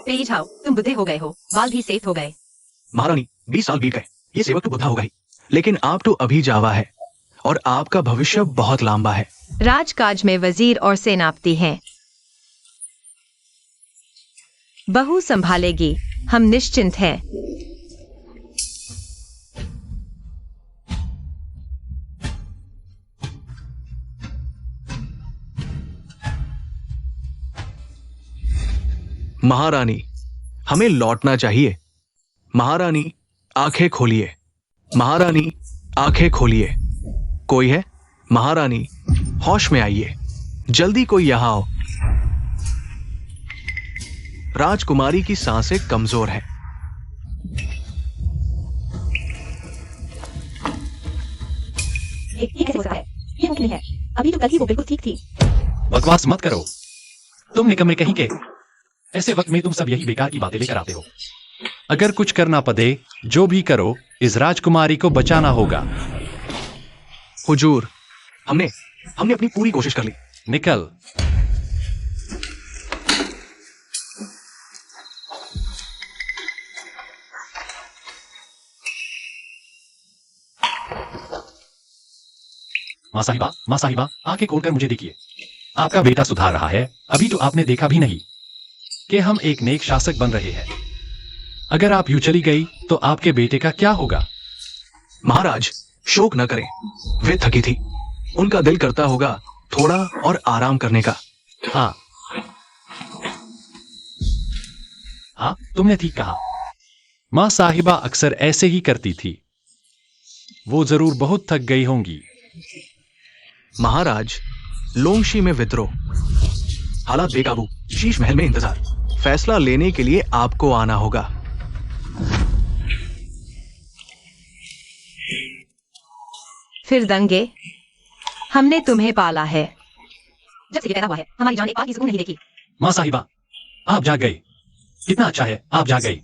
पेई झाओ, तुम बुद्धे हो गए हो, बाल भी सेफ हो गए। महारानी, 20 साल बीत गए। ये सेवक तो बुद्धा होगा ही, लेकिन आप तो अभी जावा है और आपका भविष्य बहुत लंबा है। राजकाज में वजीर और सेनापति हैं। बहू संभालेगी, हम निश्चिंत हैं। महारानी, हमें लौटना चाहिए। महारानी आंखें खोलिए। महारानी आंखें खोलिए। कोई है? महारानी होश में आइए, जल्दी कोई यहां आओ। राजकुमारी की सांसें कमजोर है। ये कैसे हो सकता है? ये मुमकिन नहीं है। अभी तो कल ही वो बिल्कुल ठीक थी। बकवास मत करो, तुम निकम्मे कहीं के। ऐसे वक्त में तुम सब यही बेकार की बातें लेकर आते हो। अगर कुछ करना पड़े, जो भी करो, इस राजकुमारी को बचाना होगा। हुजूर, हमने अपनी पूरी कोशिश कर ली। निकल। मां साहिबा, आंखें खोलकर मुझे देखिए। आपका बेटा सुधार रहा है। अभी तो आपने देखा भी नहीं कि हम एक नेक शासक बन रहे हैं। अगर आप यूं चली गई तो आपके बेटे का क्या होगा? महाराज, शोक न करें, वे थकी थी। उनका दिल करता होगा थोड़ा और आराम करने का। हाँ, तुमने ठीक कहा। मां साहिबा अक्सर ऐसे ही करती थी। वो जरूर बहुत थक गई होंगी। महाराज, लोंगशी में विद्रोह, हालात बेकाबू, शीश महल में इंतजार। फैसला लेने के लिए आपको आना होगा। फिर दंगे, हमने तुम्हें पाला है। जब से ये पैदा हुआ है, हमारी जान एक बार की सुकून नहीं देखी। मां साहिबा, आप जाग गई। कितना अच्छा है, आप जाग गई।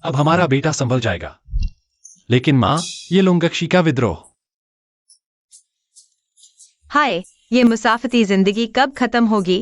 अब हमारा बेटा संभल जाएगा। लेकिन मां, ये लोंगक्षी का विद्रोह। हाय, ये मुसाफती जिंदगी कब खत्म होगी?